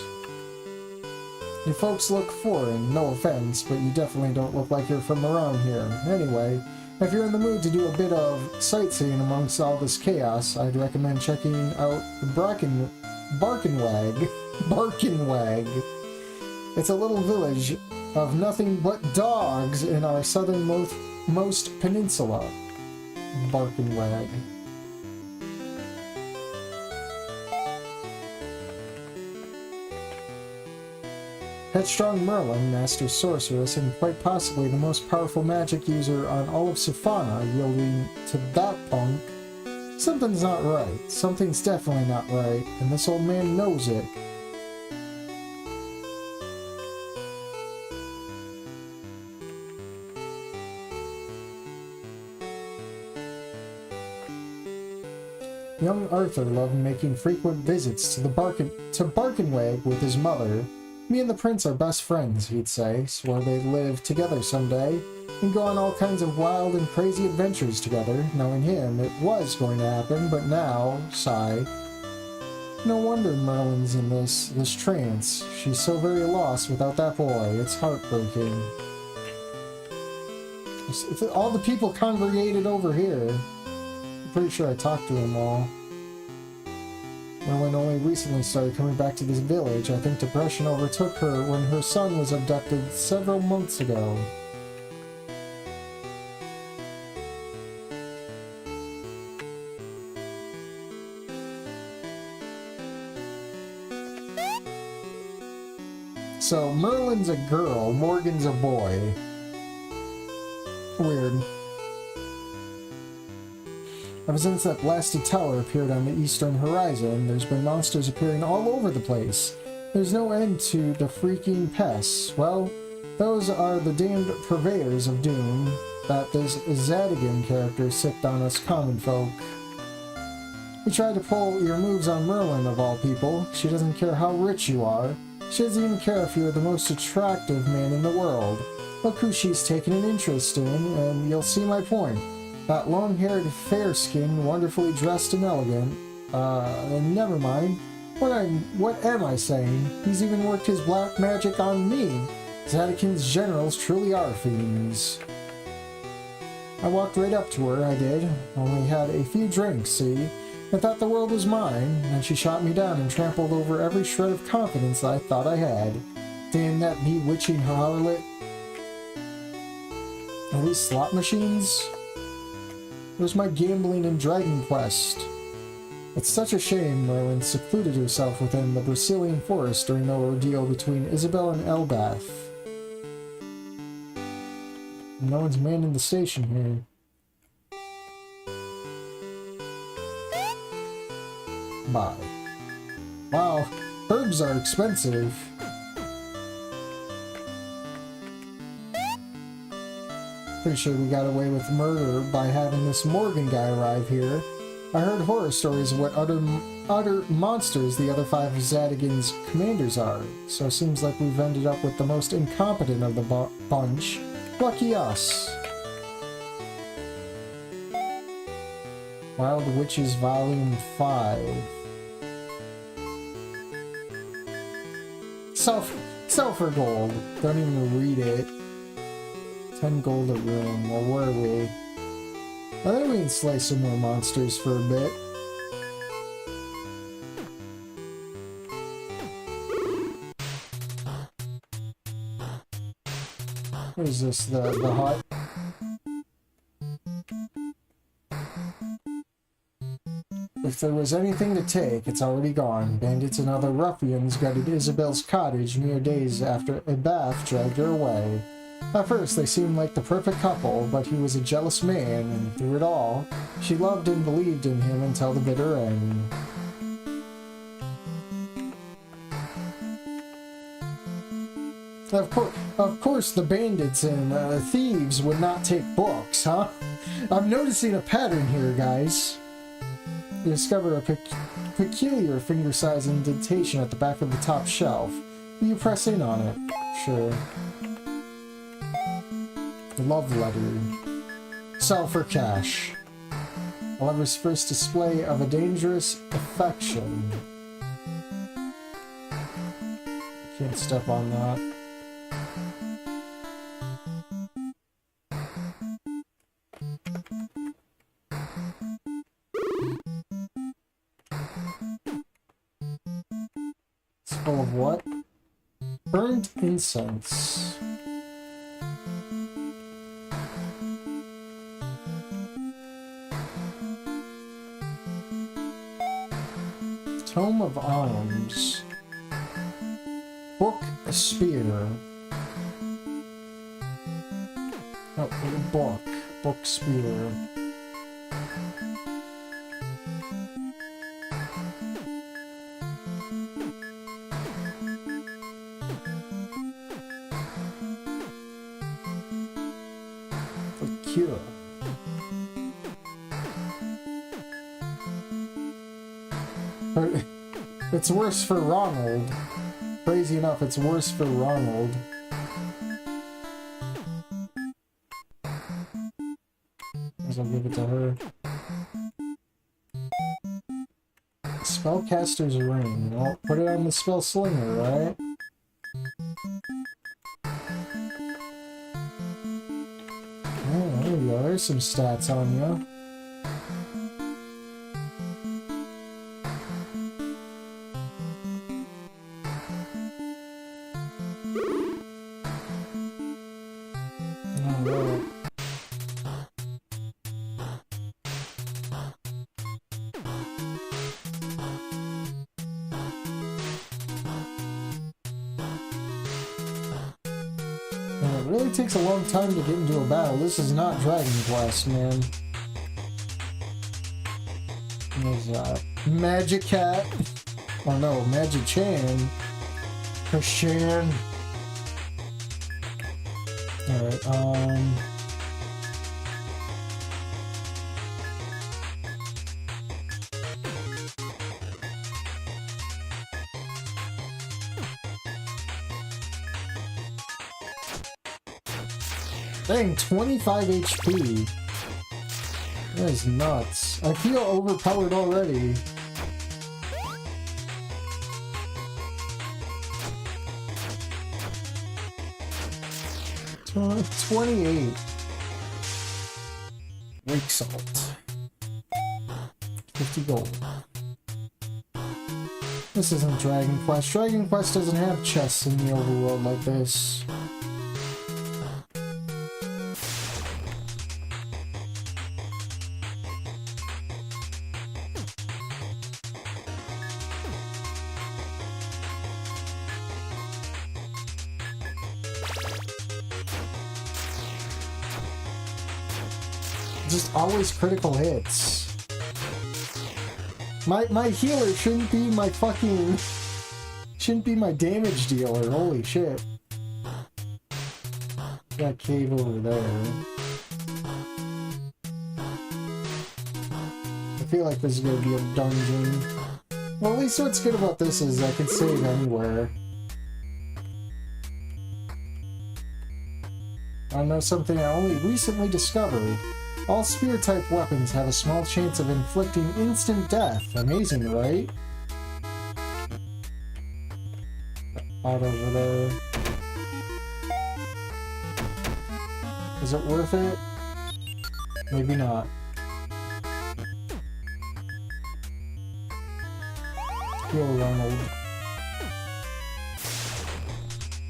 You folks look foreign, no offense, but you definitely don't look like you're from around here. Anyway, if you're in the mood to do a bit of sightseeing amongst all this chaos, I'd recommend checking out Barkenwag. It's a little village of nothing but dogs in our southernmost peninsula. Barkenwag. Headstrong Merlin, master sorceress, and quite possibly the most powerful magic user on all of Sufana, yielding to that punk. Something's not right. Something's definitely not right, and this old man knows it. Young Arthur loved making frequent visits to Barkenwag with his mother. Me and the prince are best friends, he'd say, swore they'd live together someday, and go on all kinds of wild and crazy adventures together. Knowing him, it was going to happen, but now, sigh. No wonder Merlin's in this trance. She's so very lost without that boy. It's heartbreaking. All the people congregated over here. I'm pretty sure I talked to them all. Merlin only recently started coming back to this village. I think depression overtook her when her son was abducted several months ago. So, Merlin's a girl, Morgan's a boy. Weird. Ever since that blasted tower appeared on the eastern horizon, there's been monsters appearing all over the place. There's no end to the freaking pests. Well, those are the damned purveyors of doom. that this Zadigan character sicked on us common folk. You tried to pull your moves on Merlin, of all people. She doesn't care how rich you are. She doesn't even care if you're the most attractive man in the world. Look who she's taken an interest in, and you'll see my point. That long-haired, fair-skinned, wonderfully dressed and elegant. Never mind. What am I saying? He's even worked his black magic on me. Zadikin's generals truly are fiends. I walked right up to her, I did. Only had a few drinks, see? I thought the world was mine, and she shot me down and trampled over every shred of confidence I thought I had. Damn that bewitching harlot. Are these slot machines? Where's my gambling and Dragon Quest? It's such a shame Merlin secluded herself within the Brazilian forest during the ordeal between Isabel and Elbath. No one's manning the station here. Bye. Wow, herbs are expensive. Pretty sure we got away with murder by having this Morgan guy arrive here. I heard horror stories of what utter monsters the other 5 of Zadigan's commanders are, so it seems like we've ended up with the most incompetent of the bunch. Lucky us. Wild Witches Volume 5. Sulfur gold. Don't even read it. 10 gold a room. Or where are we? I think we can slay some more monsters for a bit. What is this? The hut? If there was anything to take, it's already gone. Bandits and other ruffians gutted Isabel's cottage mere days after Elbath dragged her away. At first, they seemed like the perfect couple, but he was a jealous man, and through it all, she loved and believed in him until the bitter end. Of course, the bandits and thieves would not take books, huh? I'm noticing a pattern here, guys. You discover a peculiar finger size indentation at the back of the top shelf. You press in on it. Sure. Love letter. Sell for cash. A lover's first display of a dangerous affection. Can't step on that. It's full of what? Burnt incense. Tome of Arms. Book a spear. Oh, book. Book spear. For cure. It's worse for Ronald. Crazy enough, it's worse for Ronald. I'll give it to her. Spellcaster's Ring. Well, put it on the Spell Slinger, right? Oh, there we go. There's some stats on you. It really takes a long time to get into a battle. This is not Dragon Quest, man. What is that? Magic Cat? Oh no, Magic Chan. Christian. Alright, Dang, 25 HP. That is nuts. I feel overpowered already. Uh, 28. Wake salt. 50 gold. This isn't Dragon Quest. Dragon Quest doesn't have chests in the overworld like this. Just always critical hits. My healer shouldn't be my fucking... Shouldn't be my damage dealer, holy shit. Got a cave over there. I feel like this is gonna be a dungeon. Well, at least what's good about this is I can save anywhere. I know something I only recently discovered. All spear-type weapons have a small chance of inflicting instant death. Amazing, right? Out over there. Is it worth it? Maybe not. Kill Ronald.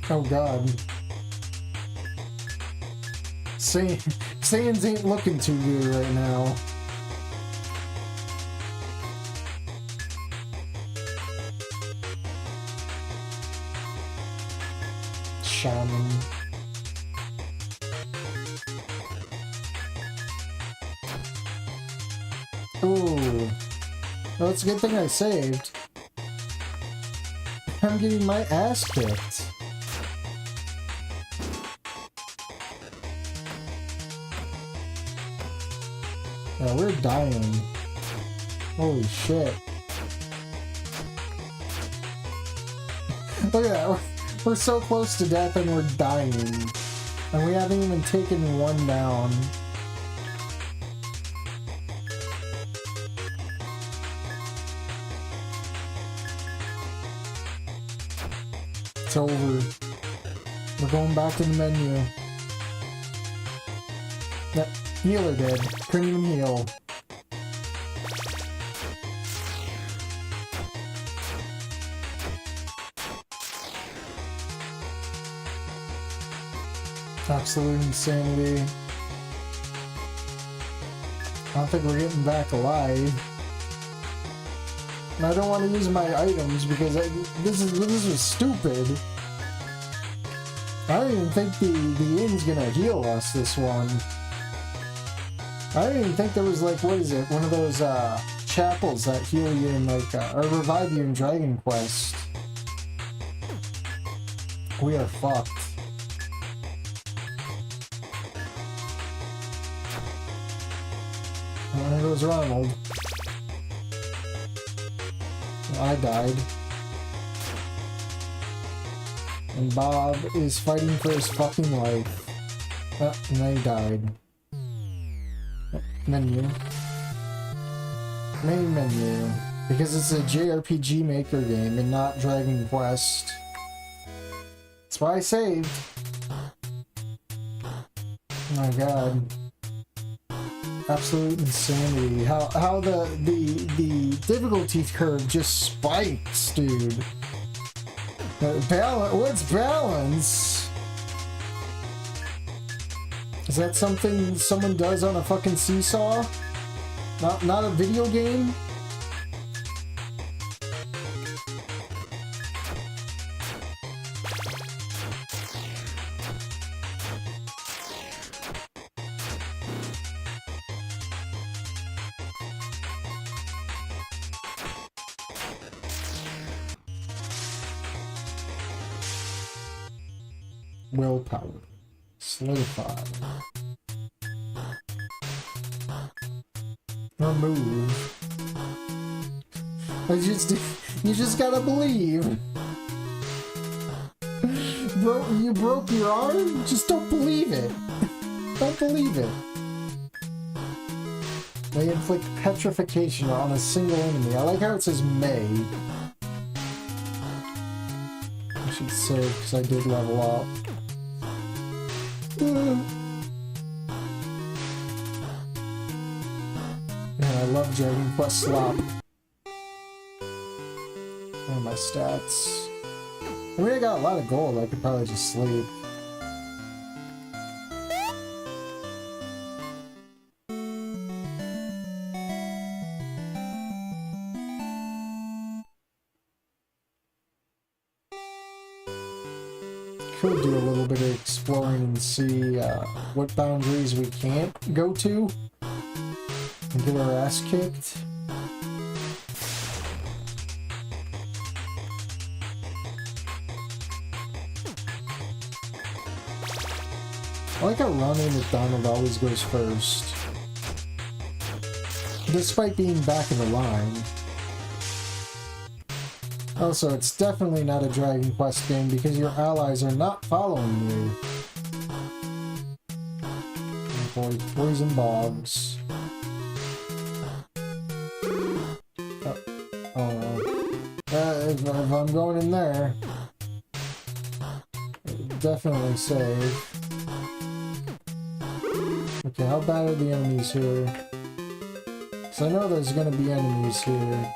Oh god. Saiyans ain't looking too good right now. Shaman. Ooh. Well, it's a good thing I saved. I'm getting my ass kicked. Yeah, we're dying. Holy shit. Look at that. We're so close to death and we're dying. And we haven't even taken one down. It's over. We're going back to the menu. That healer dead. Couldn't even heal. Absolute insanity. I don't think we're getting back alive. And I don't want to use my items because this is stupid. I don't even think the inn's gonna heal us this one. I don't even think there was like, what is it? One of those chapels that heal you in like, or revive you in Dragon Quest. We are fucked. And there goes Ronald. I died. And Bob is fighting for his fucking life. Oh, and then he died. Oh, menu. Main menu. Because it's a JRPG Maker game and not Dragon Quest. That's why I saved. Oh my god. Absolute insanity. How the difficulty curve just spikes, dude. What's balance? Is that something someone does on a fucking seesaw? Not a video game? Willpower. Solidify. Remove. You just gotta believe. Bro, you broke your arm? Just don't believe it. don't believe it. They inflict petrification on a single enemy. I like how it says may. I should save because I did level up. Man, I love Dragon Quest slop. And my stats. I mean, I got a lot of gold. I could probably just sleep. Could do a little bit of exploring and see what boundaries we can't go to and get our ass kicked. I like how Ronald McDonald always goes first, despite being back in the line. Also, it's definitely not a Dragon Quest game because your allies are not following you. Avoid poison bogs. Oh no. If I'm going in there, definitely save. Okay, how bad are the enemies here? Because I know there's going to be enemies here.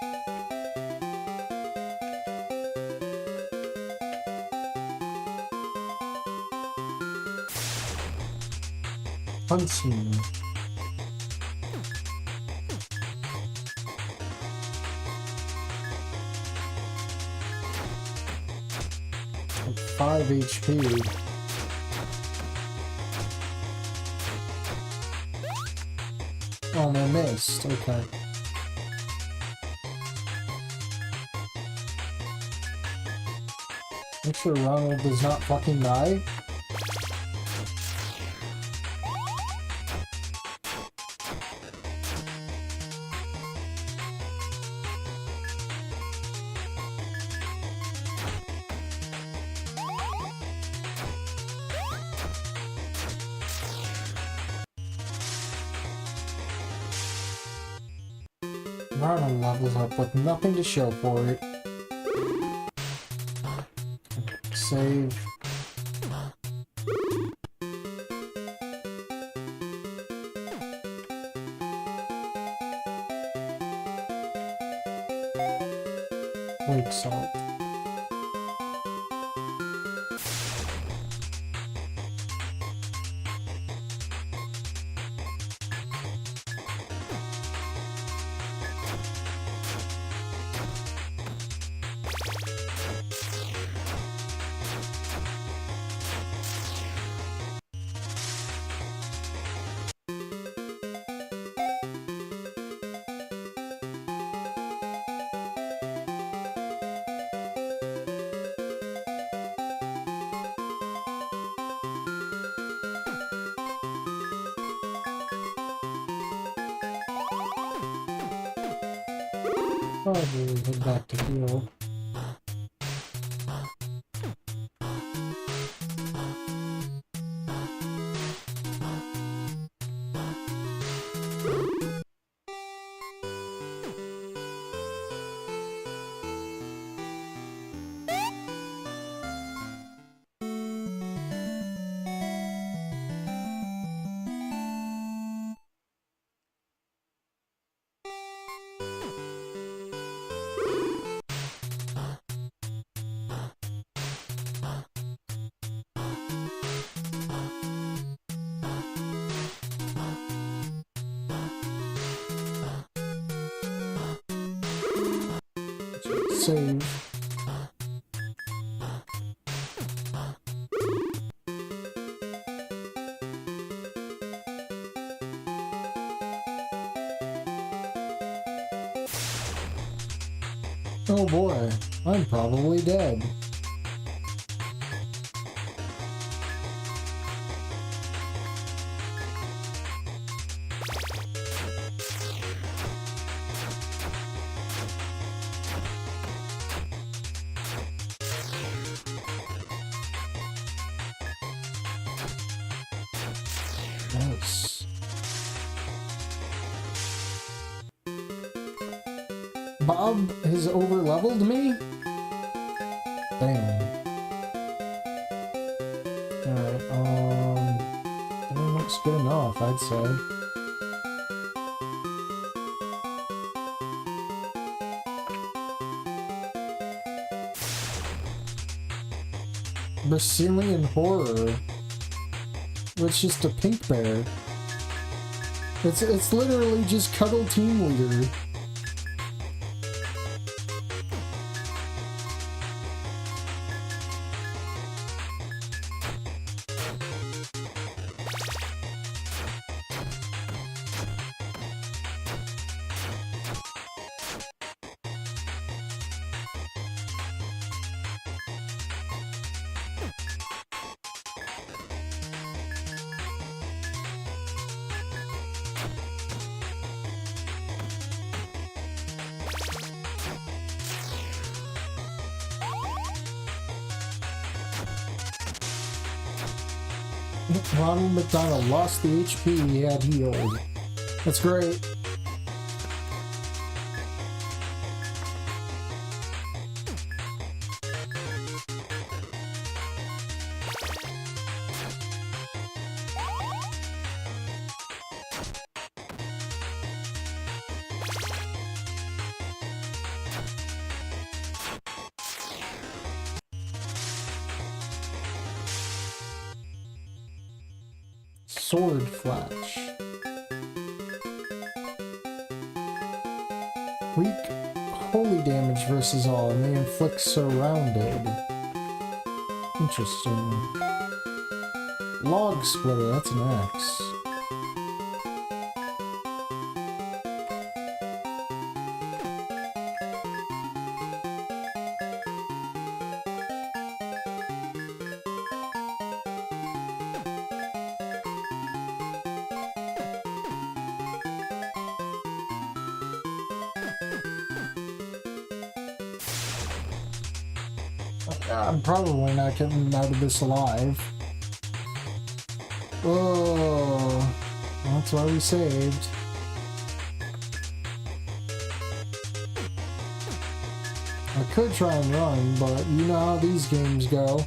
Hunting. Like 5 HP. Oh, no, missed. Okay. Make sure Ronald does not fucking die. Ronald levels up with nothing to show for it. Save. Lake salt. Probably head back to heal. Save. Oh boy, I'm probably dead. Nice. Bob has over-leveled me? Damn. Alright, that looks good enough, I'd say. Brazilian horror. It's just a pink bear. It's literally just Cuddle Team Leader. Ronald McDonald lost the HP he had healed. That's great. Sword Flash. Weak holy damage versus all, may inflict surrounded. Interesting. Log Splitter, that's an axe. I'm probably not getting out of this alive. Oh, that's why we saved. I could try and run, but you know how these games go.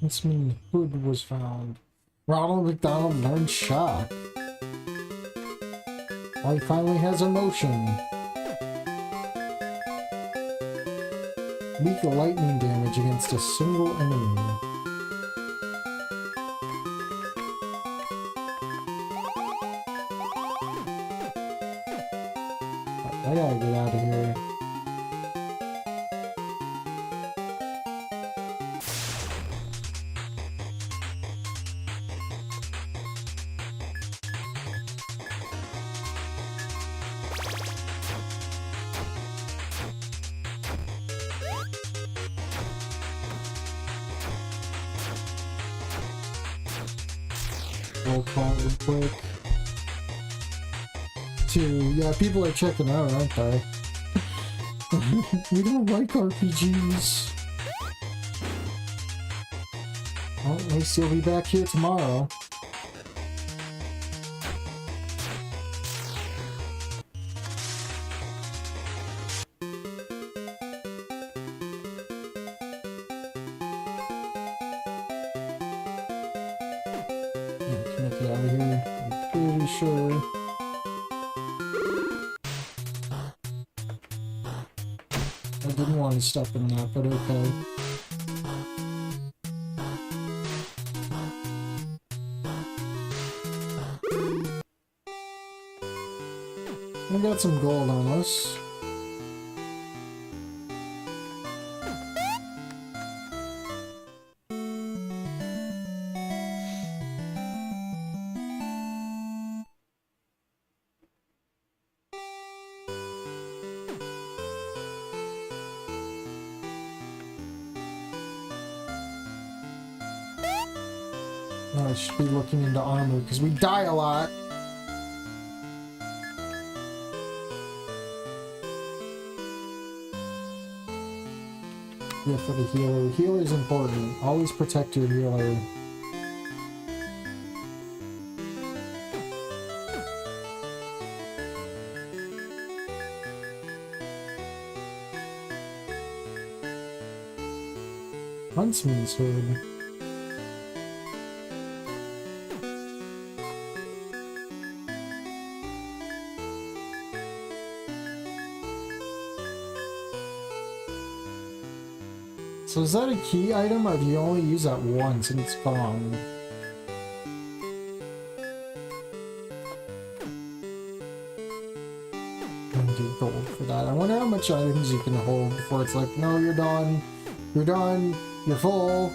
Huntsman Hood was found. Ronald McDonald learned shock. Oh, he finally has emotion. Weak lightning damage against a single enemy. I gotta get out of here. Roll call real quick. 2. Yeah, people are checking out, aren't they? We don't like RPGs. Well, at least you'll be back here tomorrow. Yeah, can make it out of here. I'm pretty sure. I didn't want to step in that, but okay. We got some gold on us. Now I should be looking into armor because we die a lot. Yeah, for the healer. Healer's important. Always protect your healer. Huntsman's hood. So is that a key item, or do you only use that once and it's gone? I'm gonna do gold for that. I wonder how much items you can hold before it's like, no, you're done, you're full.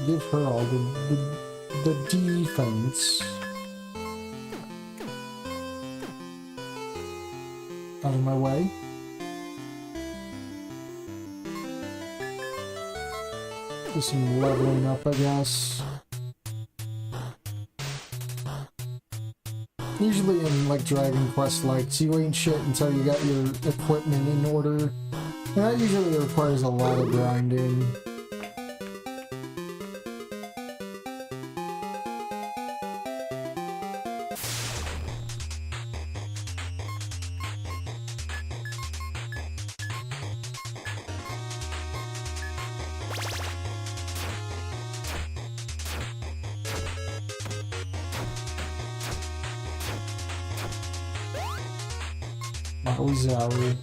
Give her all the defense. Out of my way. Do some leveling up, I guess. Usually in like Dragon Quest likes, you ain't shit until you got your equipment in order. And that usually requires a lot of grinding. Zowie.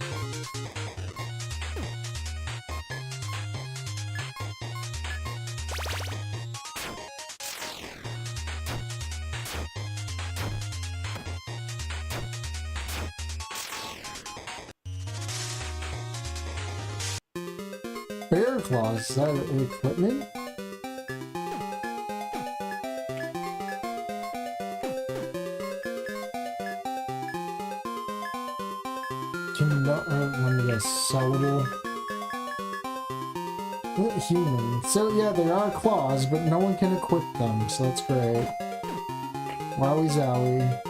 Bear claws, is that equipment? Let me guess, sellable. Human. So yeah, there are claws, but no one can equip them, so that's great. Wowie zowie.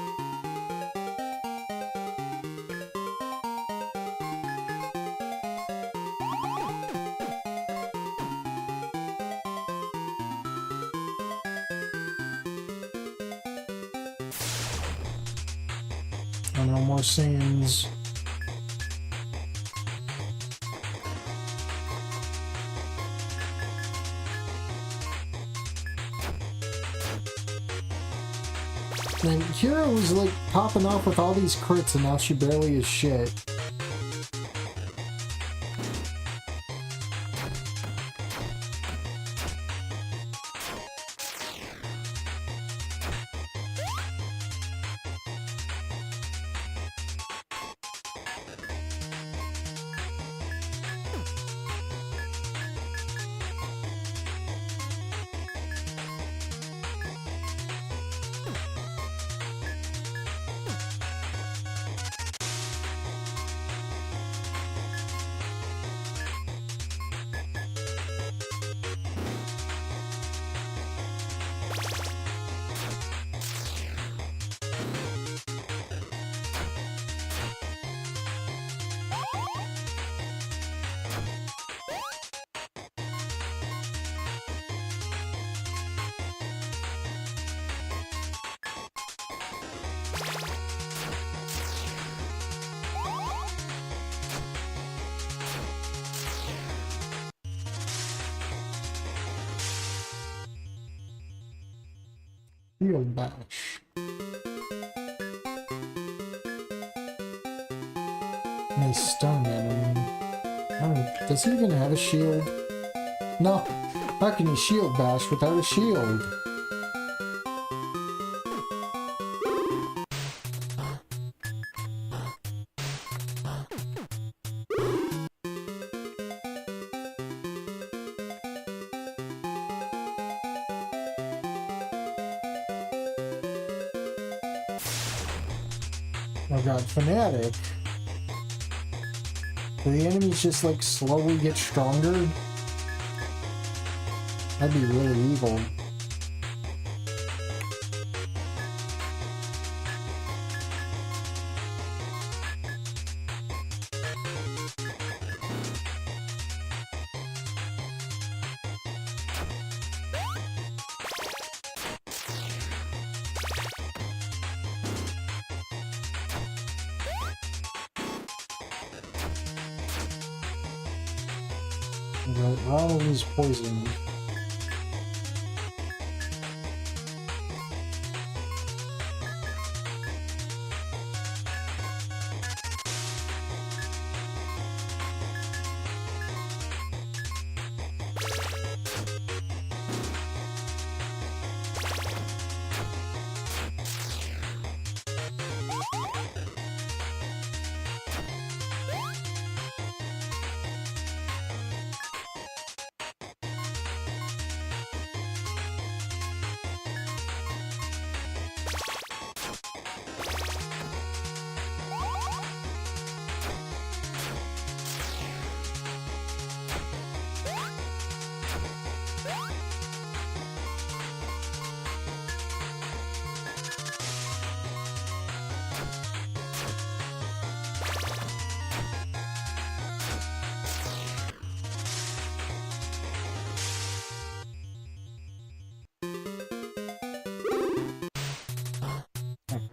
Oh, no more sands. And Kira was like popping off with all these crits and now she barely is shit. Shield bash. May stun enemy. Does he even have a shield? No. How can you shield bash without a shield? Oh god, Fanatic. Do the enemies just like slowly get stronger? That'd be really evil. Ronald is poisoned.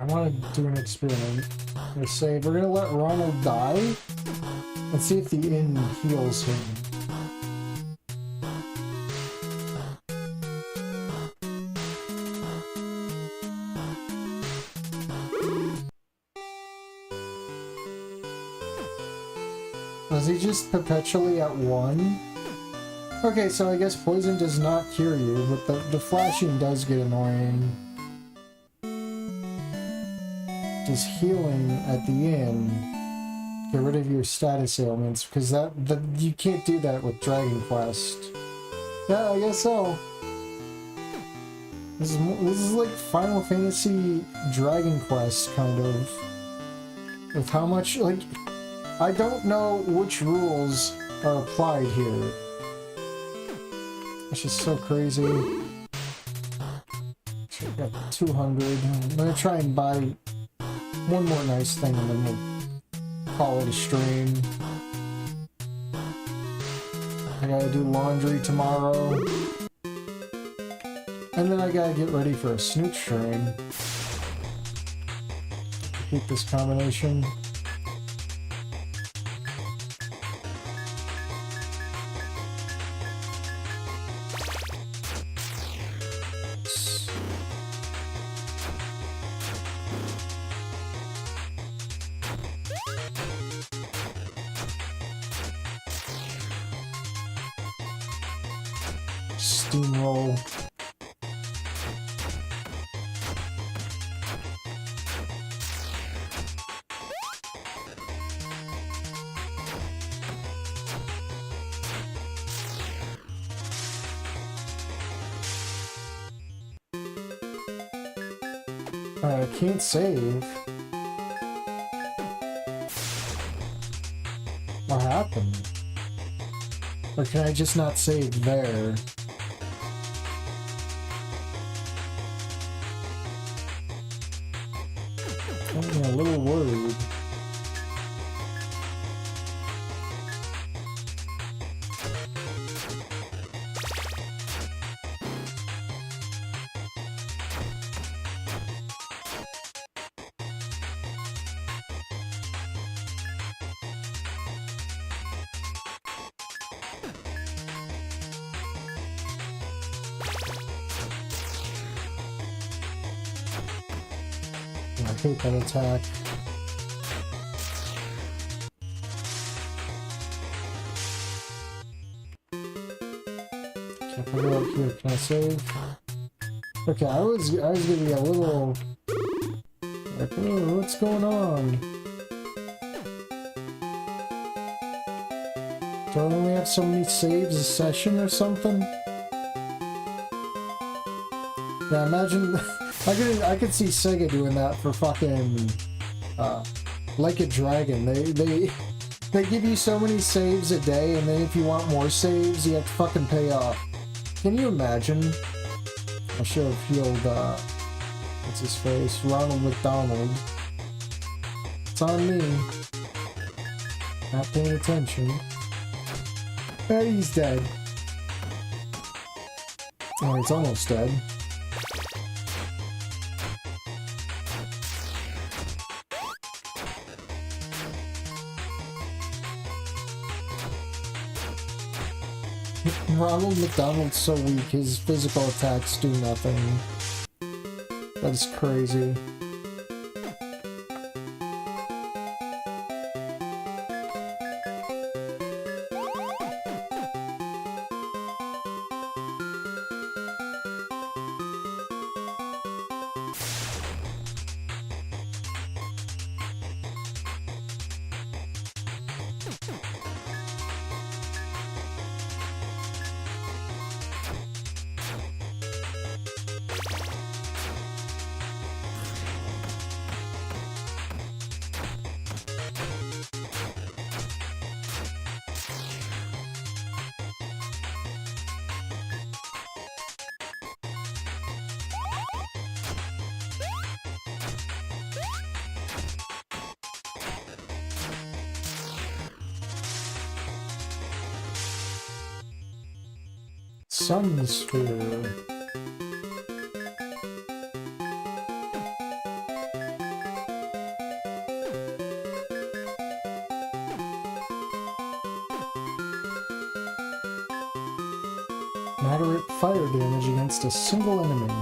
I want to do an experiment. I'm going to say we're going to let Ronald die and see if the inn heals him. Was he just perpetually at 1? Okay, so I guess poison does not cure you, but the flashing does get annoying. Does healing at the end get rid of your status ailments? Because you can't do that with Dragon Quest. Yeah, I guess so. This is like Final Fantasy Dragon Quest, kind of. With how much, like, I don't know which rules are applied here. It's just so crazy. I got 200. I'm gonna try and buy one more nice thing and then we'll call it a stream. I gotta do laundry tomorrow. And then I gotta get ready for a snoot stream. Keep this combination. Steamroll. I can't save. What happened? Or can I just not save there? I'm a little worried. I hate that attack. Okay, if I go up here, can I save? Okay, I was gonna be a little like, oh, what's going on? Do I only have so many saves a session or something? Yeah, imagine I could see Sega doing that for fucking Like a Dragon. They give you so many saves a day, and then if you want more saves, you have to fucking pay off. Can you imagine? I should have healed what's his face? Ronald McDonald. It's on me. Not paying attention. And he's dead. Oh, he's almost dead. Ronald McDonald's so weak, his physical attacks do nothing. That is crazy. Sun Sphere. Moderate fire damage against a single enemy.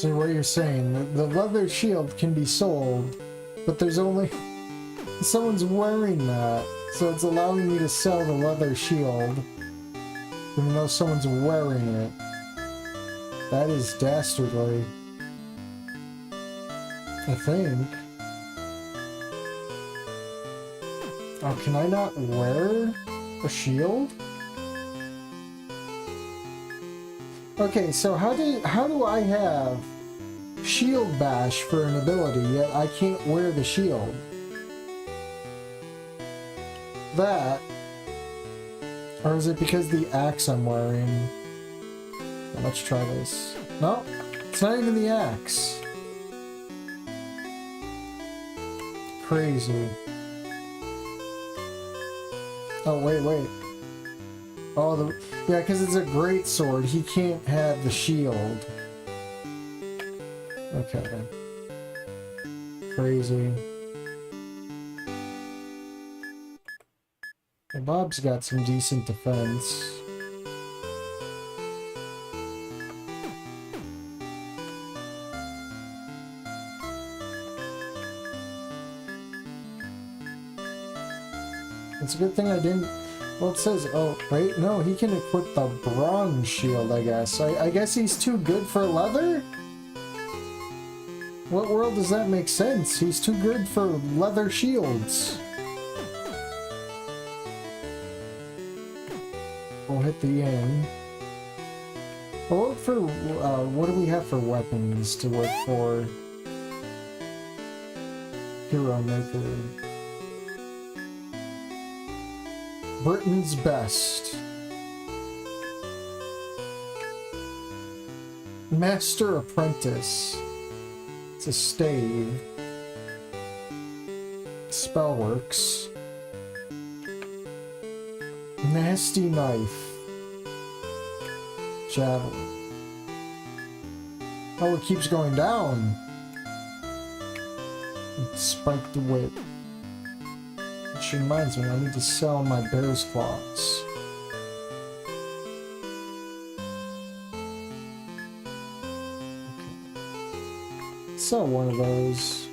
So what you're saying, the leather shield can be sold, but there's only... someone's wearing that, so it's allowing me to sell the leather shield, even though someone's wearing it. That is dastardly. I think. Oh, can I not wear a shield? Okay, so how do I have shield bash for an ability, yet I can't wear the shield? That, or is it because the axe I'm wearing? Well, let's try this. No, it's not even the axe. Crazy. Oh, wait. Oh, yeah, because it's a great sword. He can't have the shield. Okay. Crazy. Well, Bob's got some decent defense. It's a good thing I didn't... Well, it says... Oh, wait, no, he can equip the bronze shield, I guess. I guess he's too good for leather? What world does that make sense? He's too good for leather shields. We'll hit the end. We'll look for... what do we have for weapons to look for? Hero Maker. Britain's Best. Master Apprentice. It's a stave. Spellworks. Nasty Knife. Javelin. Oh, it keeps going down. Spiked Whip. Which reminds me, I need to sell my bear's claws. Okay. Sell one of those.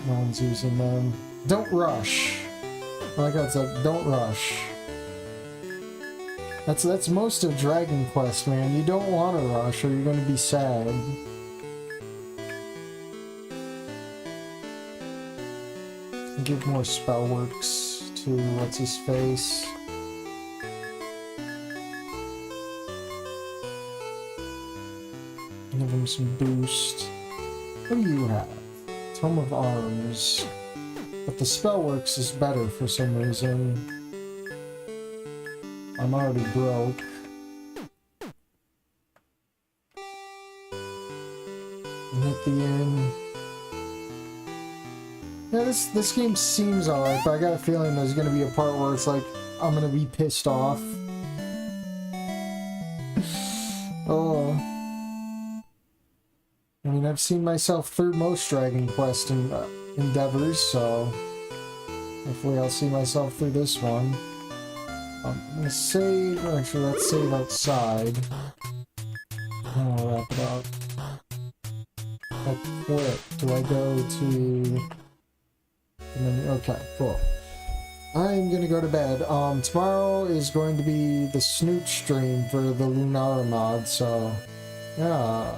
No one's using them. Don't rush. I like how it said, don't rush. That's most of Dragon Quest, man. You don't want to rush or you're going to be sad. Give more spellworks to what's-his-face. Give him some boost. What do you have? Tome of Arms. But the spellworks is better for some reason. I'm already broke. And hit the end. Yeah, this game seems alright, but I got a feeling there's gonna be a part where it's like, I'm gonna be pissed off. Oh. I mean, I've seen myself through most Dragon Quest endeavors, so... hopefully I'll see myself through this one. I'm gonna save... actually, let's save outside. I'll wrap it up. I quit. Do I go to... okay, cool. I'm gonna go to bed. Tomorrow is going to be the Snoot stream for the Lunara mod, so... yeah.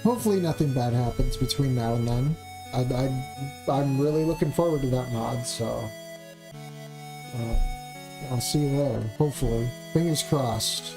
Hopefully nothing bad happens between now and then. I'm really looking forward to that mod, so... I'll see you there, hopefully. Fingers crossed.